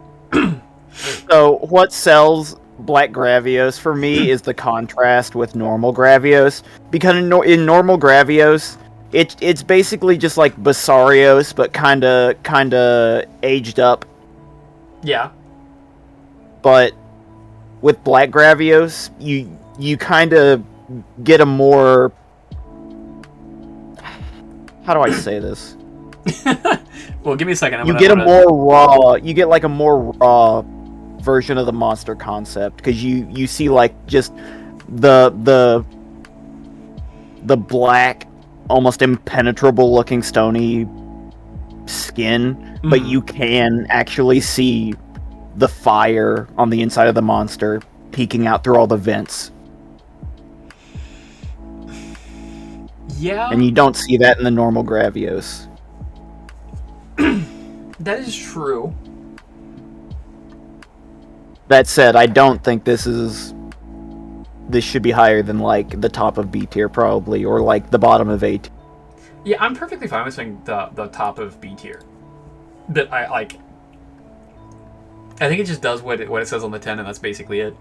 So, what sells Black Gravios for me is the contrast with normal Gravios. Because in normal Gravios, it's basically just like Basarios, but kinda aged up. Yeah. But with Black Gravios, you kinda get a more... How do I say this? Well, give me a second. You get like a more raw version of the monster concept, because you see like just the black, almost impenetrable looking stony skin, but you can actually see the fire on the inside of the monster peeking out through all the vents. Yeah. And you don't see that in the normal Gravios. That is true. That said, I don't think this should be higher than like the top of B tier probably, or like the bottom of A tier. Yeah, I'm perfectly fine with saying the top of B tier. But I think it just does what it says on the 10, and that's basically it.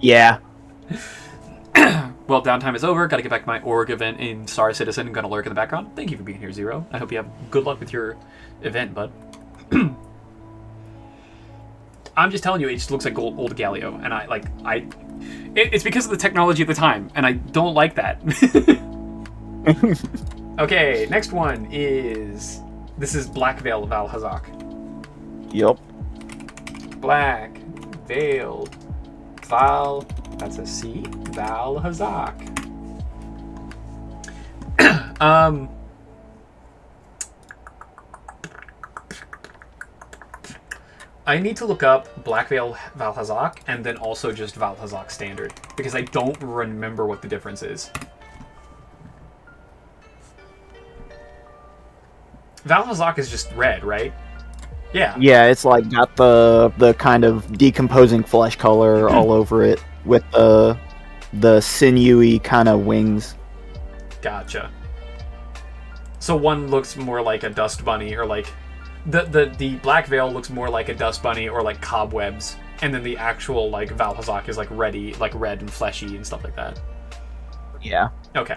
Yeah. Well, downtime is over. Gotta get back to my org event in Star Citizen. I'm gonna lurk in the background. Thank you for being here, Zero. I hope you have good luck with your event, bud. I'm just telling you, it just looks like old Galio, and it's because of the technology at the time, and I don't like that. Okay, next one is... This is Black Veil Valhazak. Yup. Black Veil Val... That's a C. Valhazak. I need to look up Black Veil Valhazak and then also just Valhazak Standard, because I don't remember what the difference is. Valhazak is just red, right? Yeah. Yeah, it's like got the kind of decomposing flesh color all over it, with the sinewy kind of wings. Gotcha. So one looks more like a dust bunny, or like the Black Veil looks more like a dust bunny or like cobwebs, and then the actual like Valhazak is like red and fleshy and stuff like that. Yeah. Okay.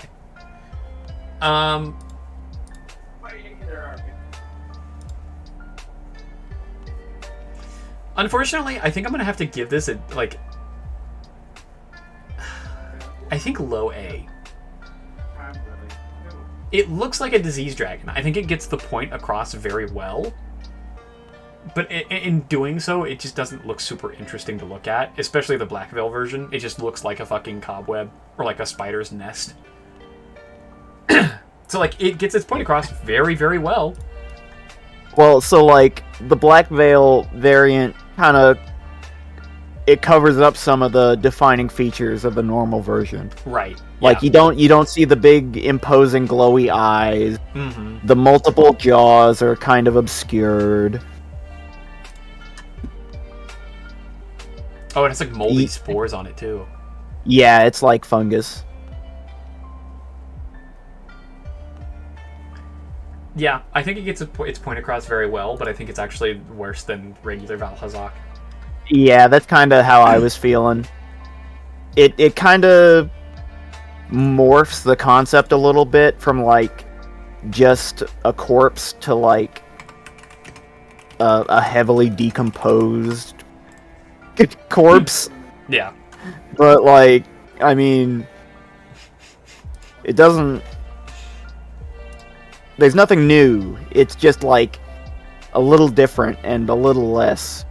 Unfortunately, I think I'm gonna have to give this a I think low A. It looks like a disease dragon. I think it gets the point across very well. But in doing so, it just doesn't look super interesting to look at. Especially the Black Veil version. It just looks like a fucking cobweb. Or like a spider's nest. So, like, it gets its point across very, very well. Well, so, like, the Black Veil variant kind of... It covers up some of the defining features of the normal version. Right. Like, yeah. you don't see the big, imposing, glowy eyes. Mm-hmm. The multiple jaws are kind of obscured. Oh, and it's like moldy spores on it, too. Yeah, it's like fungus. Yeah, I think it gets its point across very well, but I think it's actually worse than regular Valhazak. Yeah, that's kind of how I was feeling. It kind of morphs the concept a little bit from, like, just a corpse to, like, a heavily decomposed corpse. Yeah. But, like, I mean, it doesn't... There's nothing new. It's just, like, a little different and a little less.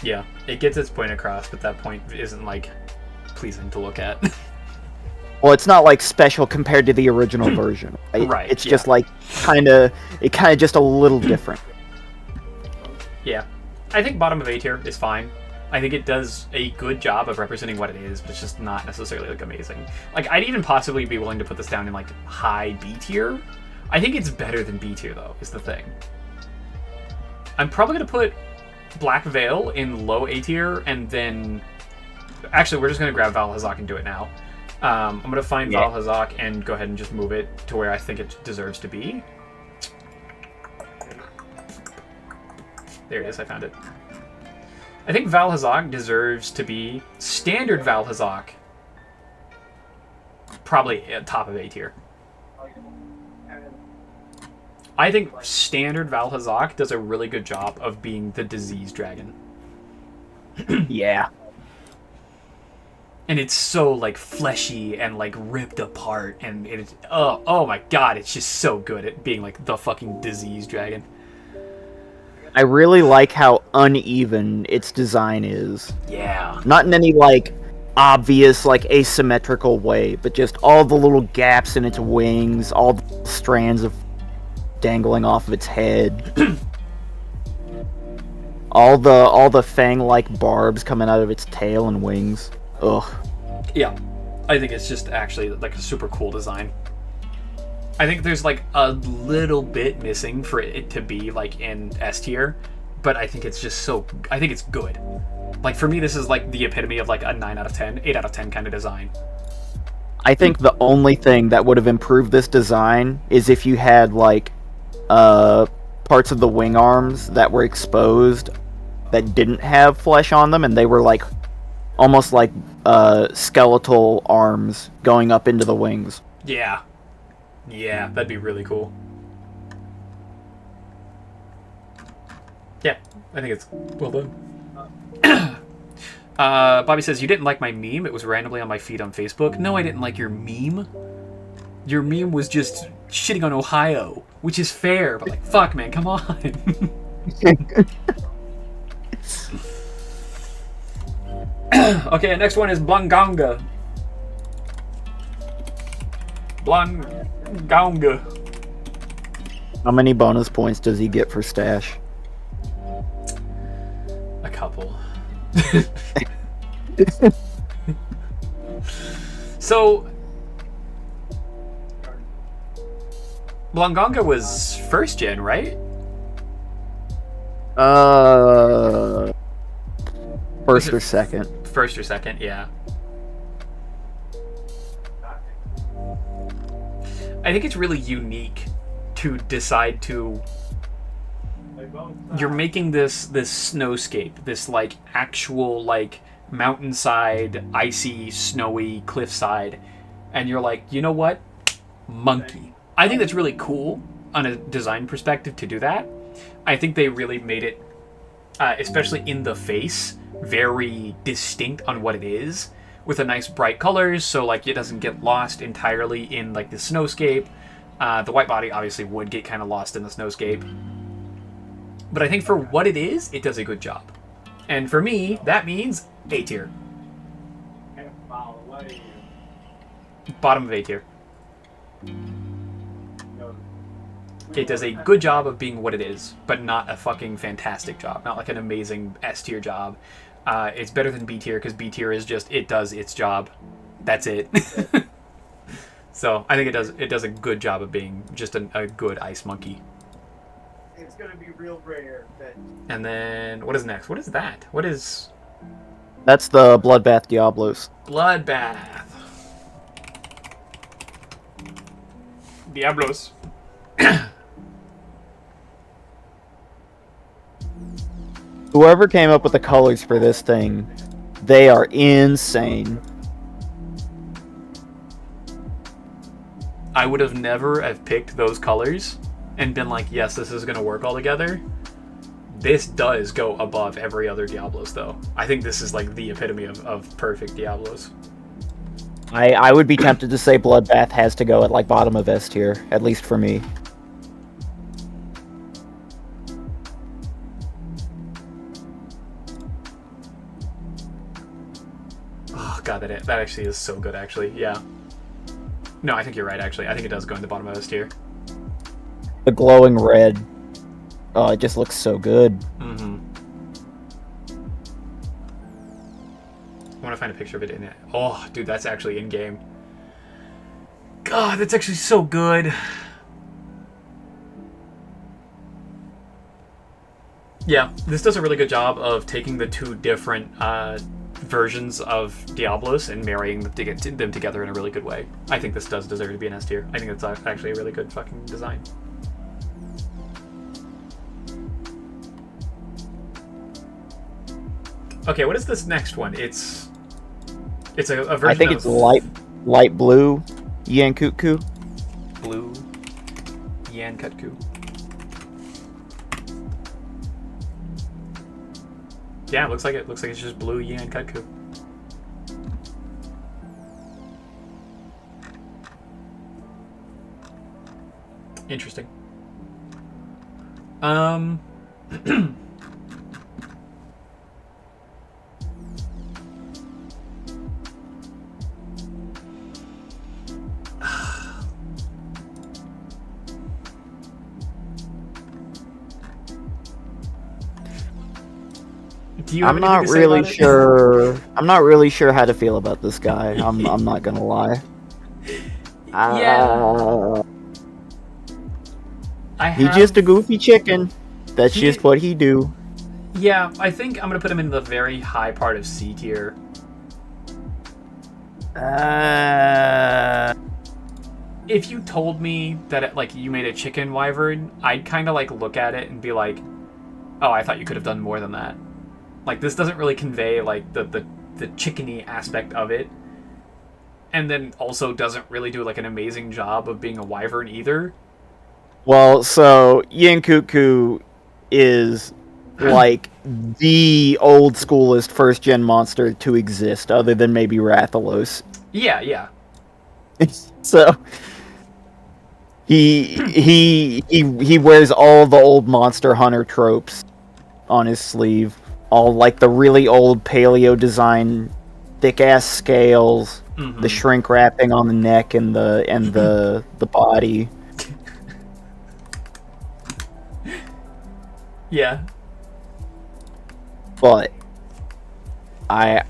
Yeah, it gets its point across, but that point isn't, like, pleasing to look at. Well, it's not, like, special compared to the original version. Right, It's yeah. just, like, kind of just a little different. Yeah. I think bottom of A tier is fine. I think it does a good job of representing what it is, but it's just not necessarily like amazing. Like I'd even possibly be willing to put this down in like high B tier. I think it's better than B tier though, is the thing. I'm probably gonna put Black Veil in low A tier, and then actually we're just gonna grab Valhazak and do it now. I'm gonna find Valhazak and go ahead and just move it to where I think it deserves to be. There it is, I found it. I think Valhazak deserves to be standard Valhazak. Probably at top of A tier. I think standard Valhazak does a really good job of being the disease dragon. Yeah. And it's so like fleshy and like ripped apart, and it's oh my god, it's just so good at being like the fucking disease dragon. I really like how uneven its design is. Yeah. Not in any, like, obvious, like, asymmetrical way, but just all the little gaps in its wings, all the strands of dangling off of its head. all the fang-like barbs coming out of its tail and wings. Ugh. Yeah. I think it's just actually, like, a super cool design. I think there's like a little bit missing for it to be like in S tier, but I think it's just so, I think it's good. Like for me, this is like the epitome of like a 9 out of 10, 8 out of 10 kind of design. I think the only thing that would have improved this design is if you had like parts of the wing arms that were exposed that didn't have flesh on them, and they were like almost like skeletal arms going up into the wings. Yeah. Yeah, that'd be really cool. Yeah, I think it's well done. Bobby says, you didn't like my meme? It was randomly on my feed on Facebook. No, I didn't like your meme. Your meme was just shitting on Ohio, which is fair, but like, fuck, man, come on. Okay, next one is Blanganga. Blanganga. How many bonus points does he get for stash? A couple. So, Blanganga was first gen, right? First or second. First or second, yeah. I think it's really unique to decide to... You're making this snowscape, this like actual like mountainside, icy, snowy cliffside, and you're like, you know what? Monkey. I think that's really cool on a design perspective to do that. I think they really made it, especially in the face, very distinct on what it is, with a nice bright colors, so like it doesn't get lost entirely in like the snowscape. The white body obviously would get kind of lost in the snowscape. But I think for what it is, it does a good job. And for me, that means A tier. Bottom of A tier. It does a good job of being what it is, but not a fucking fantastic job. Not like an amazing S tier job. It's better than B tier, because B tier is just, it does its job. That's it. So I think it does a good job of being just a good ice monkey. It's gonna be real rare that. And then, what is next? What is that? What is... That's the Bloodbath Diablos. Bloodbath. Diablos. Whoever came up with the colors for this thing, they are insane. I would have never have picked those colors and been like, yes, this is going to work all together. This does go above every other Diablos, though. I think this is like the epitome of perfect Diablos. I would be tempted to say Bloodbath has to go at like bottom of S tier, at least for me. Oh god, that actually is so good, actually. Yeah. No, I think you're right, actually. I think it does go in the bottom of S tier. The glowing red. Oh, it just looks so good. Mm-hmm. want to find a picture of it in it. Oh, dude, that's actually in game. God, that's actually so good. Yeah, this does a really good job of taking the two different versions of Diablos and marrying them together in a really good way. I think this does deserve to be an S tier. I think it's actually a really good fucking design. Okay, what is this next one? It's a version. I think it's light blue Yankutku. Blue Yankutku. Yeah, it looks like it. Looks like it's just blue Yankutku. Interesting. Do you have I'm anything not to say really about it? sure. I'm not really sure how to feel about this guy. I'm not gonna lie. Yeah. He's just a goofy chicken. That's just what he do. Yeah, I think I'm gonna put him in the very high part of C tier. If you told me that like you made a chicken wyvern, I'd kind of like look at it and be like, "Oh, I thought you could have done more than that." Like this doesn't really convey like the chickeny aspect of it, and then also doesn't really do like an amazing job of being a wyvern either. Well, so Yankutku is like the old schoolest first gen monster to exist, other than maybe Rathalos. Yeah. So he wears all the old Monster Hunter tropes on his sleeve. All like the really old paleo design, thick ass scales, the shrink wrapping on the neck and the body. Yeah. But I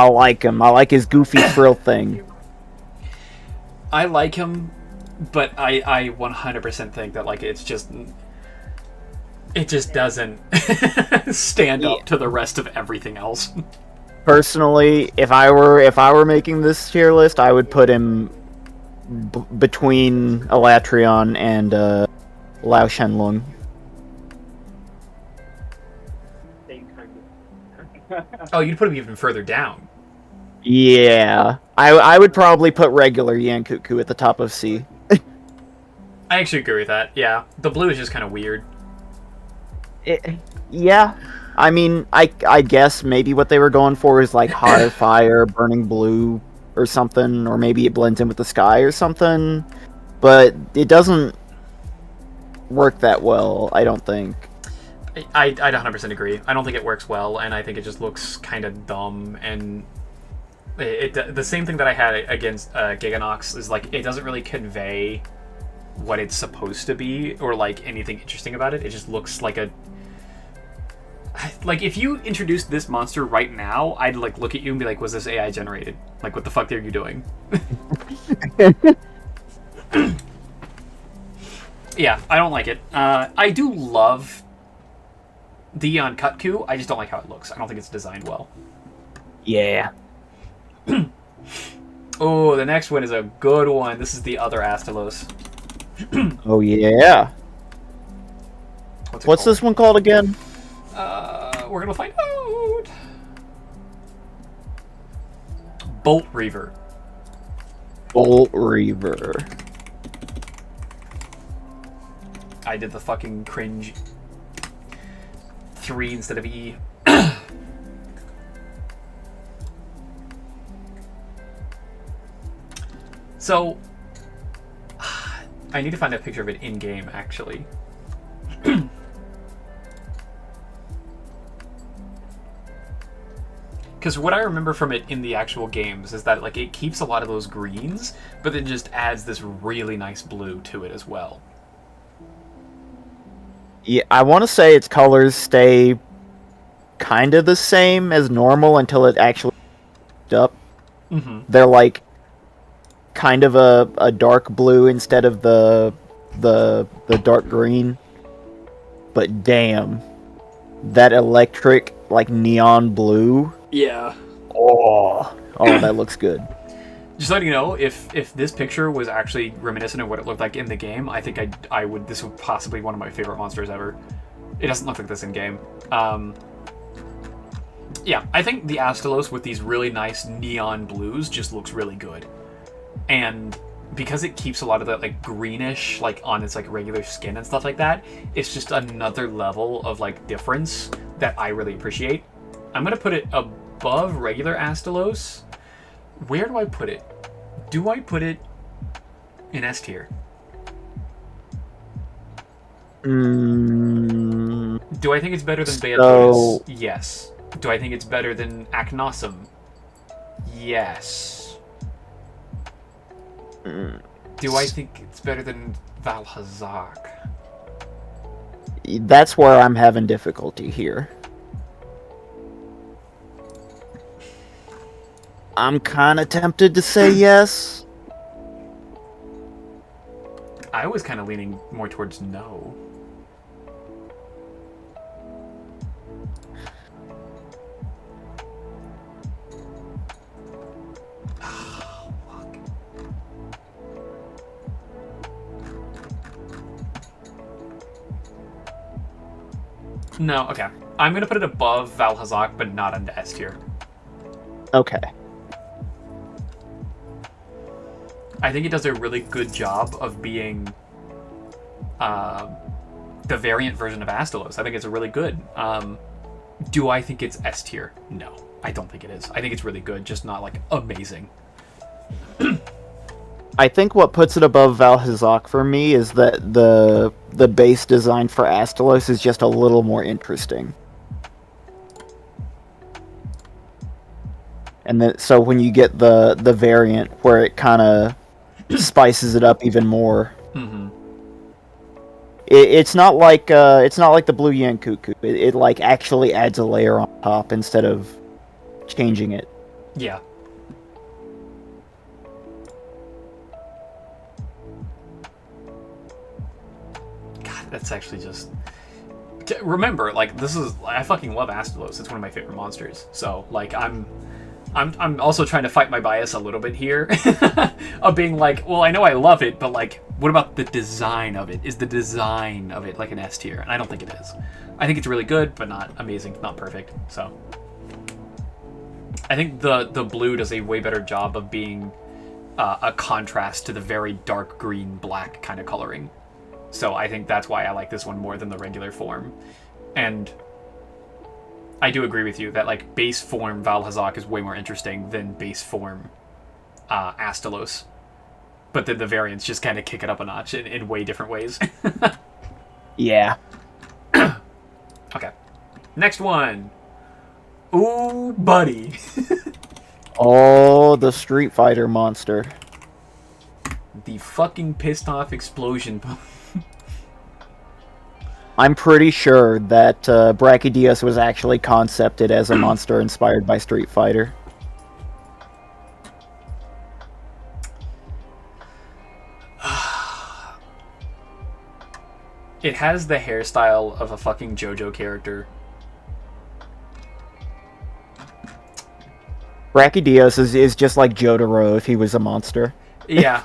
like him. I like his goofy frill thing. I like him, but I 100% think that like it just doesn't stand up to the rest of everything else. Personally, if I were making this tier list, I would put him between Elatrion and Lao Shenlong. Oh, you'd put him even further down. Yeah, I would probably put regular Yankutku at the top of C. I actually agree with that. Yeah, the blue is just kind of weird. Yeah, I mean, I guess maybe what they were going for is like hotter fire, burning blue, or something, or maybe it blends in with the sky or something. But it doesn't work that well, I don't think. I'd 100% agree. I don't think it works well, and I think it just looks kind of dumb. And the same thing that I had against Giganox is like it doesn't really convey what it's supposed to be or like anything interesting about it. It just looks like a like if you introduced this monster right now, I'd like look at you and be like, "Was this AI generated? Like, what the fuck are you doing?" Yeah, I don't like it. I do love the Yankutku. I just don't like how it looks. I don't think it's designed well. Yeah. Oh, the next one is a good one. This is the other Astalos. Oh yeah. What's this one called again? We're gonna find out. Bolt Reaver. Bolt Reaver. I did the fucking cringe 3 instead of E. So, I need to find a picture of it in game, actually. Because what I remember from it in the actual games is that like it keeps a lot of those greens, but then just adds this really nice blue to it as well. Yeah, I want to say its colors stay kind of the same as normal until it actually up. Mm-hmm. They're like kind of a dark blue instead of the dark green. But damn, that electric like neon blue. Yeah. Oh, that looks good. Just letting you know, if this picture was actually reminiscent of what it looked like in the game, I think I would. This would possibly be one of my favorite monsters ever. It doesn't look like this in game. Yeah, I think the Astalos with these really nice neon blues just looks really good, and because it keeps a lot of that like greenish like on its like regular skin and stuff like that, it's just another level of like difference that I really appreciate. I'm gonna put it above regular Astalos. Where do I put it? Do I put it in S tier? Do I think it's better than Beatrice? Yes. Do I think it's better than Aknosum? Yes. Do I think it's better than Valhazak? That's where I'm having difficulty here. I'm kind of tempted to say yes. I was kind of leaning more towards no. Oh, fuck. No, okay. I'm going to put it above Valhazak, but not on the S tier. Okay. I think it does a really good job of being the variant version of Astalos. I think it's really good. Do I think it's S tier? No, I don't think it is. I think it's really good, just not like amazing. I think what puts it above Valhazak for me is that the base design for Astalos is just a little more interesting. And then, so when you get the variant where it kind of spices it up even more, it's not like the blue Yankuku. It like actually adds a layer on top instead of changing it. Yeah. God, that's actually just. Remember, like I fucking love Astalos. It's one of my favorite monsters. So like I'm also trying to fight my bias a little bit here of being like, well, I know I love it, but like, what about the design of it? Is the design of it like an S tier? And I don't think it is. I think it's really good, but not amazing, not perfect. So I think the blue does a way better job of being a contrast to the very dark green black kind of coloring. So I think that's why I like this one more than the regular form. And I do agree with you that like base form Valhazak is way more interesting than base form Astalos. But then the variants just kind of kick it up a notch in way different ways. Yeah. Okay. Next one. Ooh, buddy. Oh, the Street Fighter monster. The fucking pissed off explosion. I'm pretty sure that Brachydios was actually concepted as a monster inspired by Street Fighter. It has the hairstyle of a fucking JoJo character. Brachydios is just like Jotaro if he was a monster. Yeah.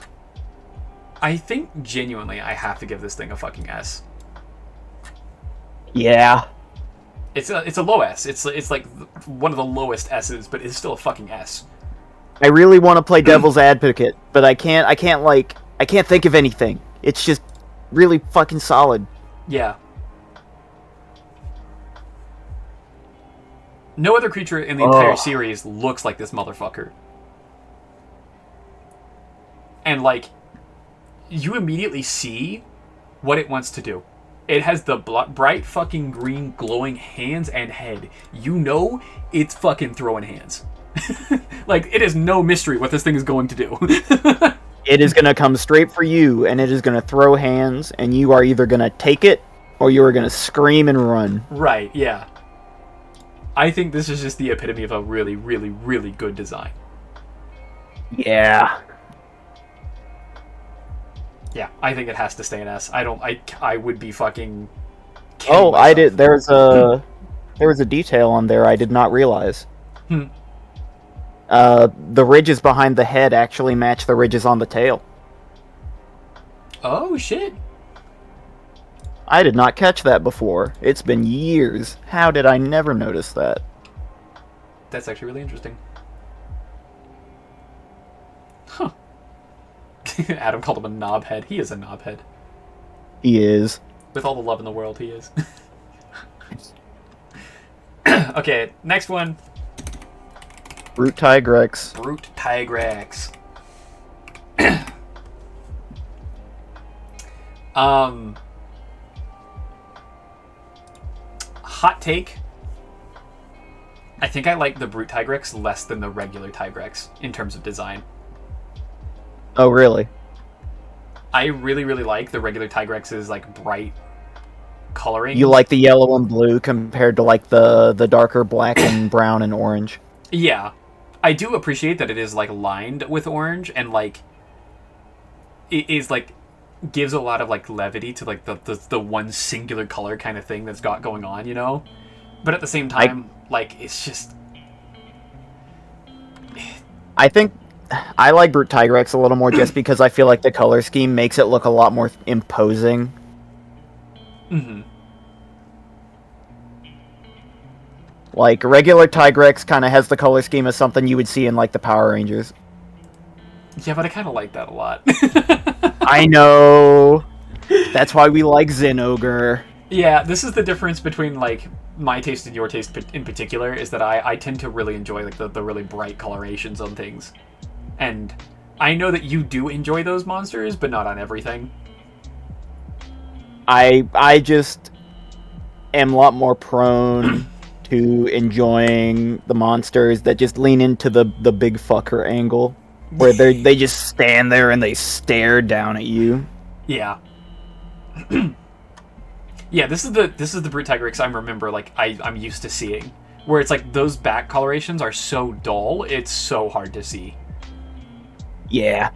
I think genuinely I have to give this thing a fucking S. Yeah. It's a low S. It's like one of the lowest S's, but it's still a fucking S. I really want to play devil's advocate, but I can't think of anything. It's just really fucking solid. Yeah. No other creature in the entire series looks like this motherfucker. And like you immediately see what it wants to do. It has the bright fucking green glowing hands and head. You know it's fucking throwing hands. Like, it is no mystery what this thing is going to do. It is going to come straight for you, and it is going to throw hands, and you are either going to take it, or you are going to scream and run. Right, yeah. I think this is just the epitome of a really, really, really good design. Yeah. Yeah, I think it has to stay an S. I would be fucking Oh, I did. There was a detail on there I did not realize. Hmm. The ridges behind the head actually match the ridges on the tail. Oh, shit. I did not catch that before. It's been years. How did I never notice that? That's actually really interesting. Huh. Adam called him a knobhead. He is a knobhead. He is. With all the love in the world, he is. Okay, next one. Brute Tigrex. Brute Tigrex. Hot take. I think I like the Brute Tigrex less than the regular Tigrex in terms of design. Oh, really? I really, really like the regular Tigrex's like bright coloring. You like the yellow and blue compared to like the darker black and brown and orange? Yeah. I do appreciate that it is like lined with orange and like it is like gives a lot of like levity to like the one singular color kind of thing that's got going on, you know? But at the same time, like it's just I think I like Brute Tigrex a little more just because I feel like the color scheme makes it look a lot more imposing. Mhm. Like, regular Tigrex kind of has the color scheme of something you would see in, like, the Power Rangers. Yeah, but I kind of like that a lot. I know. That's why we like Zinogre. Yeah, this is the difference between, like, my taste and your taste in particular, is that I tend to really enjoy, like, the really bright colorations on things. And I know that you do enjoy those monsters, but not on everything. I just am a lot more prone to enjoying the monsters that just lean into the big fucker angle, where they just stand there and they stare down at you. Yeah. Yeah, this is the Brute Tigrex I remember, like, I'm used to seeing. Where it's like, those back colorations are so dull, it's so hard to see. Yeah.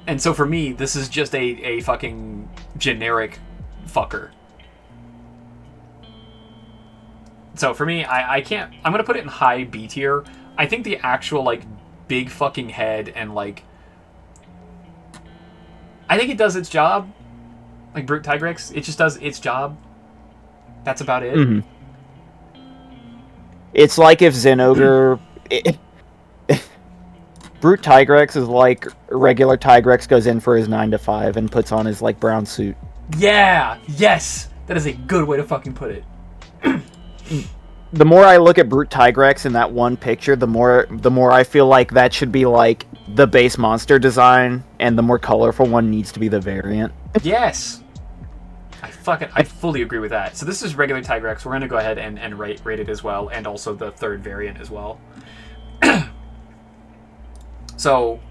And so for me, this is just a fucking generic fucker. So for me, I can't... I'm gonna put it in high B tier. I think the actual, like, big fucking head and, like... I think it does its job. Like, Brute Tigrex, it just does its job. That's about it. Mm-hmm. It's like if Zinogre... Brute Tigrex is like regular Tigrex goes in for his 9 to 5 and puts on his, like, brown suit. Yeah! Yes! That is a good way to fucking put it. The more I look at Brute Tigrex in that one picture, the more I feel like that should be, like, the base monster design, and the more colorful one needs to be the variant. Yes! I fully agree with that. So this is regular Tigrex. We're going to go ahead and rate it as well, and also the third variant as well. So,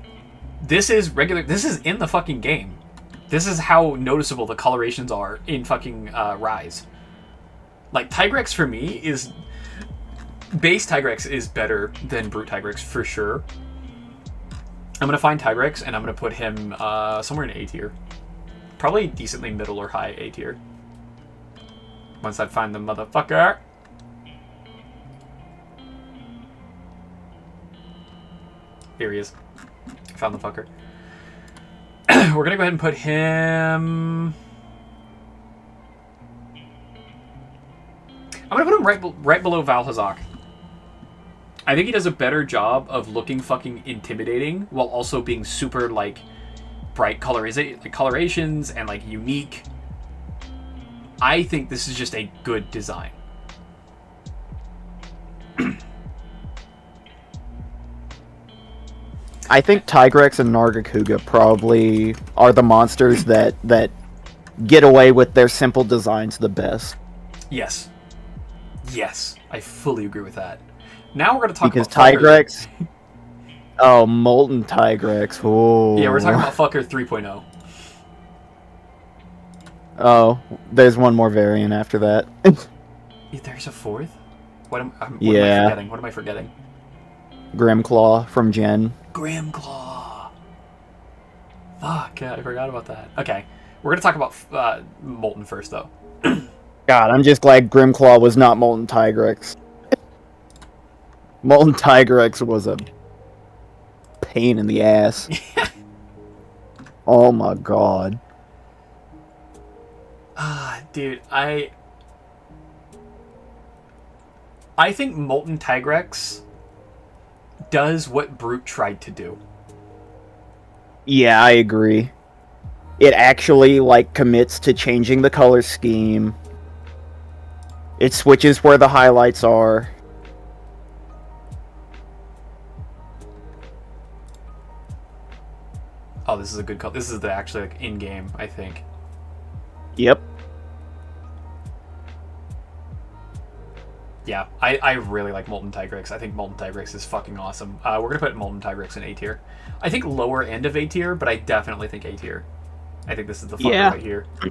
this is regular... This is in the fucking game. This is how noticeable the colorations are in fucking Rise. Like, Tigrex for me is... Base Tigrex is better than Brute Tigrex for sure. I'm going to find Tigrex, and I'm going to put him somewhere in A tier. Probably decently middle or high A tier. Once I find the motherfucker. Here he is. Found the fucker. We're gonna go ahead and put him... I'm gonna put him right below Valhazak. I think he does a better job of looking fucking intimidating while also being super, like, bright colorations and, like, unique. I think this is just a good design. I think Tigrex and Nargacuga probably are the monsters that get away with their simple designs the best. Yes. Yes, I fully agree with that. Now we're going to talk because about Tigrex... Oh, Molten Tigrex. Oh. Yeah, we're talking about Fucker 3.0. Oh, there's one more variant after that. There's a fourth? What am I Yeah. forgetting? What am I forgetting? Grimclaw from Gen. Grimclaw. Fuck, yeah, I forgot about that. Okay, we're gonna talk about Molten first, though. God, I'm just glad Grimclaw was not Molten Tigrex. Molten Tigrex was a pain in the ass. Oh my god. Dude, I think Molten Tigrex does what Brute tried to do. Yeah, I agree. It actually, like, commits to changing the color scheme. It switches where the highlights are. Oh, this is a good color. This is the actually like in-game, I think. Yep. Yeah, I really like Molten Tigrex. I think Molten Tigrex is fucking awesome. We're gonna put Molten Tigrex in A tier. I think lower end of A tier, but I definitely think A tier. I think this is the fucker Yeah. right here. I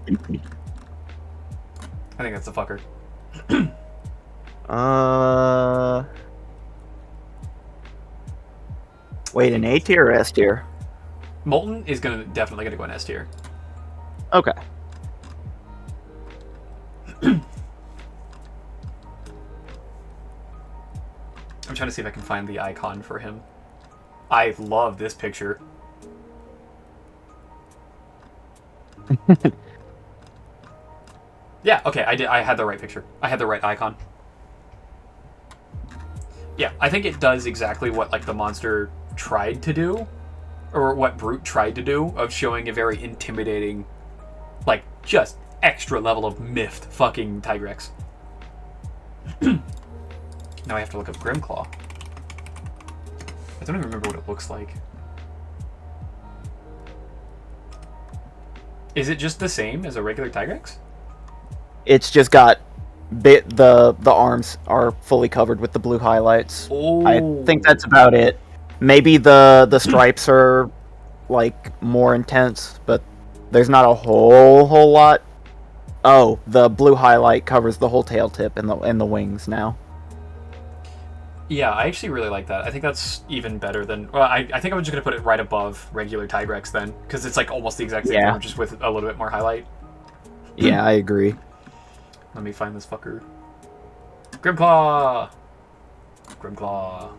think that's the fucker. Wait, an A tier or S tier? Molten is definitely gonna go in S tier. Okay. I'm trying to see if I can find the icon for him. I love this picture. Yeah, okay, I had the right picture. I had the right icon. Yeah, I think it does exactly what like the monster tried to do, or what Brute tried to do, of showing a very intimidating, like, just extra level of miffed fucking Tigrex. Now I have to look up Grimclaw. I don't even remember what it looks like. Is it just the same as a regular Tigrex? It's just got the arms are fully covered with the blue highlights. Oh. I think that's about it. Maybe the stripes are like more intense, but there's not a whole lot. Oh, the blue highlight covers the whole tail tip and the wings now. Yeah, I actually really like that. I think that's even better than... Well, I think I'm just going to put it right above regular Tigrex then, because it's like almost the exact same form, just with a little bit more highlight. Yeah, I agree. Let me find this fucker. Grimclaw! Grimclaw.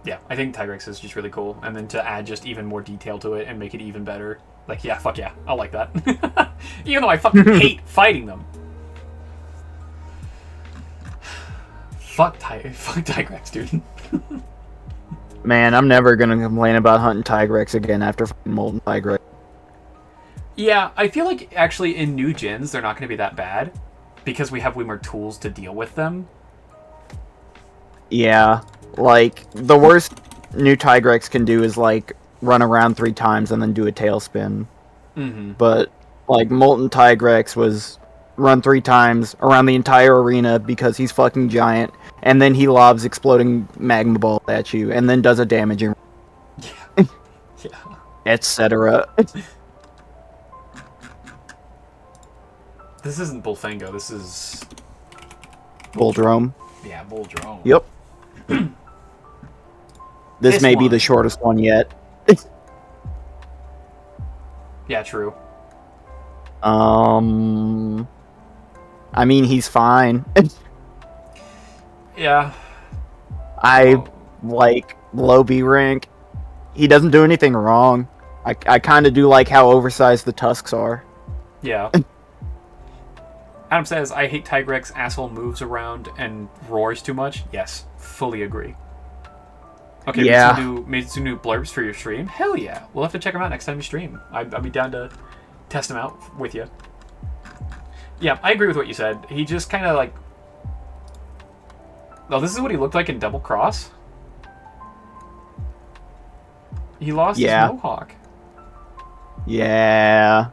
Yeah, I think Tigrex is just really cool. And then to add just even more detail to it and make it even better. Like, yeah, fuck yeah. I like that. Even though I fucking hate fighting them. Fuck Tigrex, dude. Man, I'm never gonna complain about hunting Tigrex again after fucking Molten Tigrex. Yeah, I feel like actually in new gens they're not going to be that bad because we have way more tools to deal with them. Yeah, like the worst new Tigrex can do is like run around 3 times and then do a tailspin. Mm-hmm. But like Molten Tigrex was run 3 times around the entire arena because he's fucking giant, and then he lobs exploding magma balls at you, and then does a damaging, Yeah. Yeah. etc. This isn't Bullfango, this is... Bulldrome. Yeah, Bulldrome. Yep. This may be one. the shortest one yet. Yeah, true. I mean, he's fine. Yeah. I like low B rank. He doesn't do anything wrong. I kind of do like how oversized the tusks are. Yeah. Adam says, I hate Tigrex, asshole moves around and roars too much. Yes, fully agree. Okay, Yeah. made some new blurbs for your stream? Hell yeah. We'll have to check them out next time you stream. I'll be down to test them out with you. Yeah, I agree with what you said. He just kind of like... Oh, this is what he looked like in Double Cross? He lost his mohawk. Yeah.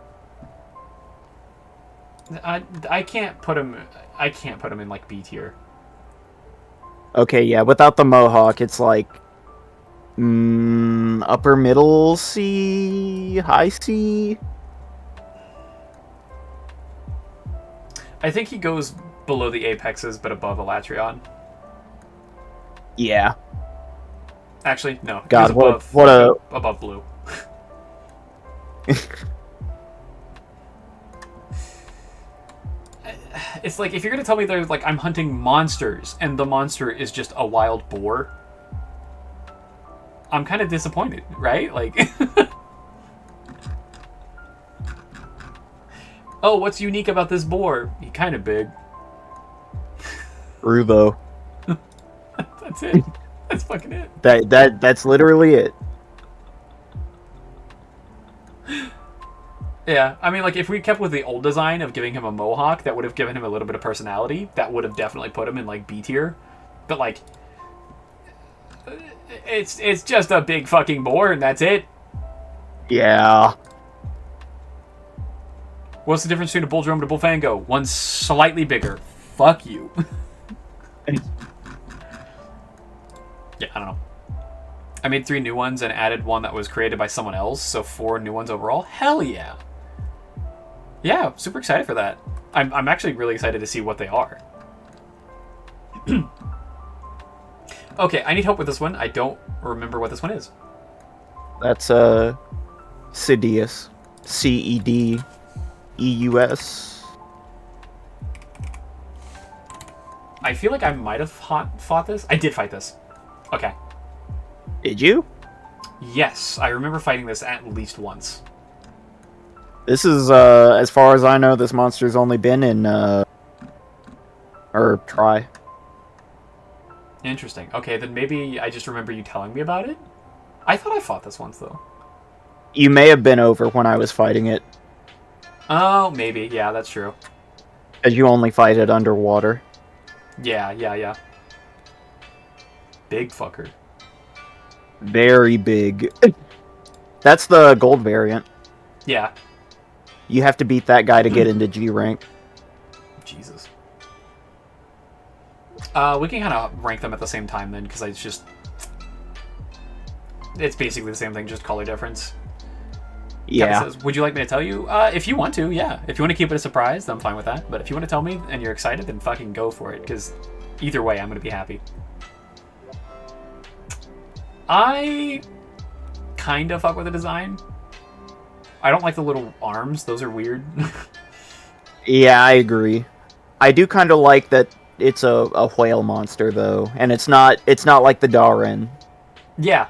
I can't put him... I can't put him in, like, B tier. Okay, yeah, without the mohawk, it's like... upper middle C? High C? I think he goes below the apexes, but above Elatrion. Yeah. Actually, no. God, he was above blue. It's like, if you're gonna tell me there's like I'm hunting monsters and the monster is just a wild boar, I'm kind of disappointed, right? Like, oh, what's unique about this boar? He's kind of big. Rubo. That's it. That's fucking it. That's literally it. Yeah, I mean, like, if we kept with the old design of giving him a mohawk, that would have given him a little bit of personality. That would have definitely put him in, like, B tier. But, like, it's just a big fucking boar, and that's it. Yeah. What's the difference between a Bulldrum and a Bullfango? One's slightly bigger. Fuck you. Yeah, I don't know. I made 3 new ones and added one that was created by someone else, so 4 new ones overall. Hell yeah. Yeah, super excited for that. I'm actually really excited to see what they are. Okay, I need help with this one. I don't remember what this one is. That's Cedius. Cedeus. I feel like I might have fought this. I did fight this. Okay. Did you? Yes, I remember fighting this at least once. This is, as far as I know, this monster's only been in, or try. Interesting. Okay, then maybe I just remember you telling me about it? I thought I fought this once, though. You may have been over when I was fighting it. Oh, maybe. Yeah, that's true. Because you only fight it underwater. Yeah. Big fucker. Very big. That's the gold variant. Yeah. You have to beat that guy to get into G rank. Jesus. We can kind of rank them at the same time then, because it's basically the same thing, just color difference. Yeah. Says, would you like me to tell you? If you want to, yeah. If you want to keep it a surprise, then I'm fine with that. But if you want to tell me and you're excited, then fucking go for it, because either way, I'm going to be happy. I kind of fuck with the design. I don't like the little arms. Those are weird. Yeah, I agree. I do kind of like that it's a whale monster, though. And it's not like the Darren. Yeah.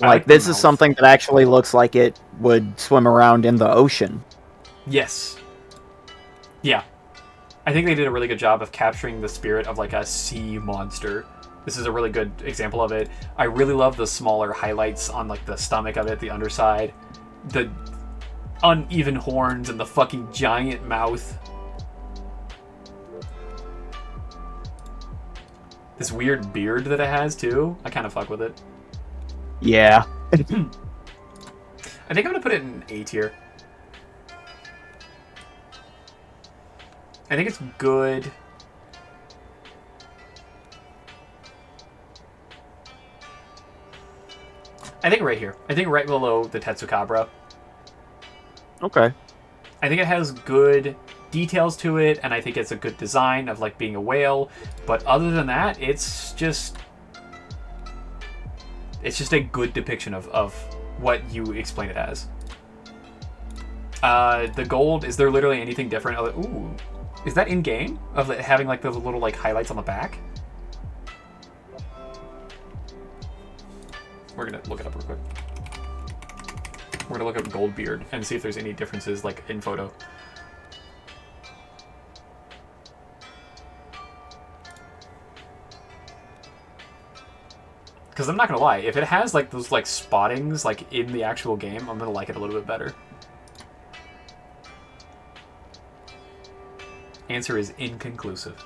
Like, this is something that actually looks like it would swim around in the ocean. Yes. Yeah. I think they did a really good job of capturing the spirit of, like, a sea monster. This is a really good example of it. I really love the smaller highlights on, like, the stomach of it, the underside. The uneven horns and the fucking giant mouth. This weird beard that it has, too. I kind of fuck with it. Yeah. I think I'm going to put it in A tier. I think it's good. I think right here. I think right below the Tetsukabra. Okay. I think it has good details to it, and I think it's a good design of, like, being a whale. But other than that, it's just a good depiction of what you explain it as. The gold, is there literally anything different? Ooh, is that in-game? Of having, like, those little, like, highlights on the back? We're gonna look it up real quick. We're gonna look up Goldbeard and see if there's any differences, like, in photo. Because I'm not gonna lie, if it has, like, those, like, spottings, like, in the actual game, I'm gonna like it a little bit better. Answer is inconclusive.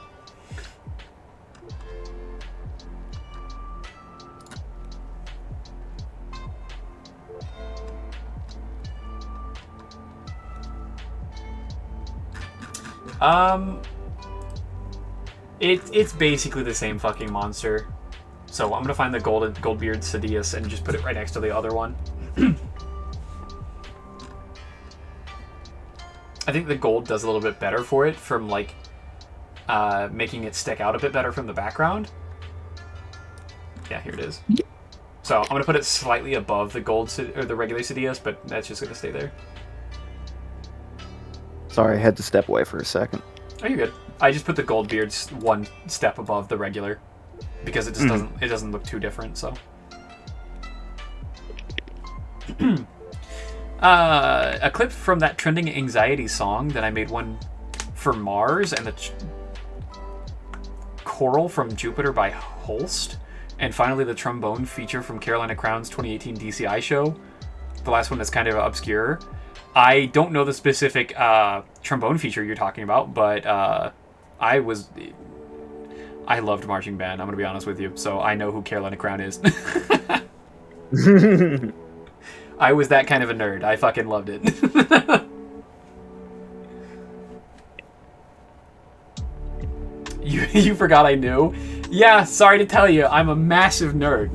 It's basically the same fucking monster. So I'm gonna find the Goldbeard Cedius and just put it right next to the other one. I think the gold does a little bit better for it from like making it stick out a bit better from the background. Yeah, here it is. So I'm gonna put it slightly above the gold or the regular Sidious, but that's just gonna stay there. Sorry, I had to step away for a second. Oh, you're good. I just put the gold beards one step above the regular because it just doesn't look too different. So. A clip from that trending anxiety song that I made one for Mars, and the choral from Jupiter by Holst, and finally the trombone feature from Carolina Crown's 2018 DCI show. The last one is kind of obscure. I don't know the specific trombone feature you're talking about, but I loved marching band, I'm going to be honest with you, so I know who Carolina Crown is. I was that kind of a nerd. I fucking loved it. You forgot I knew? Yeah, sorry to tell you, I'm a massive nerd.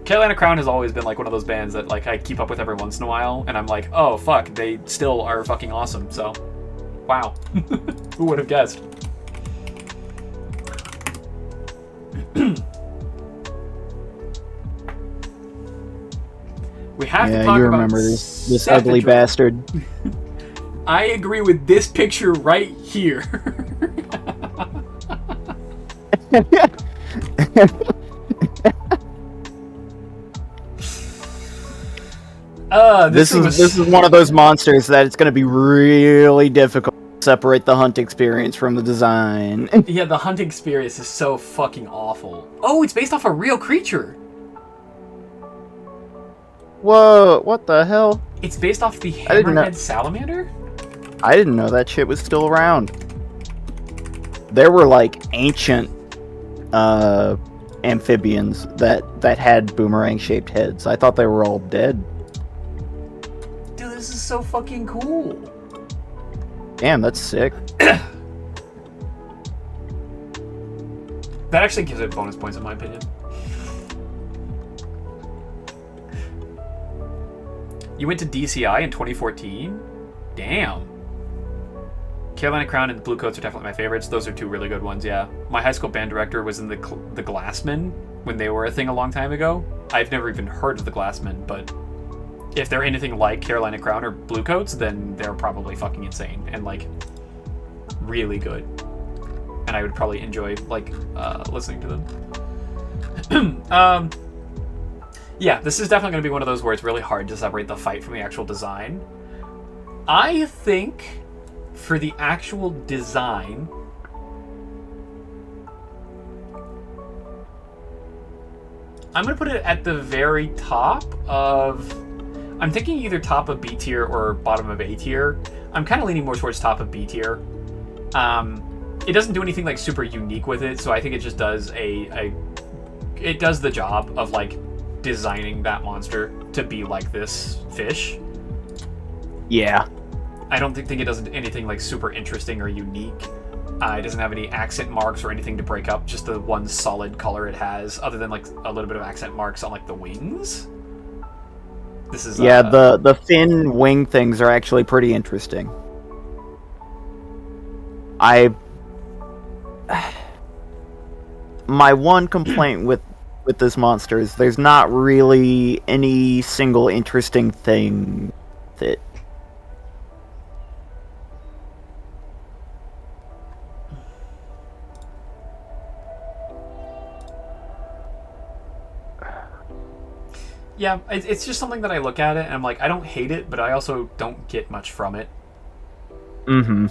Carolina Crown has always been like one of those bands that like I keep up with every once in a while, and I'm like, oh fuck, they still are fucking awesome. So, wow, who would have guessed? We have to talk you about remember this ugly bastard. I agree with this picture right here. This is one of those monsters that it's going to be really difficult to separate the hunt experience from the design. Yeah, the hunt experience is so fucking awful. Oh, it's based off a real creature. Whoa, what the hell? It's based off the hammerhead salamander? I didn't know that shit was still around. There were like ancient amphibians that had boomerang-shaped heads. I thought they were all dead. Dude, this is so fucking cool. Damn, that's sick. That actually gives it bonus points in my opinion. You went to DCI in 2014? Damn. Carolina Crown and the Blue Coats are definitely my favorites. Those are two really good ones, yeah. My high school band director was in the Glassmen when they were a thing a long time ago. I've never even heard of the Glassmen, but if they're anything like Carolina Crown or Blue Coats, then they're probably fucking insane and, like, really good. And I would probably enjoy, like, listening to them. Yeah, this is definitely going to be one of those where it's really hard to separate the fight from the actual design. I think for the actual design, I'm going to put it at the very top of... I'm thinking either top of B tier or bottom of A tier. I'm kind of leaning more towards top of B tier. It doesn't do anything like super unique with it, so I think it just does it does the job of like designing that monster to be like this fish. Yeah. I don't think it does anything like super interesting or unique. It doesn't have any accent marks or anything to break up, just the one solid color it has, other than like a little bit of accent marks on like the wings. This is yeah, the fin wing things are actually pretty interesting. My one complaint with this monster is there's not really any single interesting thing with it. Yeah, it's just something that I look at it and I'm like, I don't hate it, but I also don't get much from it. Mm-hmm.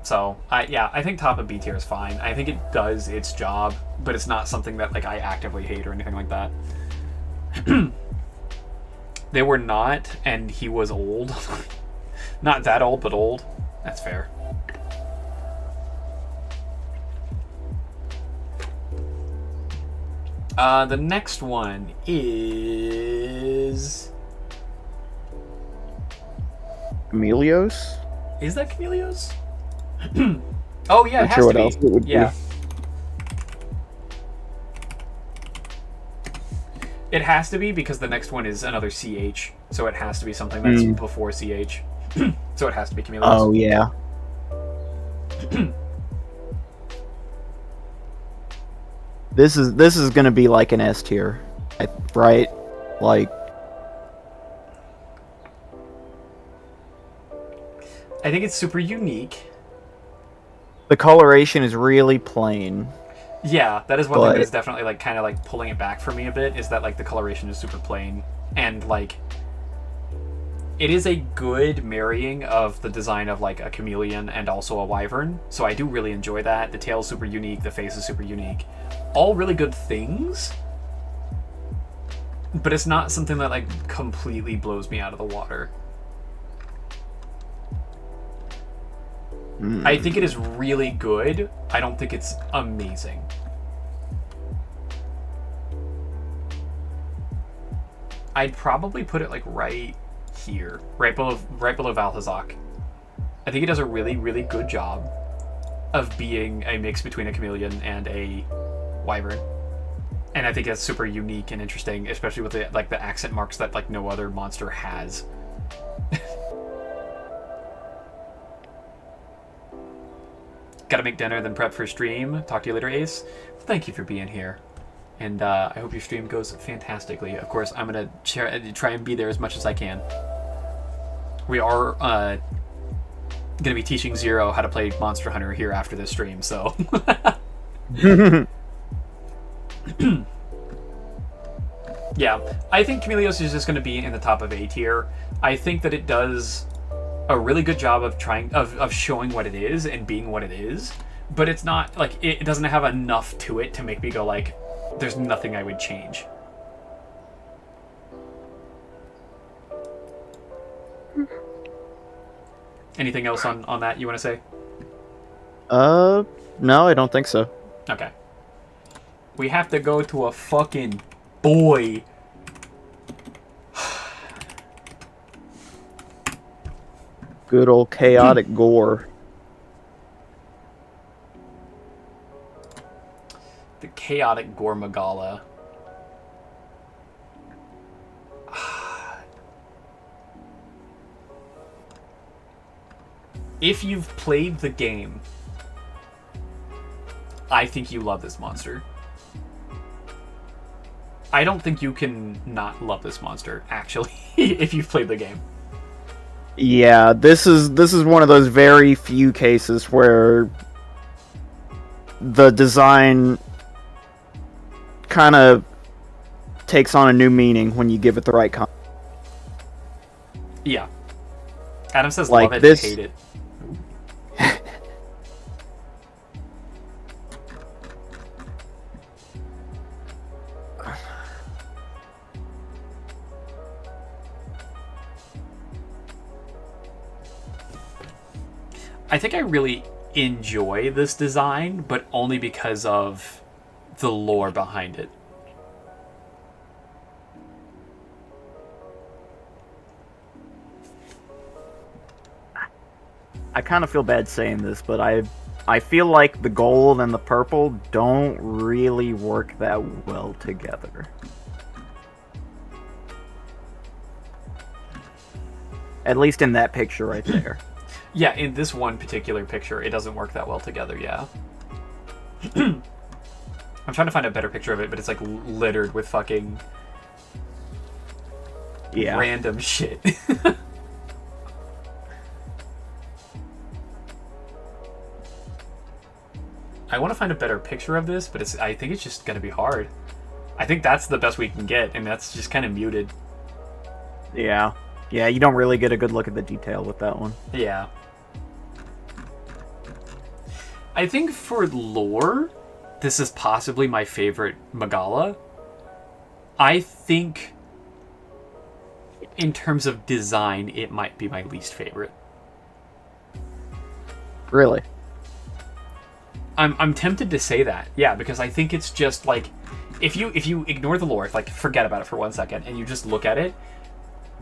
So, I think top of B tier is fine. I think it does its job, but it's not something that like I actively hate or anything like that. They were not, and he was old. Not that old, but old. That's fair. The next one is... Chameleos? Is that Chameleos? Oh yeah, it Not has sure what to else be. it would Yeah. It has to be because the next one is another CH, so it has to be something that's before CH. So it has to be Chameleos. Oh yeah. This is gonna be like an S tier, right? Like, I think it's super unique. the coloration is really plain. Yeah, that is one thing that is definitely like kind of like pulling it back for me a bit, is that like the coloration is super plain, and like it is a good marrying of the design of like a chameleon and also a wyvern. So I do really enjoy that. The tail's super unique, the face is super unique. All really good things. But it's not something that like completely blows me out of the water. I think it is really good. I don't think it's amazing. I'd probably put it like right here, right below Valhazak. I think it does a really, really good job of being a mix between a chameleon and a wyvern. And I think that's super unique and interesting, especially with the like the accent marks that like no other monster has. Gotta make dinner, then prep for stream. Talk to you later, Ace. Thank you for being here. And I hope your stream goes fantastically. Of course, I'm going to try and be there as much as I can. We are going to be teaching Zero how to play Monster Hunter here after this stream, so... Yeah, I think Chameleos is just going to be in the top of A tier. I think that it does a really good job of showing what it is and being what it is, but it's not like it doesn't have enough to it to make me go like, there's nothing I would change. Anything else on that you want to say? No, I don't think so. Okay. We have to go to a fucking boy. Good old chaotic gore. The chaotic Gore Magala. If you've played the game, I think you love this monster. I don't think you can not love this monster, actually, if you've played the game. Yeah, this is one of those very few cases where the design kind of takes on a new meaning when you give it the right context. Yeah. Adam says Like love it, this... hate it. I think I really enjoy this design, but only because of the lore behind it. I kind of feel bad saying this, but I feel like the gold and the purple don't really work that well together. At least in that picture right there. Yeah, in this one particular picture, it doesn't work that well together, yeah. I'm trying to find a better picture of it, but it's like littered with fucking random shit. I want to find a better picture of this, but I think it's just going to be hard. I think that's the best we can get, and that's just kind of muted. Yeah. Yeah, you don't really get a good look at the detail with that one. Yeah. I think for lore, this is possibly my favorite Magala. I think in terms of design, it might be my least favorite. Really? I'm tempted to say that, yeah, because I think it's just like, if you ignore the lore, like forget about it for 1 second, and you just look at it,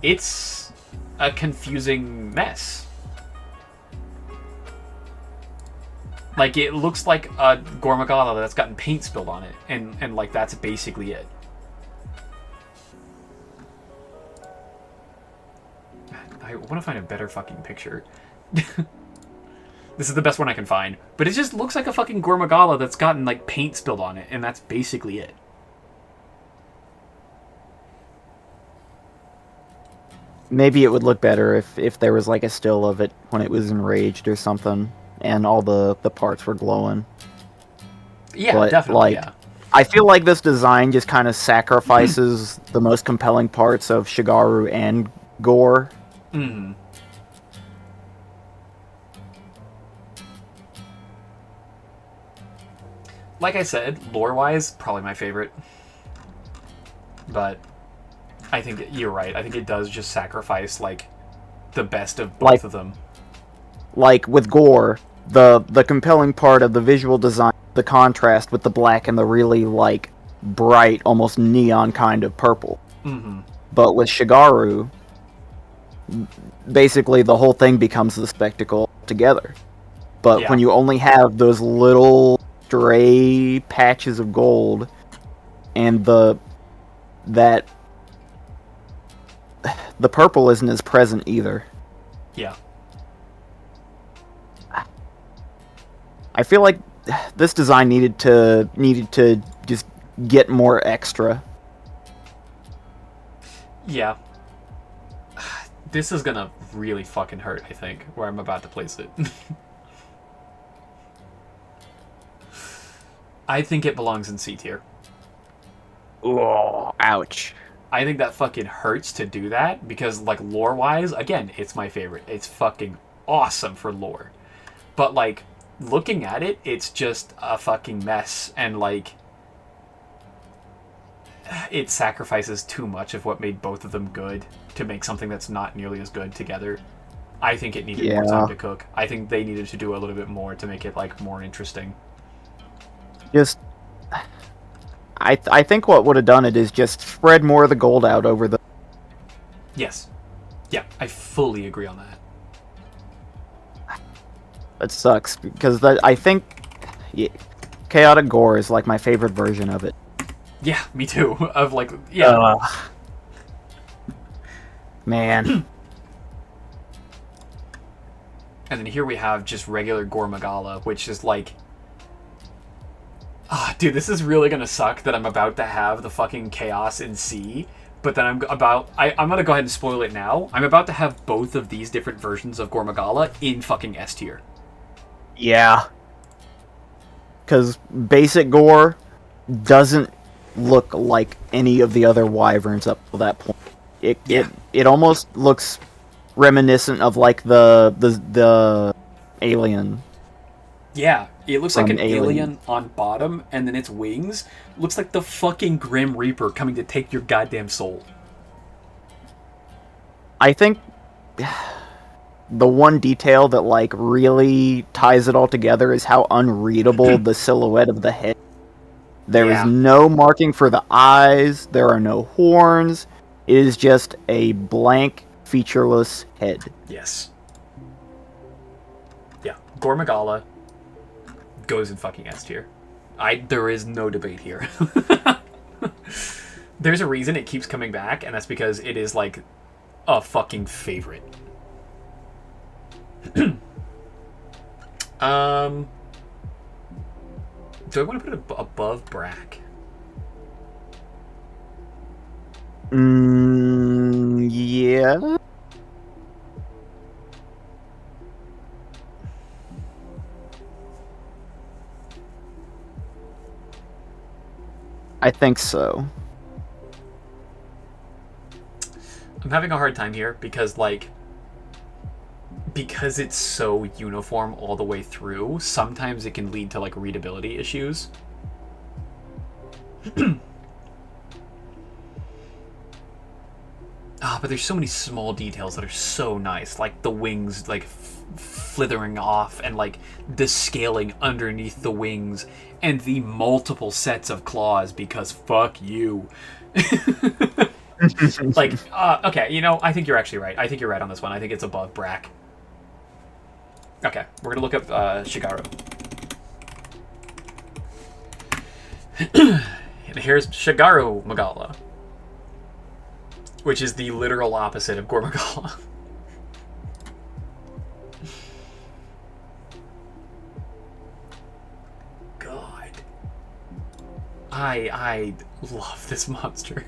it's a confusing mess. Like, it looks like a Gore Magala that's gotten paint spilled on it, and like that's basically it. I want to find a better fucking picture. This is the best one I can find. But it just looks like a fucking Gormagala that's gotten, like, paint spilled on it, and that's basically it. Maybe it would look better if there was, like, a still of it when it was enraged or something, and all the parts were glowing. Yeah, But, definitely, like, yeah. I feel like this design just kind of sacrifices the most compelling parts of Shigaru and Gore. Mm-hmm. Like I said, lore-wise, probably my favorite. But I think you're right. I think it does just sacrifice, like, the best of both of them. Like, with Gore, the compelling part of the visual design, the contrast with the black and the really, like, bright, almost neon kind of purple. Mm-hmm. But with Shigaru, basically the whole thing becomes the spectacle together. But Yeah. when you only have those little stray patches of gold and the purple isn't as present either. Yeah. I feel like this design needed to just get more extra. Yeah. This is gonna really fucking hurt, I think, where I'm about to place it. I think it belongs in C tier. Oh, ouch. I think that fucking hurts to do that because, like, lore-wise, again, it's my favorite. It's fucking awesome for lore. But, like, looking at it, it's just a fucking mess, and, like, it sacrifices too much of what made both of them good to make something that's not nearly as good together. I think it needed more time to cook. I think they needed to do a little bit more to make it, like, more interesting. Just, I think what would have done it is just spread more of the gold out over the... Yes. Yeah, I fully agree on that. That sucks, because I think Chaotic Gore is, like, my favorite version of it. Yeah, me too. Of, like, yeah. Man. And then here we have just regular Gormagala, which is like... Ah, dude, this is really gonna suck that I'm about to have the fucking Chaos in C, but then I'm gonna go ahead and spoil it now. I'm about to have both of these different versions of Gormagala in fucking S tier. Yeah. Because basic Gore doesn't look like any of the other wyverns up to that point. It almost looks reminiscent of, like, the alien. Yeah, it looks like From an alien on bottom, and then its wings looks like the fucking Grim Reaper coming to take your goddamn soul. I think the one detail that, like, really ties it all together is how unreadable the silhouette of the head. There is no marking for the eyes, there are no horns, it is just a blank, featureless head. Yes. Yeah, Gormagala goes in fucking S tier. There is no debate here. There's a reason it keeps coming back, and that's because it is, like, a fucking favorite. Do I want to put it above Brack? Yeah. I think so. I'm having a hard time here because, like, because it's so uniform all the way through, sometimes it can lead to, like, readability issues. But there's so many small details that are so nice, like the wings, like, flithering off, and, like, the scaling underneath the wings, and the multiple sets of claws, because fuck you. Like, okay, you know, I think you're actually right. I think you're right on this one. I think it's above Brack. Okay, we're gonna look up Shigaru. And here's Shigaru Magala, which is the literal opposite of Gormagala. I love this monster.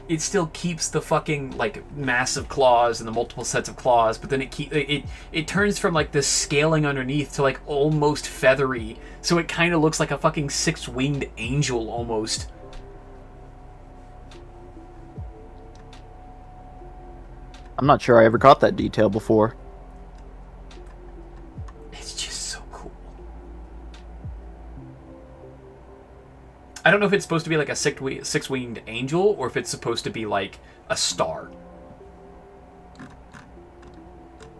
It still keeps the fucking like massive claws and the multiple sets of claws, but then it turns from like this scaling underneath to like almost feathery, so it kind of looks like a fucking six-winged angel almost. I'm not sure I ever caught that detail before. It's just so cool. I don't know if it's supposed to be like a six-winged angel or if it's supposed to be like a star.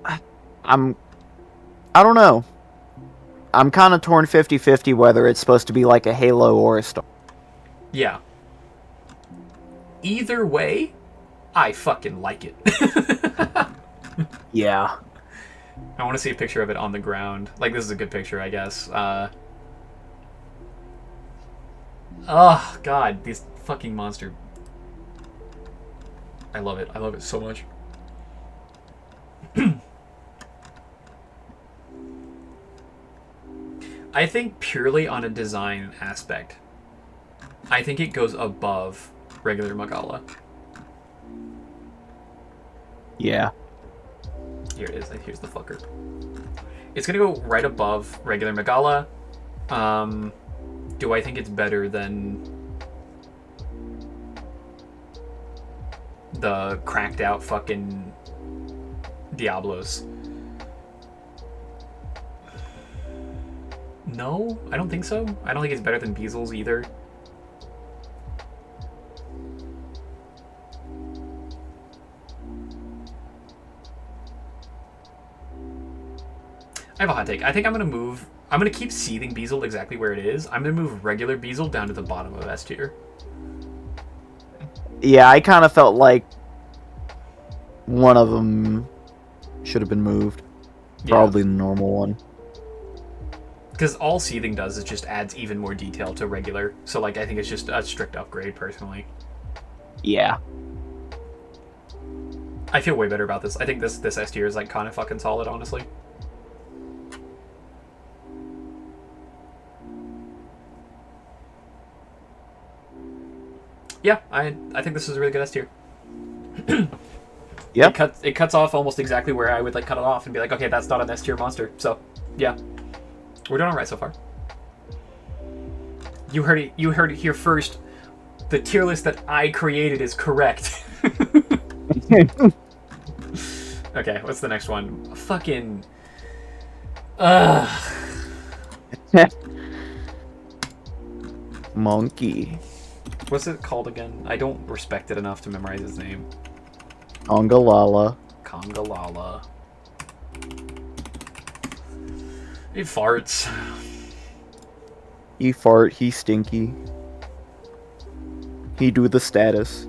I don't know. I'm kind of torn 50-50 whether it's supposed to be like a halo or a star. Yeah. Either way, I fucking like it. Yeah. I want to see a picture of it on the ground. Like, this is a good picture, I guess. Oh, God. This fucking monster. I love it. I love it so much. I think purely on a design aspect, I think it goes above regular Magala. Yeah. Here it is. Here's the fucker. It's gonna go right above regular Magala. Do I think it's better than the cracked out fucking Diablos? No, I don't think so. I don't think it's better than Beezles either. I have a hot take. I think I'm going to keep Seething Beezle exactly where it is. I'm going to move regular Beezle down to the bottom of S tier. Yeah, I kind of felt like one of them should have been moved. Yeah. Probably the normal one. Because all Seething does is just adds even more detail to regular. So, like, I think it's just a strict upgrade, personally. Yeah. I feel way better about this. I think this S tier is, like, kind of fucking solid, honestly. Yeah, I think this is a really good S tier. Yeah. It cuts off almost exactly where I would like cut it off and be like, okay, that's not an S tier monster. So, yeah, we're doing all right so far. You heard it here first. The tier list that I created is correct. Okay, what's the next one? Fucking. Monkey. What's it called again? I don't respect it enough to memorize his name. Ongalala. Congalala. He farts. He fart, he stinky. He do the status.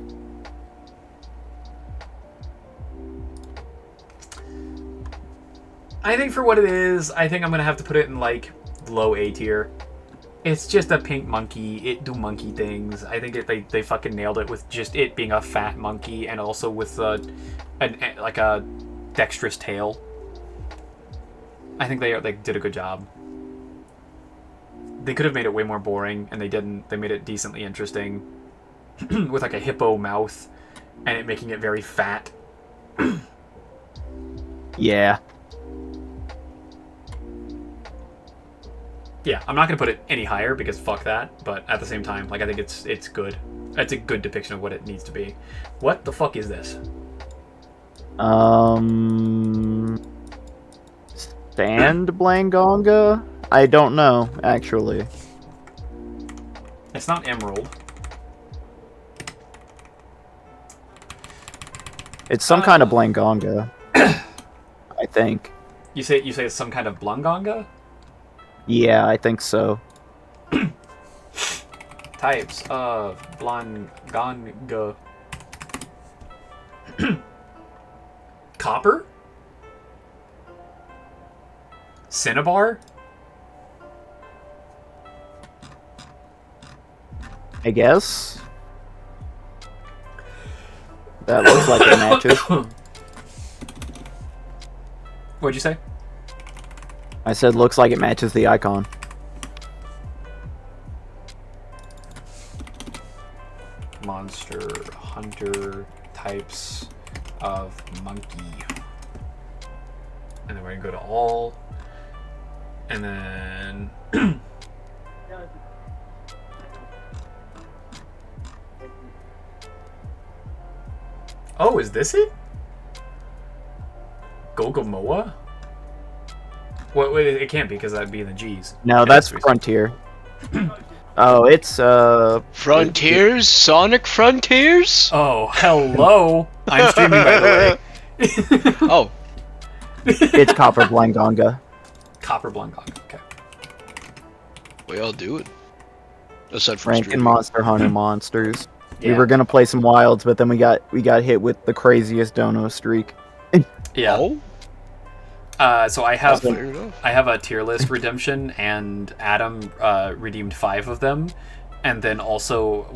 I think for what it is, I think I'm gonna have to put it in like low A tier. It's just a pink monkey. It do monkey things. I think they fucking nailed it with just it being a fat monkey and also with like a dexterous tail. I think they did a good job. They could have made it way more boring, and they didn't. They made it decently interesting with like a hippo mouth and it making it very fat. Yeah. Yeah, I'm not gonna put it any higher because fuck that. But at the same time, like I think it's good. It's a good depiction of what it needs to be. What the fuck is this? Sand Blangonga? I don't know, actually. It's not emerald. It's some kind of Blangonga. I think. You say it's some kind of blungonga? Yeah, I think so. Types of blungonga. Copper? Cinnabar? I guess. That looks like it matches. What'd you say? I said looks like it matches the icon. monster hunter types of monkey. And then we're gonna go to all. And then oh, is this it? Golgamoa? What? Wait, it can't be because that'd be in the G's. No, It that's has to be- Frontier. Oh, it's Frontiers? Sonic Frontiers? Oh, hello! I'm streaming, by the way. Oh, it's Copper Blanganga. Copper Blangong. Okay. we all do it. Aside from Ranking streaming. Monster Hunter monsters. We Yeah. were gonna play some wilds, but then we got hit with the craziest dono streak. Yeah. Oh, So I have fair enough. I have a tier list redemption, and Adam redeemed 5 of them, and then also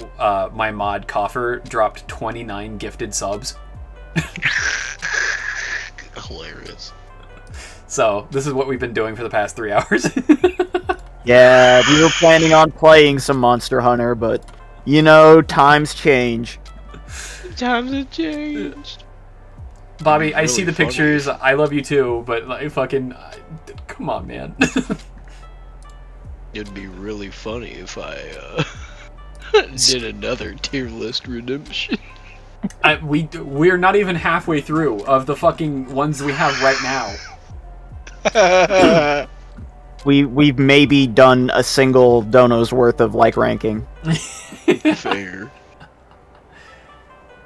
my mod Coffer dropped 29 gifted subs. Hilarious. So this is what we've been doing for the past 3 hours. Yeah, we were planning on playing some Monster Hunter, but you know, times change. Times have changed. Bobby, I Really see the funny. pictures. I love you too, but like fucking, come on, man. It'd be really funny if I did another tier list redemption. We're not even halfway through of the fucking ones we have right now. We've maybe done a single dono's worth of like ranking. Fair.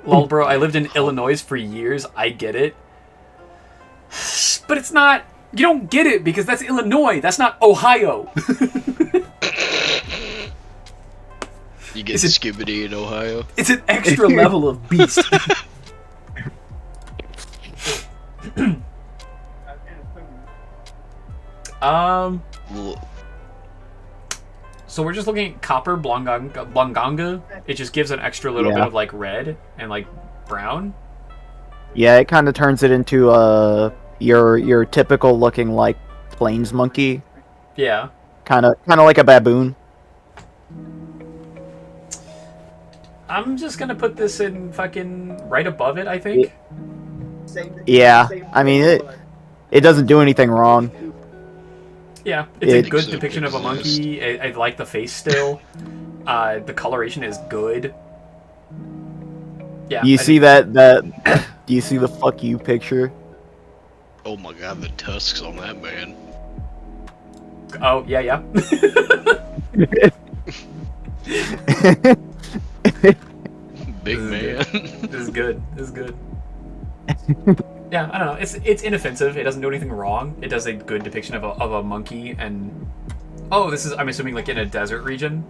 Lol, bro, I lived in Illinois for years. I get it. But it's not... You don't get it because that's Illinois. That's not Ohio. You get Is it- Skibbity in Ohio. It's an extra level of beast. Um... L- So we're just looking at Copper Blanganga. It just gives an extra little bit Yeah. of like red and like brown. Yeah, it kind of turns it into your typical looking like plains monkey, Yeah. kind of like a baboon. I'm just gonna put this in fucking right above it, I think. Yeah, I mean it doesn't do anything wrong. Yeah, it's a It- good Except depiction of a exist. monkey. I like the face still. The coloration is good. Yeah. You I see that do you see the fuck you picture? Oh my god, the tusks on that man. Oh, yeah, yeah. Big man. This is good. This is good. Yeah, I don't know. It's inoffensive. It doesn't do anything wrong. It does a good depiction of a monkey and... Oh, this is, I'm assuming, like in a desert region?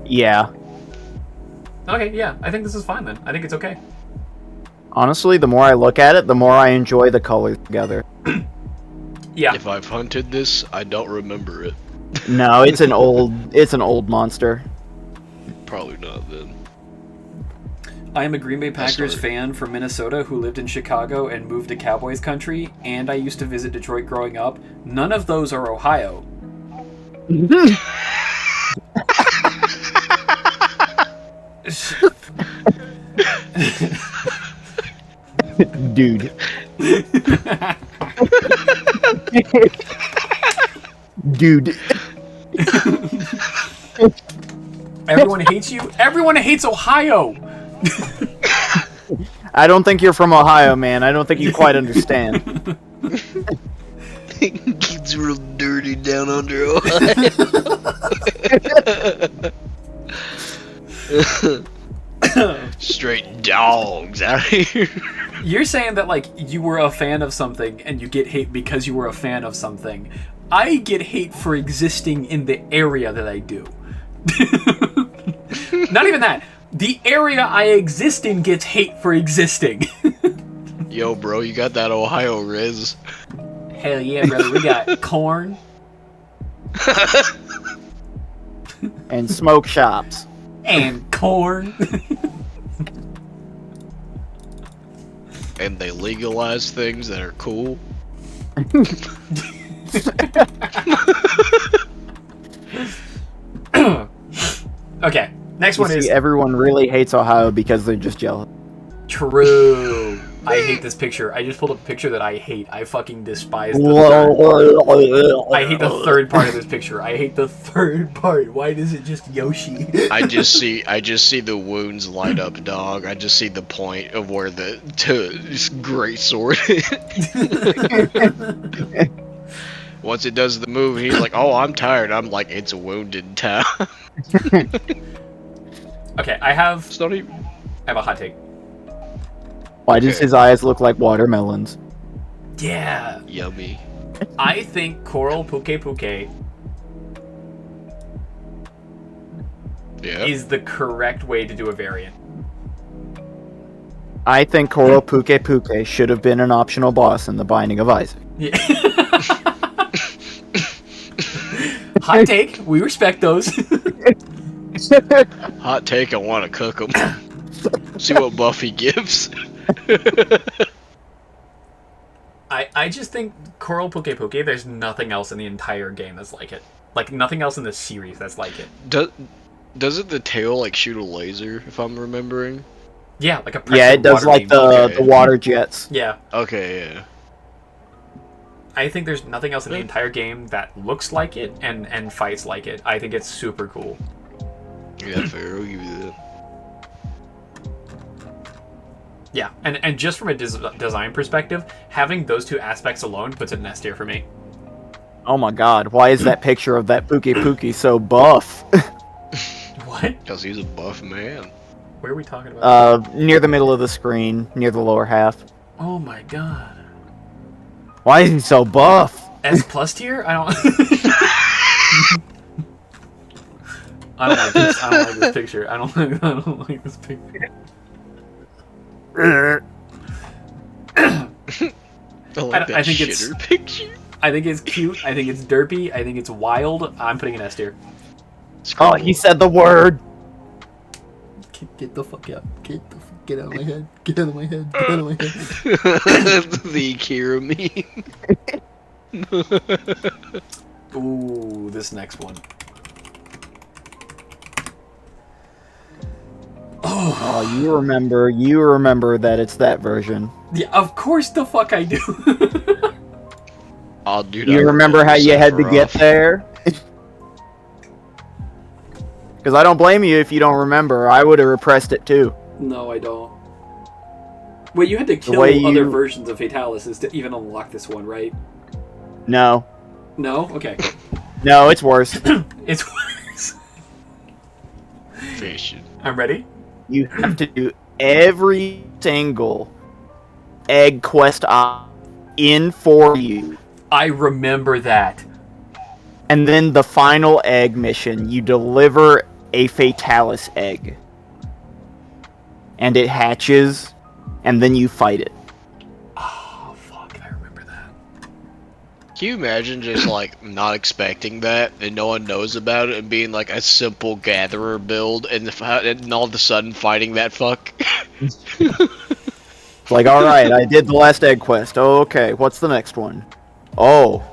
Yeah. Okay, yeah. I think this is fine then. I think it's okay. Honestly, the more I look at it, the more I enjoy the colors together. Yeah. If I've hunted this, I don't remember it. No, it's an old monster. Probably not then. I am a Green Bay Packers started. fan from Minnesota who lived in Chicago and moved to Cowboys country, and I used to visit Detroit growing up. None of those are Ohio. Dude. Dude. Everyone hates you. Everyone hates Ohio. I don't think you're from Ohio, man. I don't think you quite understand. Gets real dirty down under Ohio. Straight dogs out here. You're saying that like you were a fan of something and you get hate because you were a fan of something. I get hate for existing in the area that I do. Not even that. The area I exist in gets hate for existing. Yo, bro, you got that Ohio Riz. Hell yeah, brother. We got corn. And smoke shops. And corn. And they legalize things that are cool. Okay. Next You one is see, everyone really hates Ohio because they're just jealous. true. I hate this picture. I just pulled up a picture that I hate. I fucking despise the third. I hate the third part of this picture. I hate the third part. Why does it just Yoshi? I just see the wounds light up, dog. I just see the point of where the great sword. Once it does the move, he's like, "Oh, I'm tired." I'm like, "It's a wounded town." Okay, I have It's not even. a hot take. Why does his eyes look like watermelons? Yeah. Yummy. I think Coral Puke Puke Yeah. is the correct way to do a variant. I think Coral Puke Puke should have been an optional boss in The Binding of Isaac. Yeah. Hot take. We respect those. Hot take. I want to cook them. See what Buffy gives. I just think Coral Puke Puke, there's nothing else in the entire game that's like it. Like, nothing else in the series that's like it. Doesn't the tail like shoot a laser? If I'm remembering. Yeah, like a Yeah, it does water like beam. the water jets. Yeah. Okay. Yeah. I think there's nothing else in the entire game that looks like it and fights like it. I think it's super cool. Yeah, fair. I'll give you that. Yeah, and just from a design perspective, having those two aspects alone puts it in S tier for me. Oh my god, why is that picture of that Puke Puke so buff? What? Because he's a buff man. Where are we talking about? Near the middle of the screen, near the lower half. Oh my god. Why is he so buff? S plus tier? I don't. I don't like this. I don't like this picture. I don't like this picture. I like that I think shitter it's- picture. I think it's cute. I think it's derpy. I think it's wild. I'm putting an S tier. Oh, he said the word. Get the fuck out. Get out of my head. Get out of my head. Get out of my head. The Akira meme. Ooh, this next one. Oh, you remember that it's that version. Yeah, of course the fuck I do. Oh, dude. You remember how you had to get there? Because I don't blame you if you don't remember. I would have repressed it too. No, I don't. Wait, you had to kill way other you- versions of Fatalis to even unlock this one, right? No. No? Okay. No, it's worse. It's worse. Fishing. I'm ready. You have to do every single egg quest in for you. I remember that. And then the final egg mission, you deliver a Fatalis egg. And it hatches, and then you fight it. Oh, fuck. I remember that. Can you imagine just like not expecting that and no one knows about it and being like a simple gatherer build and all of a sudden fighting that fuck? Like, alright, I did the last egg quest. Okay, what's the next one? Oh.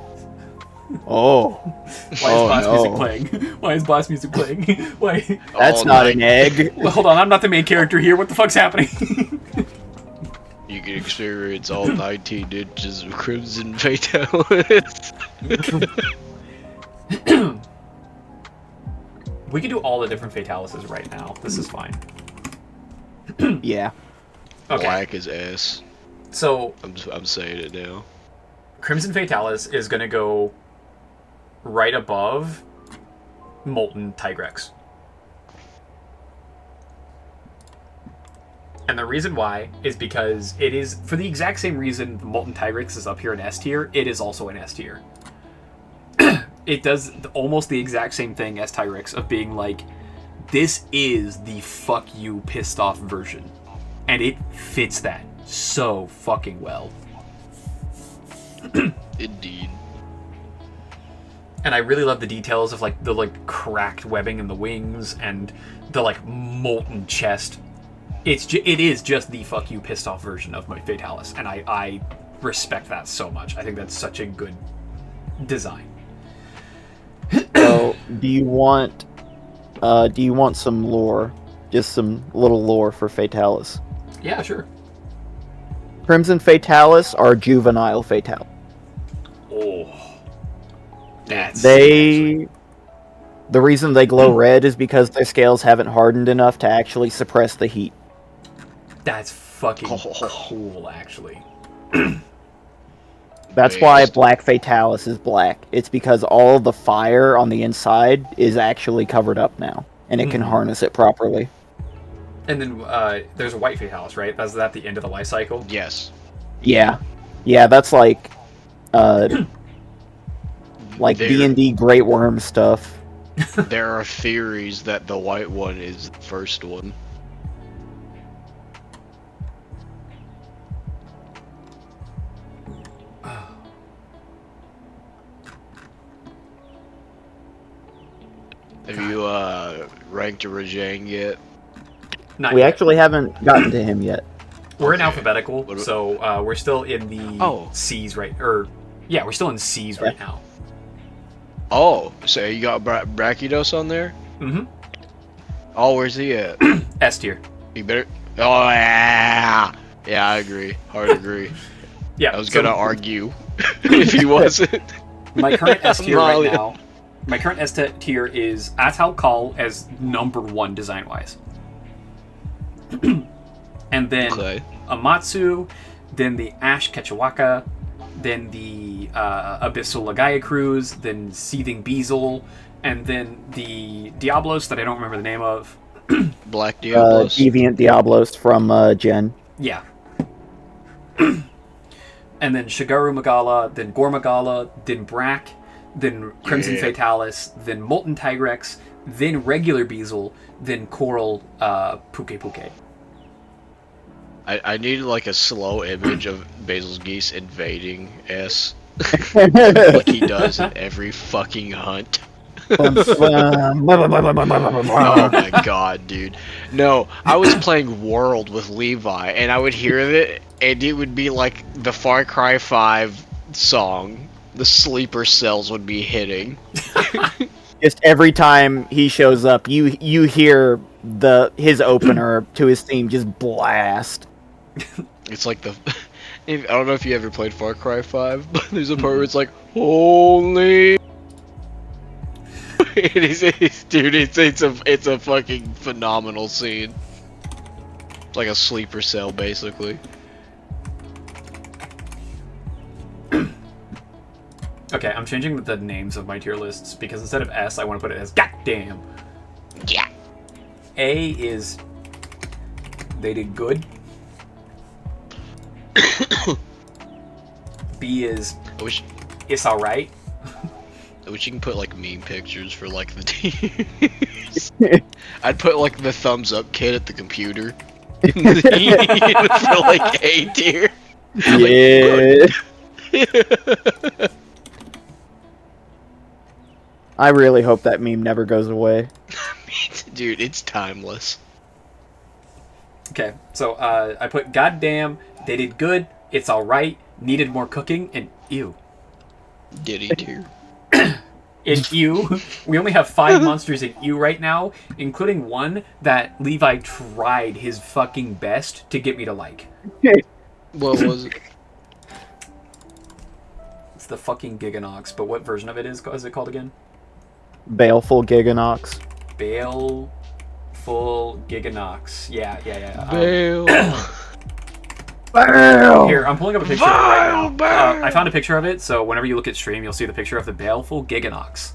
Oh. Why is Oh, boss no. music playing? Why is boss music playing? Why? That's All not night. an egg. Well, hold on, I'm not the main character here. What the fuck's happening? You can experience all 19 inches of Crimson Fatalis. We can do all the different Fatalises right now. This is fine. Yeah. Okay, Black as ass. so I'm saying it now. Crimson Fatalis is going to go right above Molten Tigrex. And the reason why is because it is, for the exact same reason Molten Tigrex is up here in S tier, it is also in S tier. It does almost the exact same thing as Tigrex of being like, this is the fuck you pissed off version. And it fits that so fucking well. Indeed. And I really love the details of like the like cracked webbing in the wings and the like molten chest. It is just the fuck you pissed off version of my Fatalis, and I respect that so much. I think that's such a good design. So, do you want do you want some lore? Just some little lore for Fatalis. Yeah, sure. Crimson Fatalis are juvenile Fatalis. Oh. That's The reason they glow red is because their scales haven't hardened enough to actually suppress the heat. That's fucking cool, actually. That's why Black Fatalis is black. It's because all the fire on the inside is actually covered up now, and it can harness it properly. And then there's a white Fatalis, right? That's at the end of the life cycle? Yes. Yeah. Yeah, that's like D&D Great Worm stuff. There are theories that the white one is the first one. Have you ranked a Rajang yet? Not We yet. actually haven't gotten to him yet. We're in Okay. alphabetical, so we're still in the C's, right? Yeah, we're still in C's right now. Oh, so you got Brachydos on there? Mm-hmm. Oh, where's he at? S tier. You better. Oh yeah. Yeah, I agree. Hard agree. Yeah. I was gonna argue if he wasn't. My current S tier right Malia. now. My current S tier is Atal Kal as number 1 design wise. And then Okay. Amatsu, then the Ash Ketchawaka, then the Abyssal Lagaya Cruise, then Seething Beazle, and then the Diablos that I don't remember the name of. Black Diablos. Deviant Diablos from Gen. Yeah. And then Shigaru Magala, then Gore Magala, then Brack, then Crimson Yeah. Fatalis, then Molten Tigrex, then regular Beazle, then Coral Puke Puke. I needed like a slow image of Basil's Geese invading S. Like he does in every fucking hunt. Oh my god, dude. No, I was playing World with Levi, and I would hear it, and it would be like the Far Cry 5 song. The sleeper cells would be hitting. Just every time he shows up, you hear his opener to his theme just blast. It's like the... I don't know if you ever played Far Cry 5, but there's a part where it's like, holy... Dude, it's a fucking phenomenal scene. It's like a sleeper cell, basically. Okay, I'm changing the names of my tier lists because instead of S, I want to put it as goddamn. Yeah. A is they did good. B is I wish it's alright. you can put like meme pictures for like the teams. I'd put like the thumbs up kid at the computer. For like A tier. Yeah. I really hope that meme never goes away. Dude, it's timeless. Okay, so I put goddamn, they did good, it's alright, needed more cooking, and ew. Diddy tier. In ew, we only have 5 monsters in ew right now, including one that Levi tried his fucking best to get me to like. What was it? It's the fucking Giganox, but what version of it is it called again? Baleful Giganox. Baleful Giganox. Yeah. Bail. Here, I'm pulling up a picture of it right now. I found a picture of it, so whenever you look at stream, you'll see the picture of the Baleful Giganox.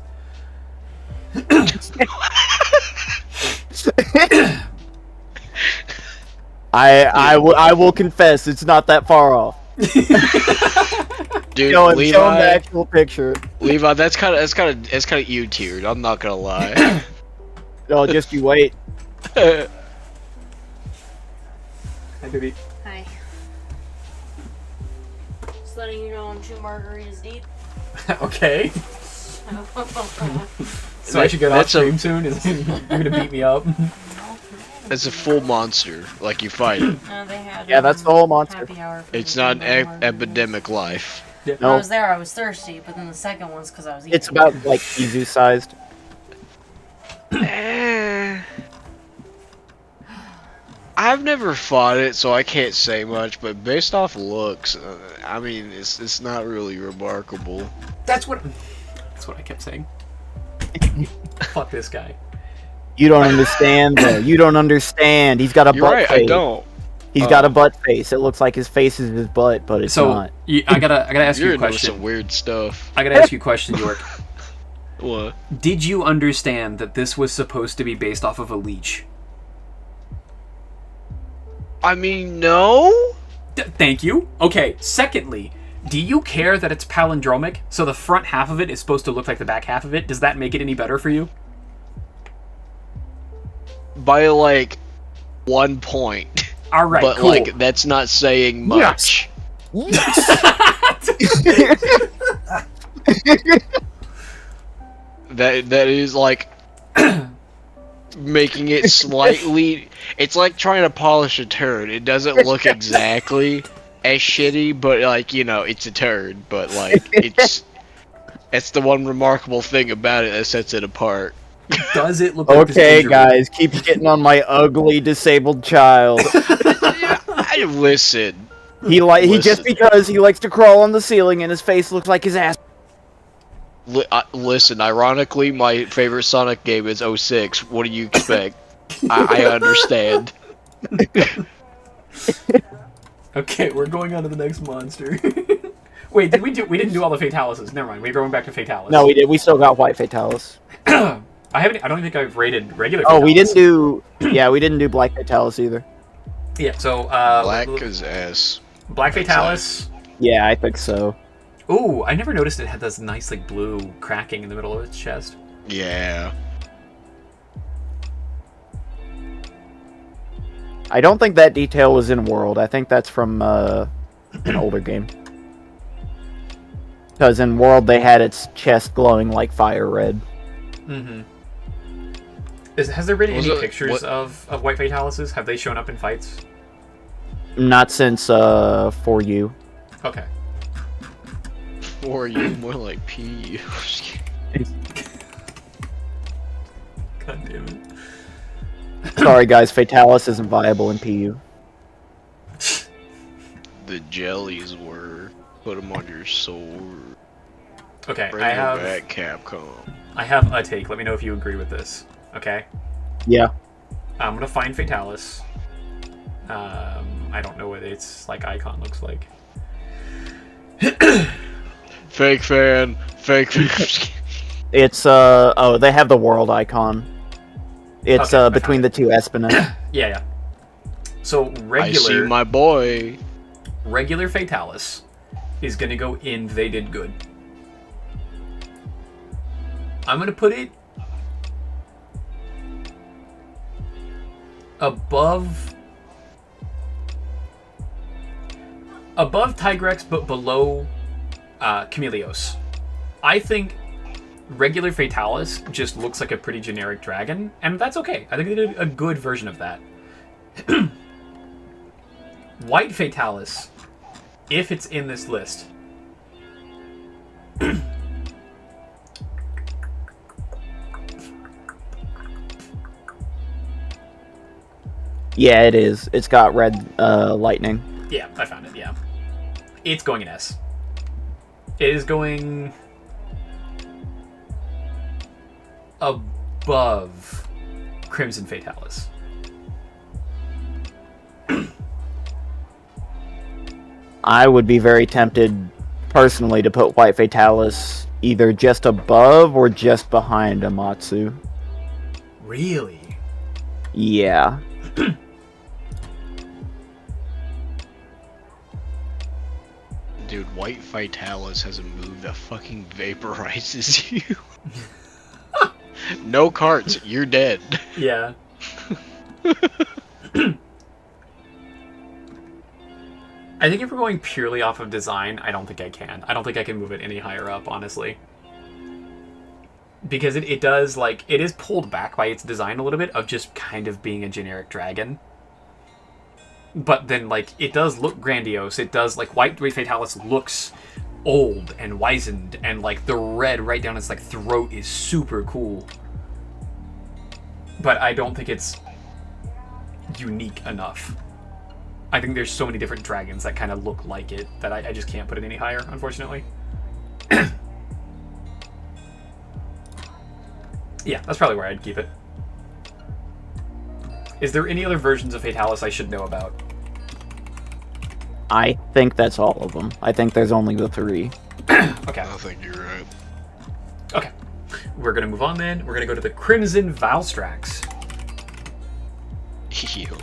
I will confess, it's not that far off. Dude, Show him Levi, the actual picture. Levi, that's kind of U tiered. I'm not gonna lie. Oh, just you wait. Hi, baby. Hi. Just letting you know I'm 2 margaritas deep. Okay. So I should get off That's a- stream soon? You're gonna beat me up? It's a full monster, like you fight it. No, they had, Yeah, that's the whole monster. happy hour for It's me not to an buy margaritas. epidemic life. When I No, was there, I was thirsty, but then the second one's because I was eating. it's about like Izu sized. I've never fought it, so I can't say much. But based off looks, I mean, it's not really remarkable. That's what I kept saying. Fuck this guy. You don't understand, though. You don't understand. He's got a You're butt right, face. I don't. He's got a butt face. It looks like his face is his butt, but it's So not. I gotta ask you You're a into question. some weird stuff. I gotta ask you a question, York. What? Did you understand that this was supposed to be based off of a leech? I mean, no. Thank you. Okay. Secondly, do you care that it's palindromic? So the front half of it is supposed to look like the back half of it. Does that make it any better for you? By like 1 point. All right. But cool. like that's not saying much. That is like making it slightly. It's like trying to polish a turd. It doesn't look exactly as shitty, but like, you know, it's a turd. But like it's the one remarkable thing about it that sets it apart. Does it look like this Okay, gingerbread? guys, keep getting on my ugly disabled child. I listen. He just because he likes to crawl on the ceiling and his face looks like his ass. Listen, ironically, my favorite Sonic game is 06. What do you expect? I understand. Okay, we're going on to the next monster. Wait, we didn't do all the Fatalises. Never mind. We're going back to Fatalis. No, we did. We still got White Fatalis. I don't think I've rated regular. Oh, we Fatalis. didn't do. Yeah, we didn't do Black Fatalis either. Yeah. So Black as ass. Black Fatalis. Yeah, I think so. Ooh, I never noticed it had this nice like blue cracking in the middle of its chest. Yeah. I don't think that detail was in World. I think that's from an older game. Because in World they had its chest glowing like fire red. Mm-hmm. Has there been Was any it- pictures what- of White Fatalises? Have they shown up in fights? Not since For You. Okay. Or you more like P. God damn it. Sorry guys, Fatalis isn't viable in PU. The jellies were. Put them on your sword. Okay, Bring I it have back, Capcom. I have a take. Let me know if you agree with this. Okay. Yeah. I'm gonna find Fatalis. I don't know what its like icon looks like. Fake fan. Fake fan. It's oh, they have the world icon. It's Okay, I between found the two Espinel. Yeah, yeah. So I see regular my boy. regular Fatalis is gonna go in They Did Good. I'm gonna put it above Tigrex, but below Chameleos. I think regular Fatalis just looks like a pretty generic dragon, and that's okay. I think they did a good version of that. White Fatalis, if it's in this list, Yeah, it is. It's got red lightning. yeah, I found it, yeah. It's going in S. It is going above Crimson Fatalis. I would be very tempted, personally, to put White Fatalis either just above or just behind Amatsu. Really? Yeah. Dude, White Fatalis has a move that fucking vaporizes you. No carts, you're dead. Yeah. I think if we're going purely off of design, I don't think I can. I don't think I can move it any higher up, honestly. Because it does, like, it is pulled back by its design a little bit of just kind of being a generic dragon. But then, like, it does look grandiose. It does, like, White Fatalis looks old and wizened, and, like, the red right down its, like, throat is super cool. but I don't think it's unique enough. I think there's so many different dragons that kind of look like it that I just can't put it any higher, unfortunately. Yeah, that's probably where I'd keep it. Is there any other versions of Fatalis I should know about? I think that's all of them. I think there's only the 3. Okay. I think you're right. Okay. We're going to move on then. We're going to go to the Crimson Valstrax. Yo.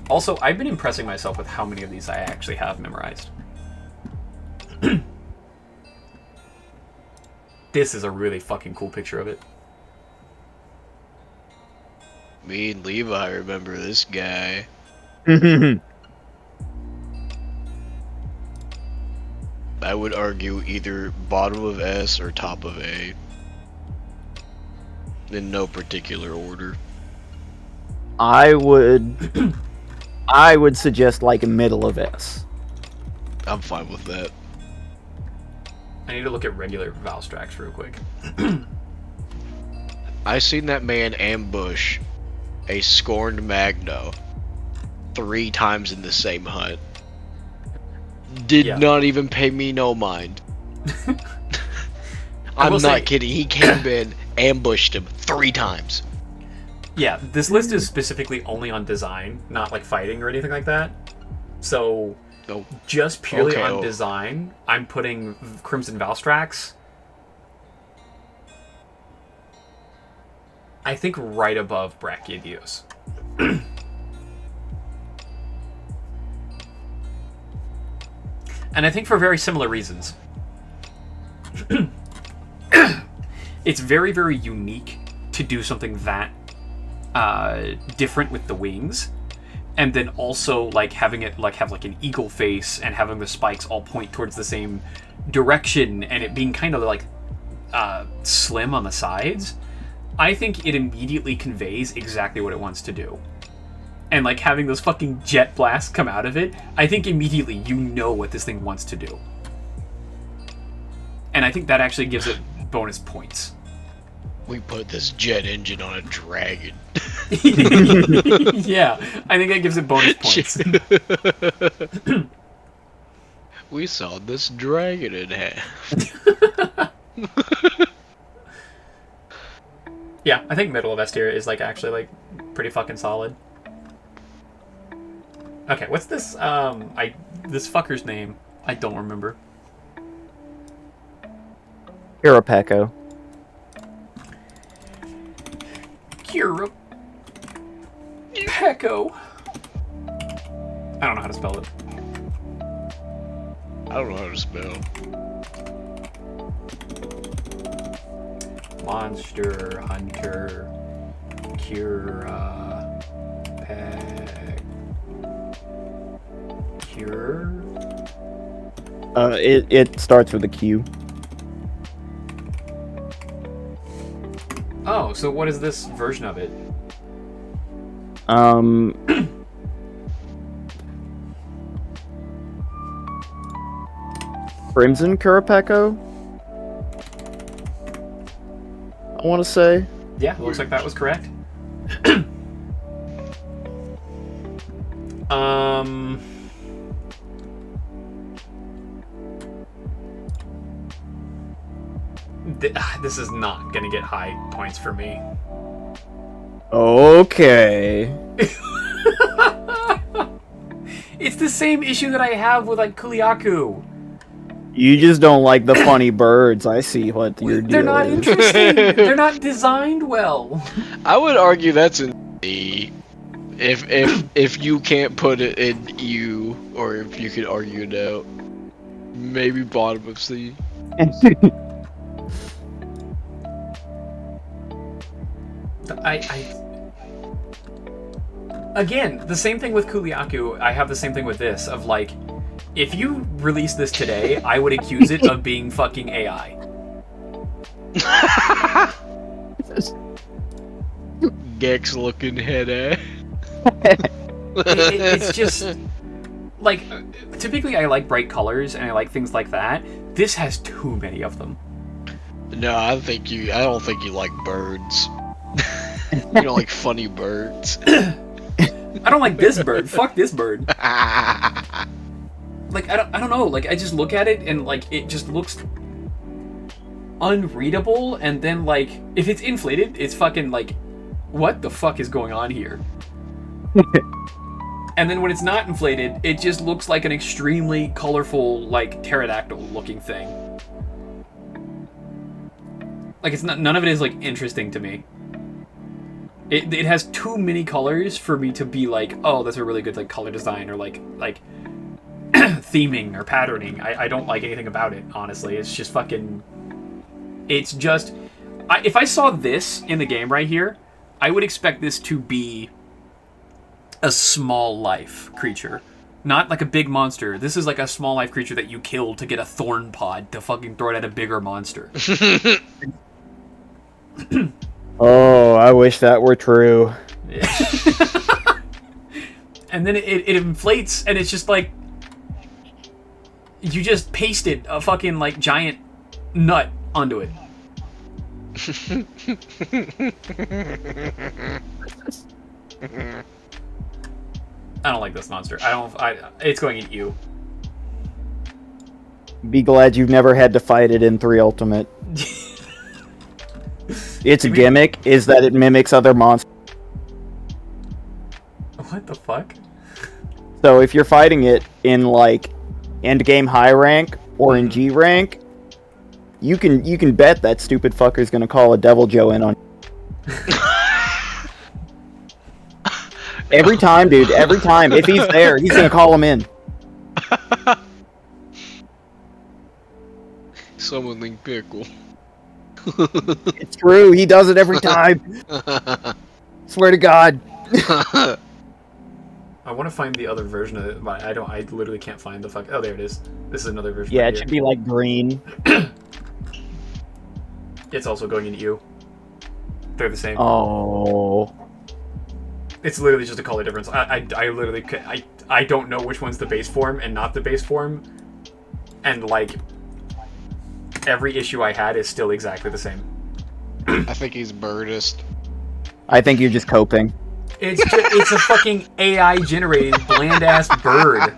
Also, I've been impressing myself with how many of these I actually have memorized. This is a really fucking cool picture of it. Me and Levi remember this guy. I would argue either bottom of S or top of A. In no particular order. I would suggest like a middle of S. I'm fine with that. I need to look at regular Valstrax real quick. I seen that man ambush a scorned Magno 3 times in the same hunt. Did not even pay me no mind. I'm not kidding. He came in, ambushed him 3 times. Yeah, this list is specifically only on design, not like fighting or anything like that. So, just purely on design, I'm putting Crimson Valstrax, I think, right above Brachydios. And I think for very similar reasons. It's very, very unique to do something that different with the wings, and then also like having it like have like an eagle face and having the spikes all point towards the same direction, and it being kind of like slim on the sides. I think it immediately conveys exactly what it wants to do. And like having those fucking jet blasts come out of it, I think immediately you know what this thing wants to do. And I think that actually gives it bonus points. We put this jet engine on a dragon. Yeah, I think that gives it bonus points. We saw this dragon in half. Yeah, I think middle of S tier is like actually like pretty fucking solid. Okay, what's this this fucker's name? I don't remember. Kirapeko. Pecco. I don't know how to spell it. I don't know how to spell. Monster Hunter Cura Peck Cure. It starts with a Q. Oh, so what is this version of it? Crimson Kirapeko? I want to say. Yeah, it looks like that was correct. This is not gonna get high points for me. Okay. It's the same issue that I have with like Kuliaku. You just don't like the funny birds. I see what your deal is. They're not interesting. They're not designed well. I would argue that's an E. If you can't put it in U, or if you could argue it out, maybe bottom of C. Again, the same thing with Kuliaku. I have the same thing with this, of like, if you release this today, I would accuse it of being fucking AI. Gex looking head ass. It's just like, typically I like bright colors and I like things like that. This has too many of them. No, I don't think you like birds. You don't like funny birds. I don't like this bird. Fuck this bird. Like, I don't know. Like, I just look at it and, like, it just looks unreadable. And then, like, if it's inflated, it's fucking, like, what the fuck is going on here? And then when it's not inflated, it just looks like an extremely colorful, like, pterodactyl-looking thing. Like, it's not, none of it is, like, interesting to me. It has too many colors for me to be like, oh, that's a really good, like, color design or, like theming or patterning. I don't like anything about it, honestly. It's just fucking... It's just... if I saw this in the game right here, I would expect this to be a small life creature. Not like a big monster. This is like a small life creature that you kill to get a thorn pod to fucking throw it at a bigger monster. Oh, I wish that were true. Yeah. And then it inflates, and it's just like... You just pasted a fucking, like, giant nut onto it. I don't like this monster. It's going to eat you. Be glad you've never had to fight it in 3 Ultimate. Its gimmick is that it mimics other monsters. What the fuck? So if you're fighting it in, like, endgame high rank or in G rank, you can bet that stupid fucker's gonna call a Devil Joe in on every time, dude. Every time. If he's there, he's gonna call him in. Summoning pickle. It's true. He does it every time. Swear to God. I want to find the other version of it, but I literally can't find the fuck... Oh, there it is. This is another version. Yeah, right it should here. be like green. It's also going into you. They're the same. Oh. It's literally just a color difference. I literally... I don't know which one's the base form and not the base form. And, like... Every issue I had is still exactly the same. I think he's birdist. I think you're just coping. It's a fucking AI generated bland ass bird.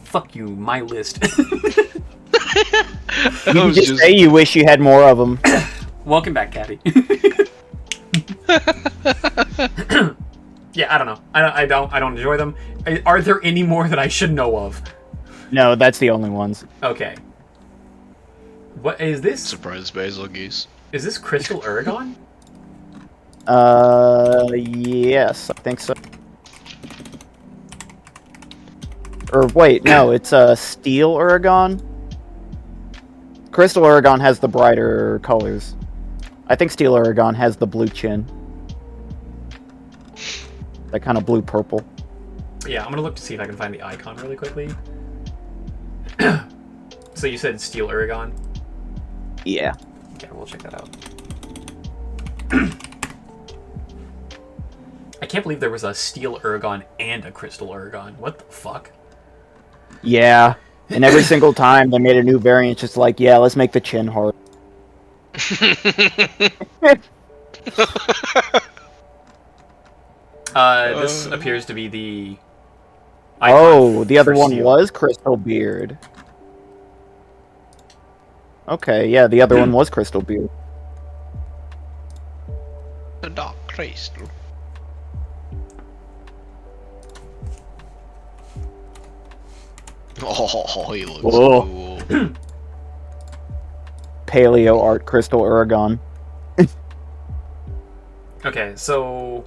Fuck you, my list. You can just say you wish you had more of them. Welcome back, Kathy. Yeah, I don't know. I don't enjoy them. Are there any more that I should know of? No, that's the only ones. Okay. What is this? Surprise basil geese. Is this Crystal Aragon? Yes, I think so. Or wait, no, it's Steel Aragon. Crystal Aragon has the brighter colors. I think Steel Aragon has the blue chin. That kind of blue-purple. Yeah, I'm gonna look to see if I can find the icon really quickly. So you said Steel Aragon? Yeah. Okay, we'll check that out. I can't believe there was a Steel Aragon and a Crystal Aragon. What the fuck? Yeah. And every single time they made a new variant, just like, yeah, let's make the chin hard. This appears to be the... Oh, the other for one Steel. was Crystal Beard. Okay, yeah, the other one was Crystal Beard. The dark crystal. Oh, he looks Whoa. cool. Paleo art Crystal Aragon. Okay, so...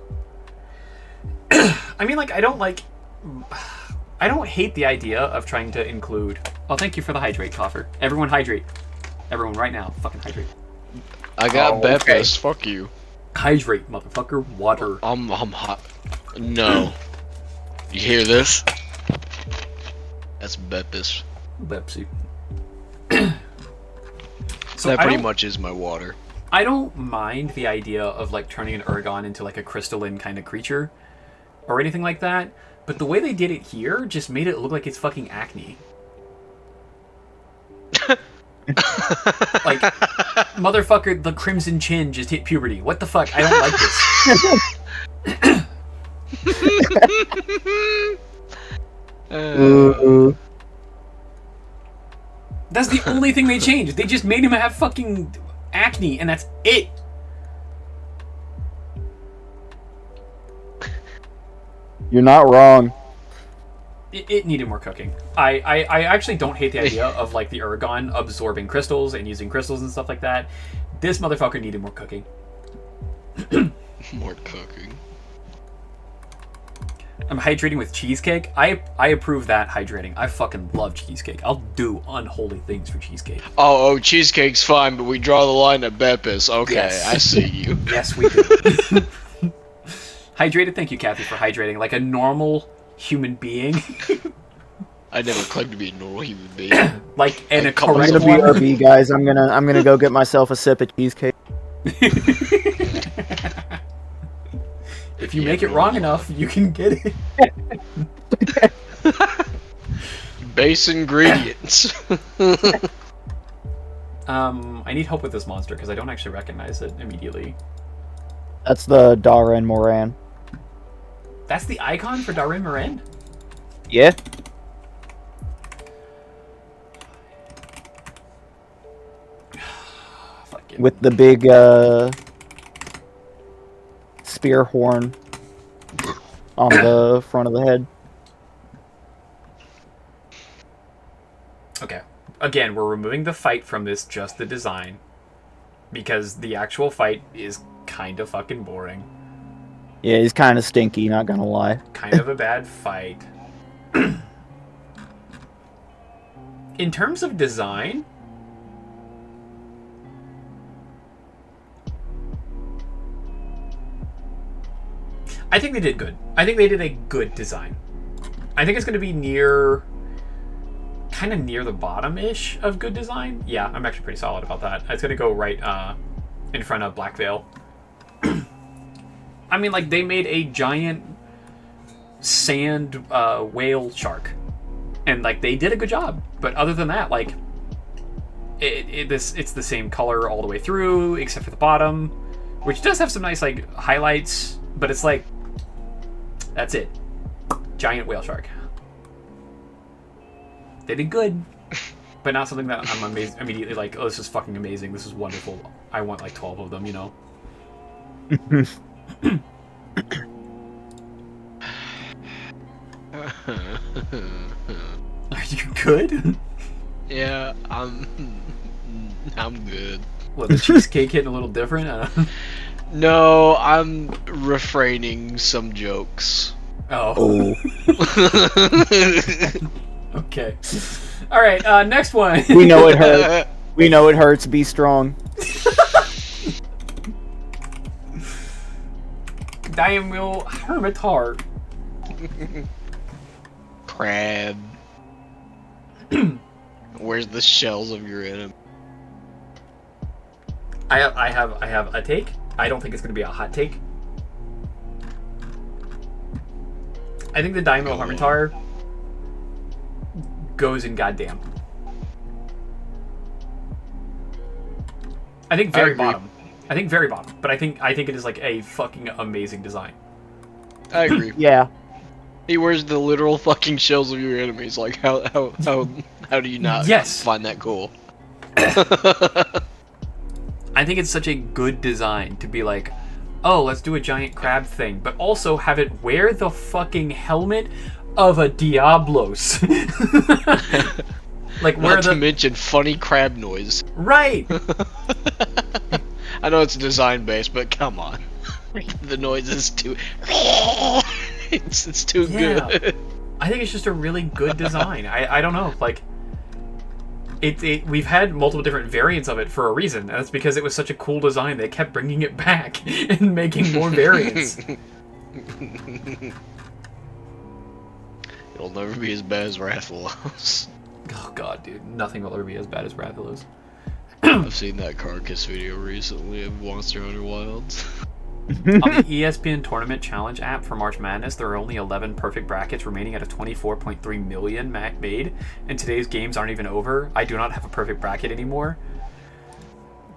I mean, like, I don't hate the idea of trying to include... Oh, thank you for the hydrate, Coffer. Everyone hydrate. Everyone right now, fucking hydrate. I got Oh, okay. Beppis. Fuck you. Hydrate, motherfucker. Water. I'm hot. No. You hear this? That's Beppis. Pepsi. That pretty much is my water. I don't mind the idea of, like, turning an Aragon into, like, a crystalline kind of creature. Or anything like that. But the way they did it here just made it look like it's fucking acne. Like, motherfucker, the Crimson Chin just hit puberty. What the fuck? I don't like this. Ooh. That's the only thing they changed. They just made him have fucking acne, and that's it. You're not wrong. It needed more cooking. I actually don't hate the idea of like the Uragon absorbing crystals and using crystals and stuff like that. This motherfucker needed more cooking. More cooking. I'm hydrating with cheesecake. I approve that hydrating. I fucking love cheesecake. I'll do unholy things for cheesecake. Oh, cheesecake's fine, but we draw the line at Beppis. Okay, Yes. I see you. Yes, we do. Hydrated. Thank you, Kathy, for hydrating like a normal human being. I never claimed to be a normal human being. Like and a Come on, correct I'm gonna one. BRB, guys. I'm gonna go get myself a sip of cheesecake. If you Yeah, make it normal. wrong enough, you can get it. Base ingredients. I need help with this monster because I don't actually recognize it immediately. That's the Darren Moran. That's the icon for Darren Moran? Yeah. Fucking... With the big spear horn on the front of the head. Okay. Again, we're removing the fight from this, just the design. Because the actual fight is kind of fucking boring. Yeah, he's kind of stinky, not gonna lie. Kind of a bad fight. In terms of design... I think they did good. I think they did a good design. I think it's going to be near... kind of near the bottom-ish of good design. Yeah, I'm actually pretty solid about that. It's going to go right in front of Black Veil. I mean, like, they made a giant sand whale shark. And, like, they did a good job. But other than that, like, it's the same color all the way through, except for the bottom. Which does have some nice, like, highlights. But it's like, that's it. Giant whale shark. They did good. But not something that I'm immediately like, oh, this is fucking amazing. This is wonderful. I want, like, 12 of them, you know? Are you good? Yeah, I'm good. What, the cheesecake hitting a little different? No, I'm refraining some jokes. Oh. Okay. All right. Next one. We know it hurts. We know it hurts. Be strong. Diamil Hermitar. Crab. Where's the shells of your enemy? I have a take. I don't think it's going to be a hot take. I think the Daimyo Harmitar goes in goddamn. I think very agree. bottom. I think very bottom, but I think it is like a fucking amazing design. I agree. Yeah. He wears the literal fucking shells of your enemies. Like, how do you not Yes. find that cool? I think it's such a good design to be like, oh, let's do a giant crab thing, but also have it wear the fucking helmet of a Diablos. Like, where Not to the mention funny crab noise. right. I know it's design based, but come on, the noise is too. it's too Yeah. good. I think it's just a really good design. I don't know, like we've had multiple different variants of it for a reason. And that's because it was such a cool design. They kept bringing it back and making more variants. It'll never be as bad as Rathalos. Oh god, dude, nothing will ever be as bad as Rathalos. I've seen that carcass video recently of Monster Hunter Wilds. On the ESPN Tournament Challenge app for March Madness, there are only 11 perfect brackets remaining out of 24.3 million made, and today's games aren't even over. I do not have a perfect bracket anymore.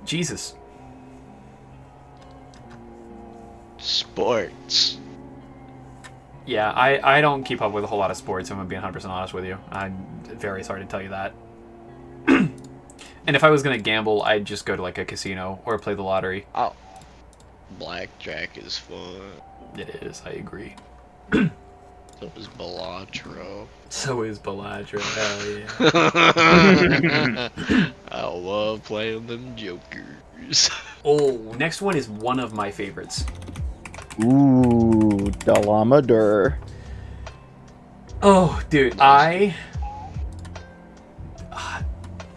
Jesus. Sports. Yeah, I don't keep up with a whole lot of sports, if I'm being 100% honest with you. I'm very sorry to tell you that. And if I was going to gamble, I'd just go to like a casino or play the lottery. Oh. Blackjack is fun. It is, I agree. So is Balatro. So is Beladra, hell yeah. I love playing them jokers. Oh, next one is one of my favorites. Ooh, Dalamador. Oh, dude,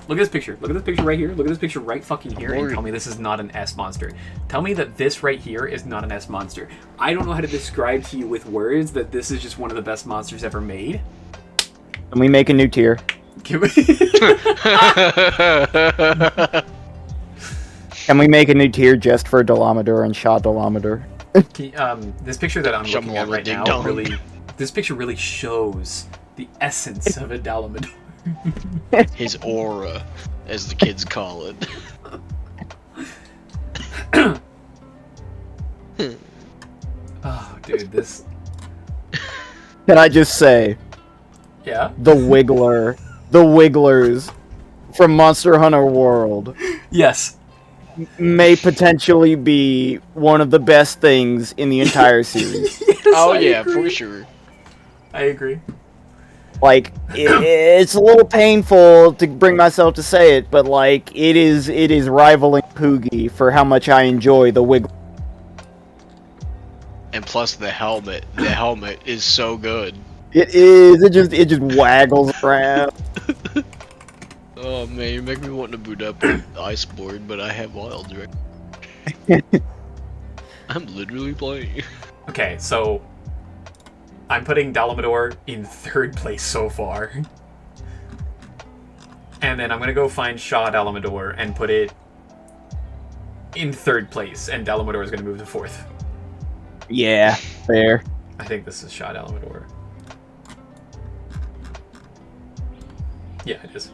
look at this picture. Look at this picture right here. Look at this picture right fucking here, and tell me this is not an S monster. Tell me that this right here is not an S monster. I don't know how to describe to you with words that this is just one of the best monsters ever made. Can we make a new tier? Can we? Can we make a new tier just for Dalamador and Shah Dalamador? This picture that I'm looking at right now this picture really shows the essence of a Dalamador. His aura, as the kids call it. Oh, dude, this... Can I just say, Yeah? the Wigglers from Monster Hunter World Yes. may potentially be one of the best things in the entire series. Oh I yeah, agree. for sure. I agree. Like, it's a little painful to bring myself to say it, but like, it is rivaling Poogie for how much I enjoy the Wiggle. And plus the helmet. The helmet is so good. It is. It just waggles around. Oh man, you make me want to boot up Iceboard, but I have Wild right. I'm literally playing. Okay, so... I'm putting Dalamador in 3rd place so far. And then I'm gonna go find Shah Dalamador and put it in 3rd place, and Dalamador is gonna move to 4th. Yeah, fair. I think this is Shah Dalamador. Yeah, it is.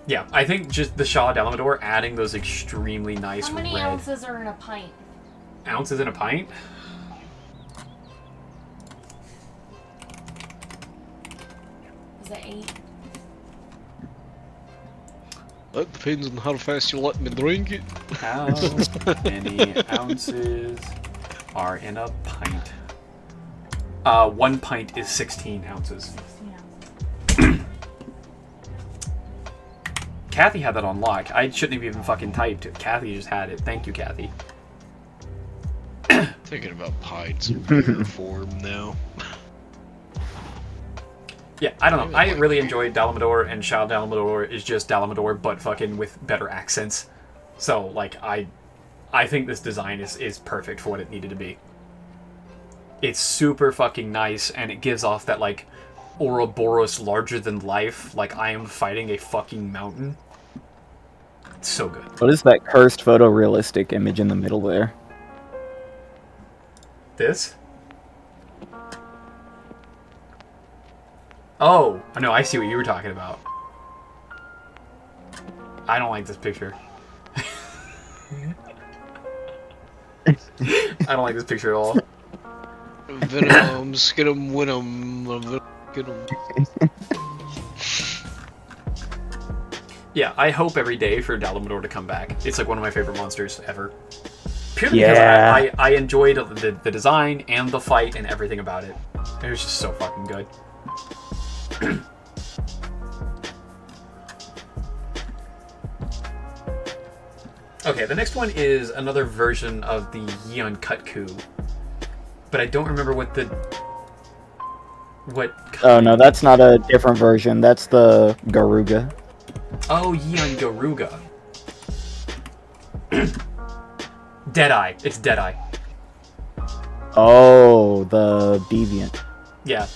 Yeah, I think just the Shah Dalamador adding those extremely nice How many red ounces are in a pint? ounces in a pint. Is it 8? That depends on how fast you let me drink it. How many ounces are in a pint? 1 pint is 16 ounces. 16 ounces. Kathy had that on lock. I shouldn't have even fucking typed. Kathy just had it. Thank you, Kathy. Thinking about pints in beer form now. Yeah, I don't know. I really enjoyed Dalamador, and Shah Dalamador is just Dalamador, but fucking with better accents. So, like, I think this design is perfect for what it needed to be. It's super fucking nice, and it gives off that, like, Ouroboros larger than life, like I am fighting a fucking mountain. It's so good. What is that cursed photorealistic image in the middle there? This? Oh, no, I see what you were talking about. I don't like this picture. I don't like this picture at all. Venom, skidum, winum, skidum. Yeah, I hope every day for Dalamador to come back. It's like one of my favorite monsters ever. Purely because I enjoyed the design and the fight and everything about it. It was just so fucking good. Okay, the next one is another version of the Yeon Kutku. But I don't remember what Oh no, that's not a different version. That's the Garuga. Oh, Yeon Garuga. Deadeye. It's Deadeye. Oh, the Deviant. Yeah.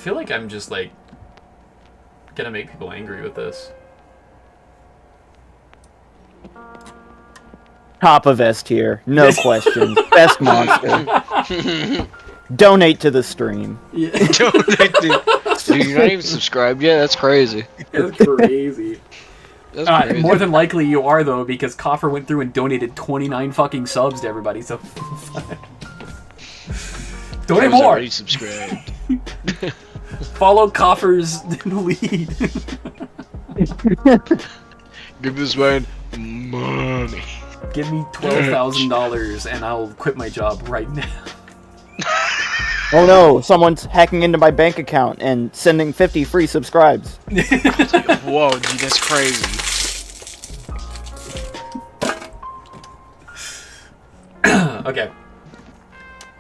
feel like I'm just like gonna make people angry with this. Top of S tier, no questions. Best monster. Donate to the stream. Yeah. Dude, you're not even subscribed yet? That's crazy. That's crazy. That's crazy. More than likely you are, though, because Coffer went through and donated 29 fucking subs to everybody, so... Donate I was more! already subscribed. Follow Coffer's lead. Give this man money. Give me $12,000 and I'll quit my job right now. Oh no, someone's hacking into my bank account and sending 50 free subscribes. Whoa, dude, that's crazy. Okay.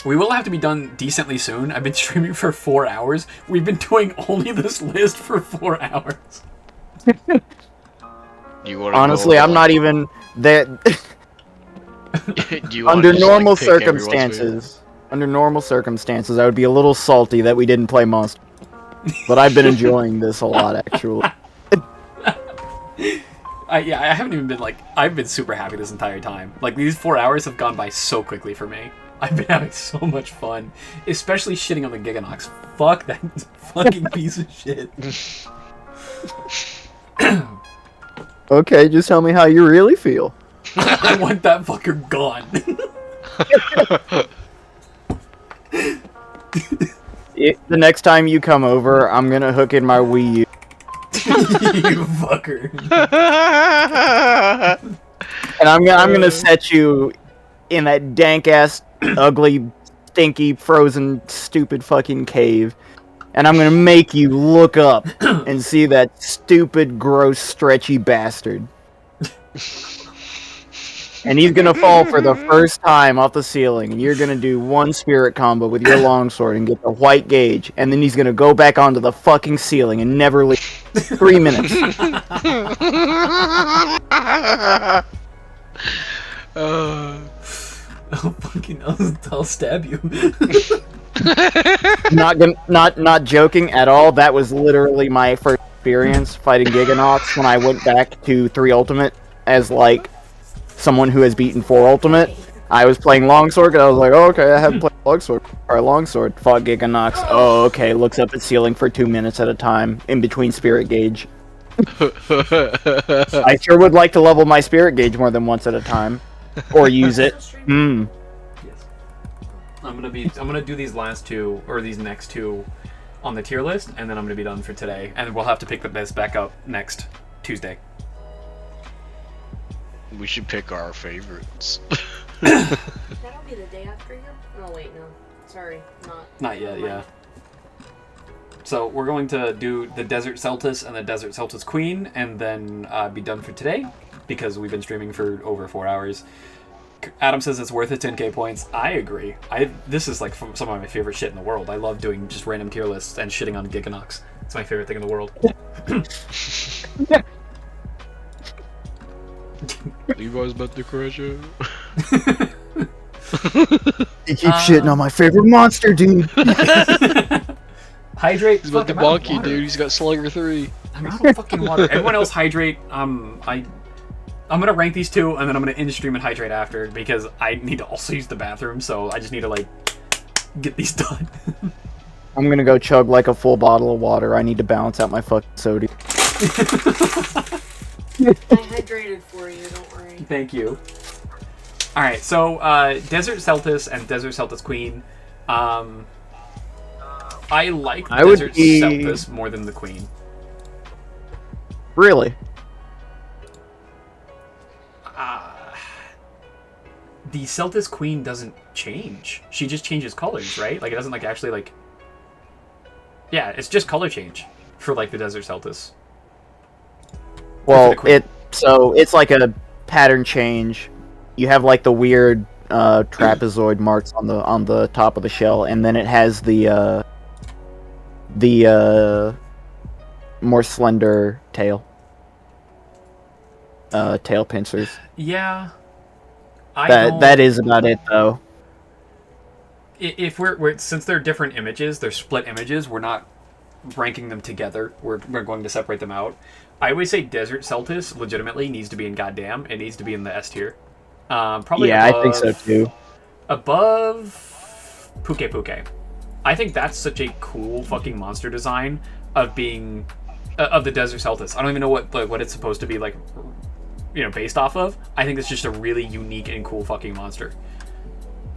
We will have to be done decently soon. I've been streaming for 4 hours. We've been doing only this list for 4 hours. You wanna Honestly, go I'm not even that. Do you wanna Under just, normal like, pick everyone's favorite? circumstances, I would be a little salty that we didn't play Monster. But I've been enjoying this a lot, actually. I haven't even been like, I've been super happy this entire time. Like, these 4 hours have gone by so quickly for me. I've been having so much fun. Especially shitting on the Giganox. Fuck that fucking piece of shit. Okay, just tell me how you really feel. I want that fucker gone. The next time you come over, I'm gonna hook in my Wii U. You fucker. And I'm gonna set you in that dank ass, ugly, stinky, frozen, stupid fucking cave. And I'm gonna make you look up and see that stupid, gross, stretchy bastard. And he's gonna fall for the first time off the ceiling, and you're gonna do one spirit combo with your longsword and get the white gauge, and then he's gonna go back onto the fucking ceiling and never leave. 3 minutes. I'll stab you. Not joking at all. That was literally my first experience fighting Giganox when I went back to 3 Ultimate as like someone who has beaten 4 Ultimate. I was playing Longsword and I was like, oh, okay, I haven't played Longsword. Fought Giganox. Oh, okay, looks up at ceiling for 2 minutes at a time in between spirit gauge. I sure would like to level my spirit gauge more than once at a time. Or use it. Hmm. Yes. I'm gonna do these last 2 or these next 2 on the tier list, and then I'm gonna be done for today. And we'll have to pick the best back up next Tuesday. We should pick our favorites. That'll be the day after you? No, wait, no. Sorry, Not yet, yeah. So we're going to do the Desert Celtis and the Desert Celtis Queen, and then be done for today, because we've been streaming for over 4 hours. Adam says it's worth it, 10k points. I agree. This is like some of my favorite shit in the world. I love doing just random tier lists and shitting on Giganox. It's my favorite thing in the world. Levi's about to crush you. You keep shitting on my favorite monster, dude. Hydrate. He's about to bonk you, dude. He's got Slugger 3. I'm out of fucking water. Everyone else hydrate. I'm gonna rank these 2, and then I'm gonna end stream and hydrate after, because I need to also use the bathroom, so I just need to like get these done. I'm gonna go chug like a full bottle of water. I need to balance out my fucking soda. I hydrated for you, don't worry. Thank you. Alright, so Desert Celtis and Desert Celtis Queen. I like Desert Celtis more than the Queen. Really? The Celtis Queen doesn't change. She just changes colors, right? Like, it doesn't, like, actually, like... Yeah, it's just color change for, like, the Desert Celtis. Well, it's like a pattern change. You have, like, the weird trapezoid marks on the top of the shell, and then it has the more slender tail. Tail pincers. Yeah. That is about it, though. If we're since they're different images, they're split images, we're not ranking them together. We're going to separate them out. I always say Desert Celtis legitimately needs to be in goddamn. It needs to be in the S tier. Probably Yeah, above, I think so too. Above Puke Puke. I think that's such a cool fucking monster design of being of the Desert Celtis. I don't even know what it's supposed to be like, based off of. I think it's just a really unique and cool fucking monster.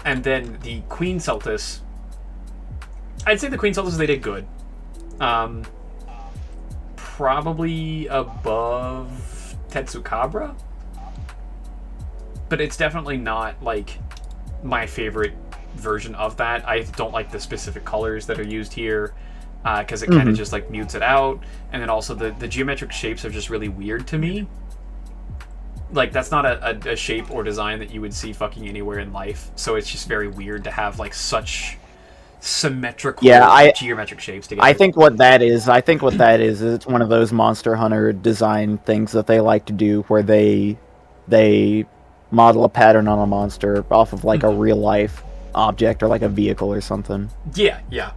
And then the Queen Celtis. I'd say the Queen Celtis, they did good. Probably above Tetsukabra, but it's definitely not like my favorite version of that. I don't like the specific colors that are used here because it kind of just like mutes it out, and then also the geometric shapes are just really weird to me. Like, that's not a shape or design that you would see fucking anywhere in life, so it's just very weird to have like such symmetrical geometric shapes together. I think what that is it's one of those Monster Hunter design things that they like to do where they model a pattern on a monster off of like a real life object or like a vehicle or something. Yeah.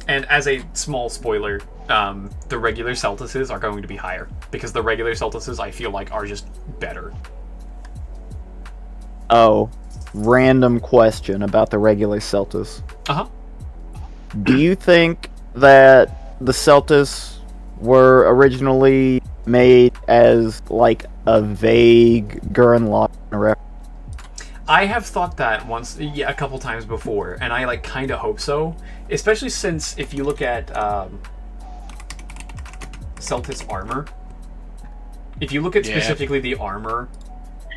And as a small spoiler, the regular Celtises are going to be higher because the regular Celtises I feel like are just better. Oh, random question about the regular Celtis. Uh-huh. Do you think that the Celtis were originally made as like a vague Gurren Lagann reference? I have thought that once, a couple times before, and I like kind of hope so. Especially since if you look at Celtis armor, if you look at specifically the armor,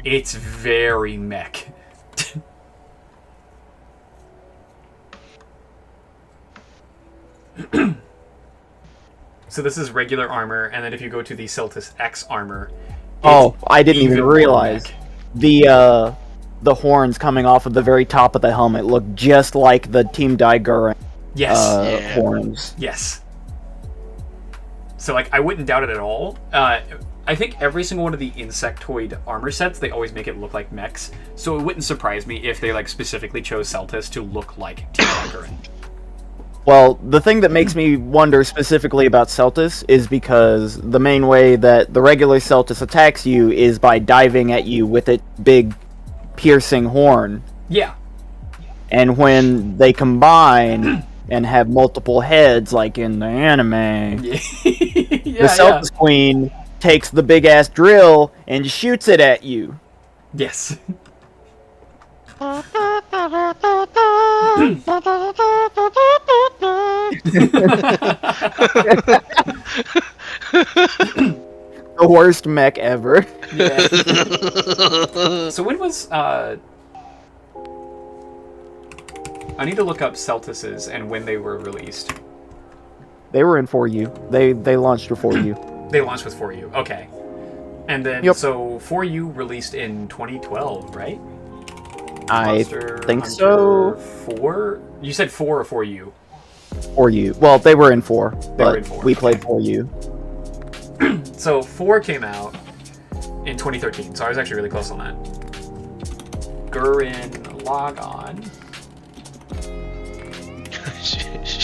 it's very mech. So this is regular armor, and then if you go to the Celtis X armor, I didn't even realize the horns coming off of the very top of the helmet look just like the Team Daiguren horns. Yes. So like I wouldn't doubt it at all. I think every single one of the insectoid armor sets, they always make it look like mechs. So it wouldn't surprise me if they like specifically chose Celtis to look like Team Daiguren. Well, the thing that makes me wonder specifically about Celtis is because the main way that the regular Celtis attacks you is by diving at you with its big piercing horn. Yeah. And when they combine and have multiple heads, like in the anime, the Celtis Queen takes the big ass drill and shoots it at you. Yes. The worst mech ever. Yeah. So when was I need to look up Celtises and when they were released. They were in 4U. They launched with 4U. They launched with 4U. Okay. And then so 4U released in 2012, right? I Monster think Hunter so. 4? You said 4 or 4U? 4U. Well, they were in 4, but in 4, we played 4U. So 4 came out in 2013, so I was actually really close on that. Gurren Lagann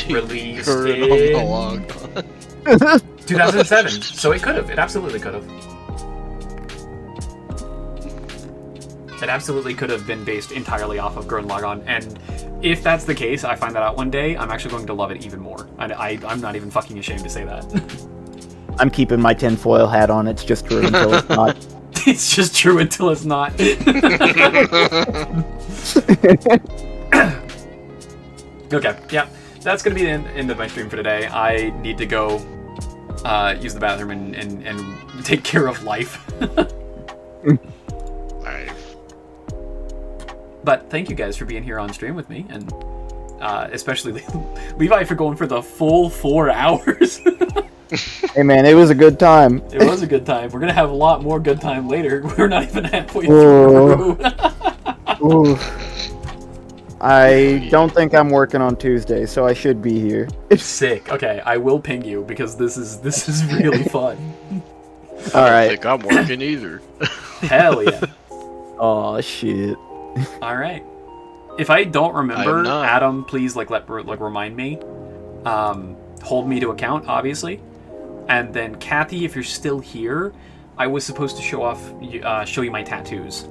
released in 2007, so it could have. It absolutely could have. It absolutely could have been based entirely off of Gurren Lagann, and if that's the case, I find that out one day, I'm actually going to love it even more. I'm not even fucking ashamed to say that. I'm keeping my tinfoil hat on. It's just true until it's not. It's just true until it's not. Okay, yeah. That's going to be the end of my stream for today. I need to go use the bathroom and take care of life. But thank you guys for being here on stream with me, and especially Levi for going for the full 4 hours. Hey man, it was a good time. It was a good time. We're gonna have a lot more good time later. We're not even halfway through. Ooh. I don't think I'm working on Tuesday, so I should be here. Sick. Okay, I will ping you because this is really fun. All right. I don't think I'm working either. Hell yeah. Oh shit. All right. If I don't remember, I am not. Adam, please remind me. hold me to account, obviously. And then Kathy, if you're still here, I was supposed to show you my tattoos.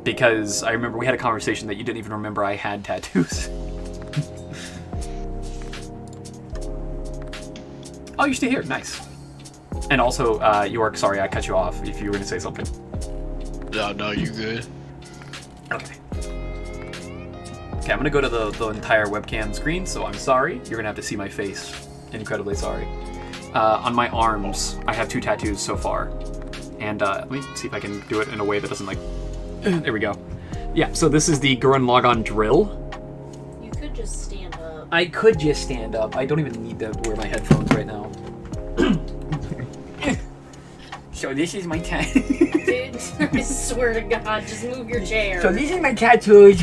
Because I remember we had a conversation that you didn't even remember I had tattoos. Oh, you're still here. Nice. And also, York, sorry, I cut you off if you were going to say something. No, you good. Okay. Okay, I'm going to go to the entire webcam screen, so I'm sorry. You're going to have to see my face. Incredibly sorry. On my arms, I have 2 tattoos so far. And let me see if I can do it in a way that doesn't, like... There we go. Yeah, so this is the Gurren Lagann drill. You could just stand up. I could just stand up. I don't even need to wear my headphones right now. So this is my tattoo. Dude, I swear to God, just move your chair. So these are my tattoos.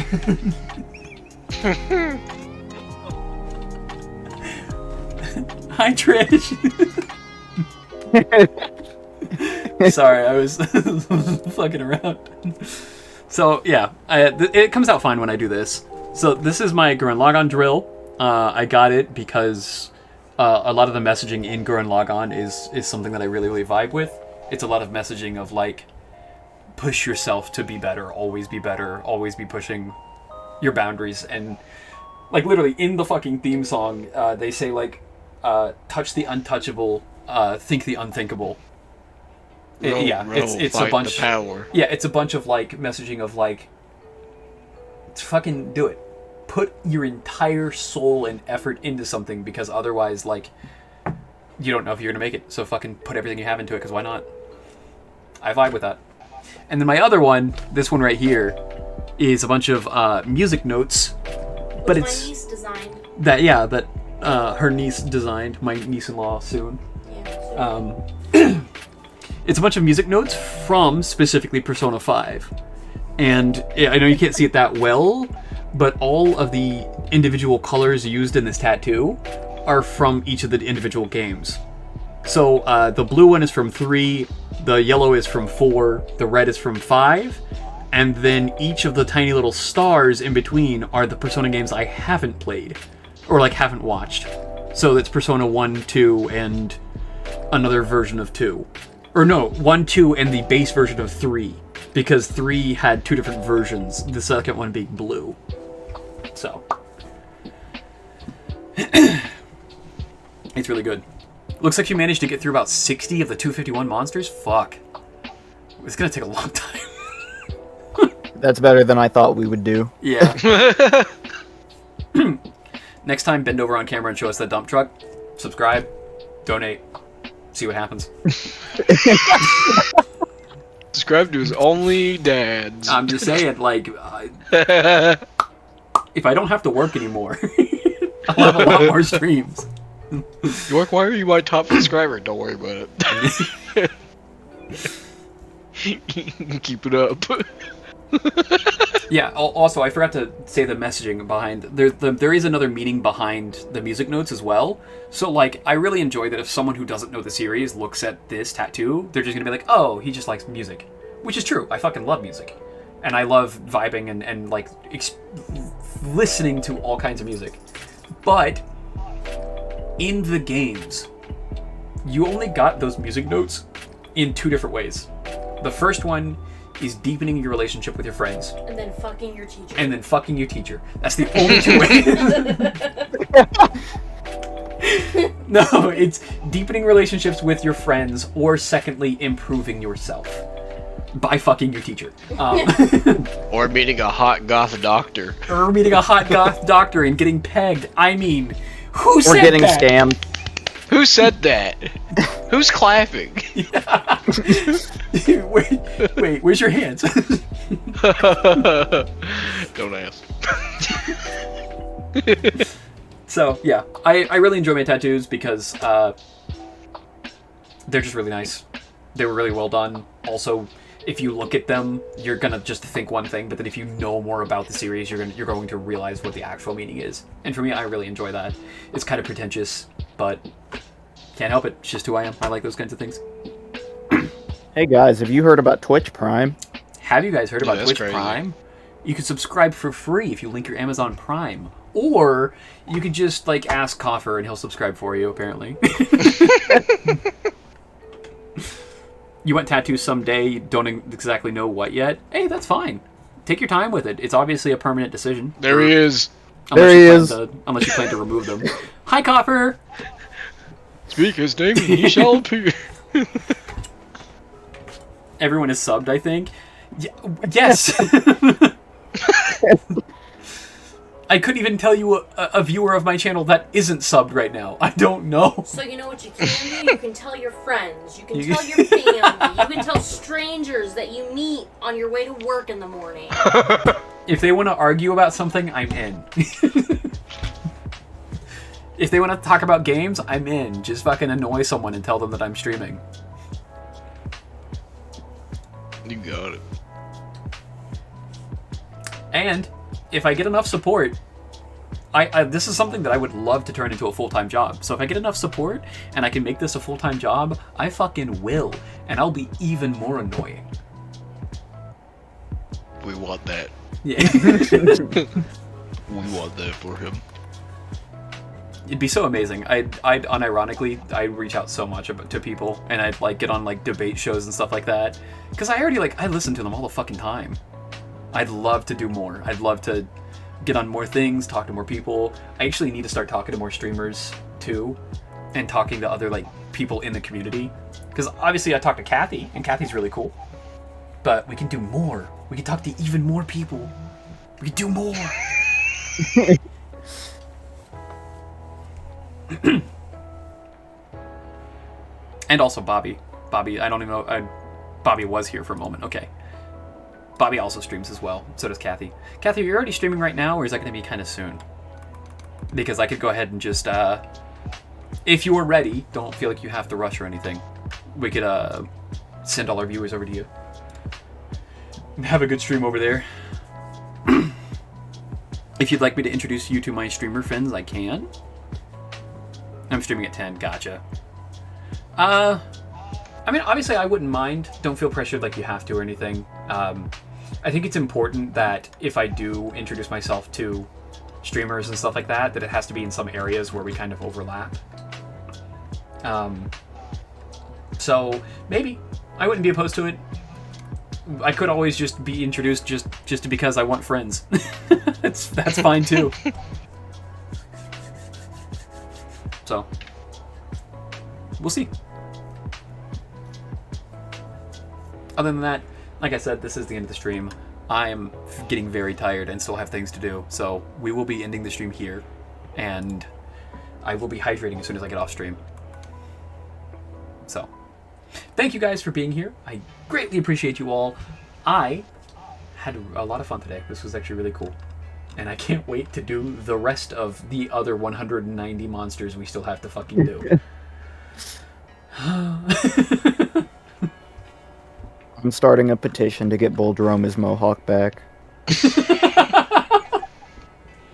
Hi, Trish. Sorry, I was fucking around. So yeah, it comes out fine when I do this. So this is my Gurren Lagann drill. I got it because a lot of the messaging in Gurren Lagann is something that I really, really vibe with. It's a lot of messaging of like, push yourself to be better, always be pushing your boundaries. And like literally in the fucking theme song, they say like, touch the untouchable, think the unthinkable. It's a bunch. Power. Yeah, it's a bunch of like messaging of like, fucking do it. Put your entire soul and effort into something, because otherwise, like, you don't know if you're gonna make it. So fucking put everything you have into it, because why not? I vibe with that. And then my other one, this one right here, is a bunch of music notes, but it's my niece designed. that her niece designed. My niece-in-law soon. Yeah. It's a bunch of music notes from specifically Persona 5. And I know you can't see it that well, but all of the individual colors used in this tattoo are from each of the individual games. So the blue one is from 3, the yellow is from 4, the red is from 5, and then each of the tiny little stars in between are the Persona games I haven't played, or like haven't watched. So that's Persona 1, 2, and another version of 2. Or no, 1, 2, and the base version of 3. Because 3 had 2 different versions, the second one being blue. So. It's really good. Looks like you managed to get through about 60 of the 251 monsters? Fuck. It's gonna take a long time. That's better than I thought we would do. Yeah. Next time, bend over on camera and show us that dump truck. Subscribe. Donate. See what happens. Subscribe to his only dads. I'm just saying, like, if I don't have to work anymore, I'll have a lot more streams. York, why are you my top subscriber? Don't worry about it. Keep it up. Yeah, also, I forgot to say the messaging behind... There is another meaning behind the music notes as well. So, like, I really enjoy that if someone who doesn't know the series looks at this tattoo, they're just gonna be like, oh, he just likes music. Which is true. I fucking love music. And I love vibing and like, listening to all kinds of music. But, in the games, you only got those music notes in 2 different ways. The first one is deepening your relationship with your friends. And then fucking your teacher. And then fucking your teacher. That's the only 2 ways. No, it's deepening relationships with your friends, or secondly, improving yourself by fucking your teacher. Or meeting a hot goth doctor. Or meeting a hot goth doctor and getting pegged. I mean, who said that? Or getting scammed. Who said that? Who's clapping? Wait, where's your hands? Don't ask. So, yeah, I really enjoy my tattoos because they're just really nice. They were really well done. Also, if you look at them, you're gonna just think one thing, but then if you know more about the series, you're going to realize what the actual meaning is. And for me, I really enjoy that. It's kind of pretentious, but can't help it. It's just who I am. I like those kinds of things. Hey guys, have you heard about Twitch Prime? Have you guys heard about that's Twitch crazy. Prime? You can subscribe for free if you link your Amazon Prime Or you could just like ask Coffer and he'll subscribe for you. Apparently. You want tattoos someday. You don't exactly know what yet. Hey, that's fine. Take your time with it. It's obviously a permanent decision. There he is. Unless you plan to remove them. Hi, Coffer. Speak his name, and he shall appear. Everyone is subbed, I think. Yes. I couldn't even tell you a viewer of my channel that isn't subbed right now. I don't know. So you know what you can do? You can tell your friends. You can tell your family. You can tell strangers that you meet on your way to work in the morning. If they want to argue about something, I'm in. If they want to talk about games, I'm in. Just fucking annoy someone and tell them that I'm streaming. You got it. And if I get enough support, this is something that I would love to turn into a full-time job. So if I get enough support and I can make this a full-time job, I fucking will. And I'll be even more annoying. We want that. Yeah. We want that for him. It'd be so amazing. I'd unironically, I'd reach out so much to people, and I'd like get on like debate shows and stuff like that. Because I already I listen to them all the fucking time. I'd love to do more. I'd love to get on more things, talk to more people. I actually need to start talking to more streamers too, and talking to other like people in the community. Because obviously I talk to Kathy, and Kathy's really cool. But we can do more. We can talk to even more people. We can do more. And also Bobby. Bobby, I don't even know. Bobby was here for a moment. Okay. Bobby also streams as well. So does Kathy. Kathy, are you already streaming right now, or is that going to be kind of soon? Because I could go ahead and just, if you are ready, don't feel like you have to rush or anything. We could send all our viewers over to you. Have a good stream over there. If you'd like me to introduce you to my streamer friends, I can. I'm streaming at 10. Gotcha. I mean, obviously, I wouldn't mind. Don't feel pressured like you have to or anything. I think it's important that if I do introduce myself to streamers and stuff like that, that it has to be in some areas where we kind of overlap. So maybe I wouldn't be opposed to it. I could always just be introduced just because I want friends. That's fine too. So we'll see. Other than that, like I said, this is the end of the stream. I'm getting very tired and still have things to do, so we will be ending the stream here, and I will be hydrating as soon as I get off stream. So, thank you guys for being here. I greatly appreciate you all. I had a lot of fun today. This was actually really cool. And I can't wait to do the rest of the other 190 monsters we still have to fucking do. I'm starting a petition to get Bolderoma's mohawk back.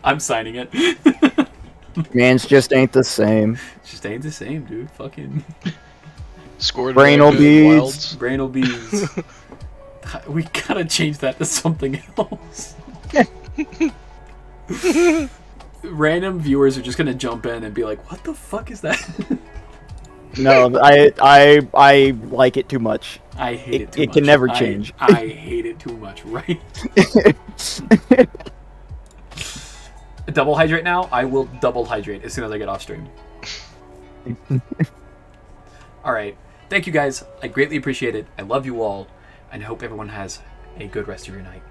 I'm signing it. Man's just ain't the same. Just ain't the same, dude. Fucking Scored Brainal by beads. Brainal bees. We gotta change that to something else. Random viewers are just gonna jump in and be like, "What the fuck is that?" No, I like it too much. I hate it too much. It can never change. I hate it too much, right? Double hydrate now? I will double hydrate as soon as I get off stream. Alright. Thank you guys. I greatly appreciate it. I love you all. And I hope everyone has a good rest of your night.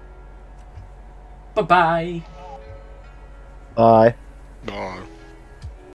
Bye-bye. Bye. Bye.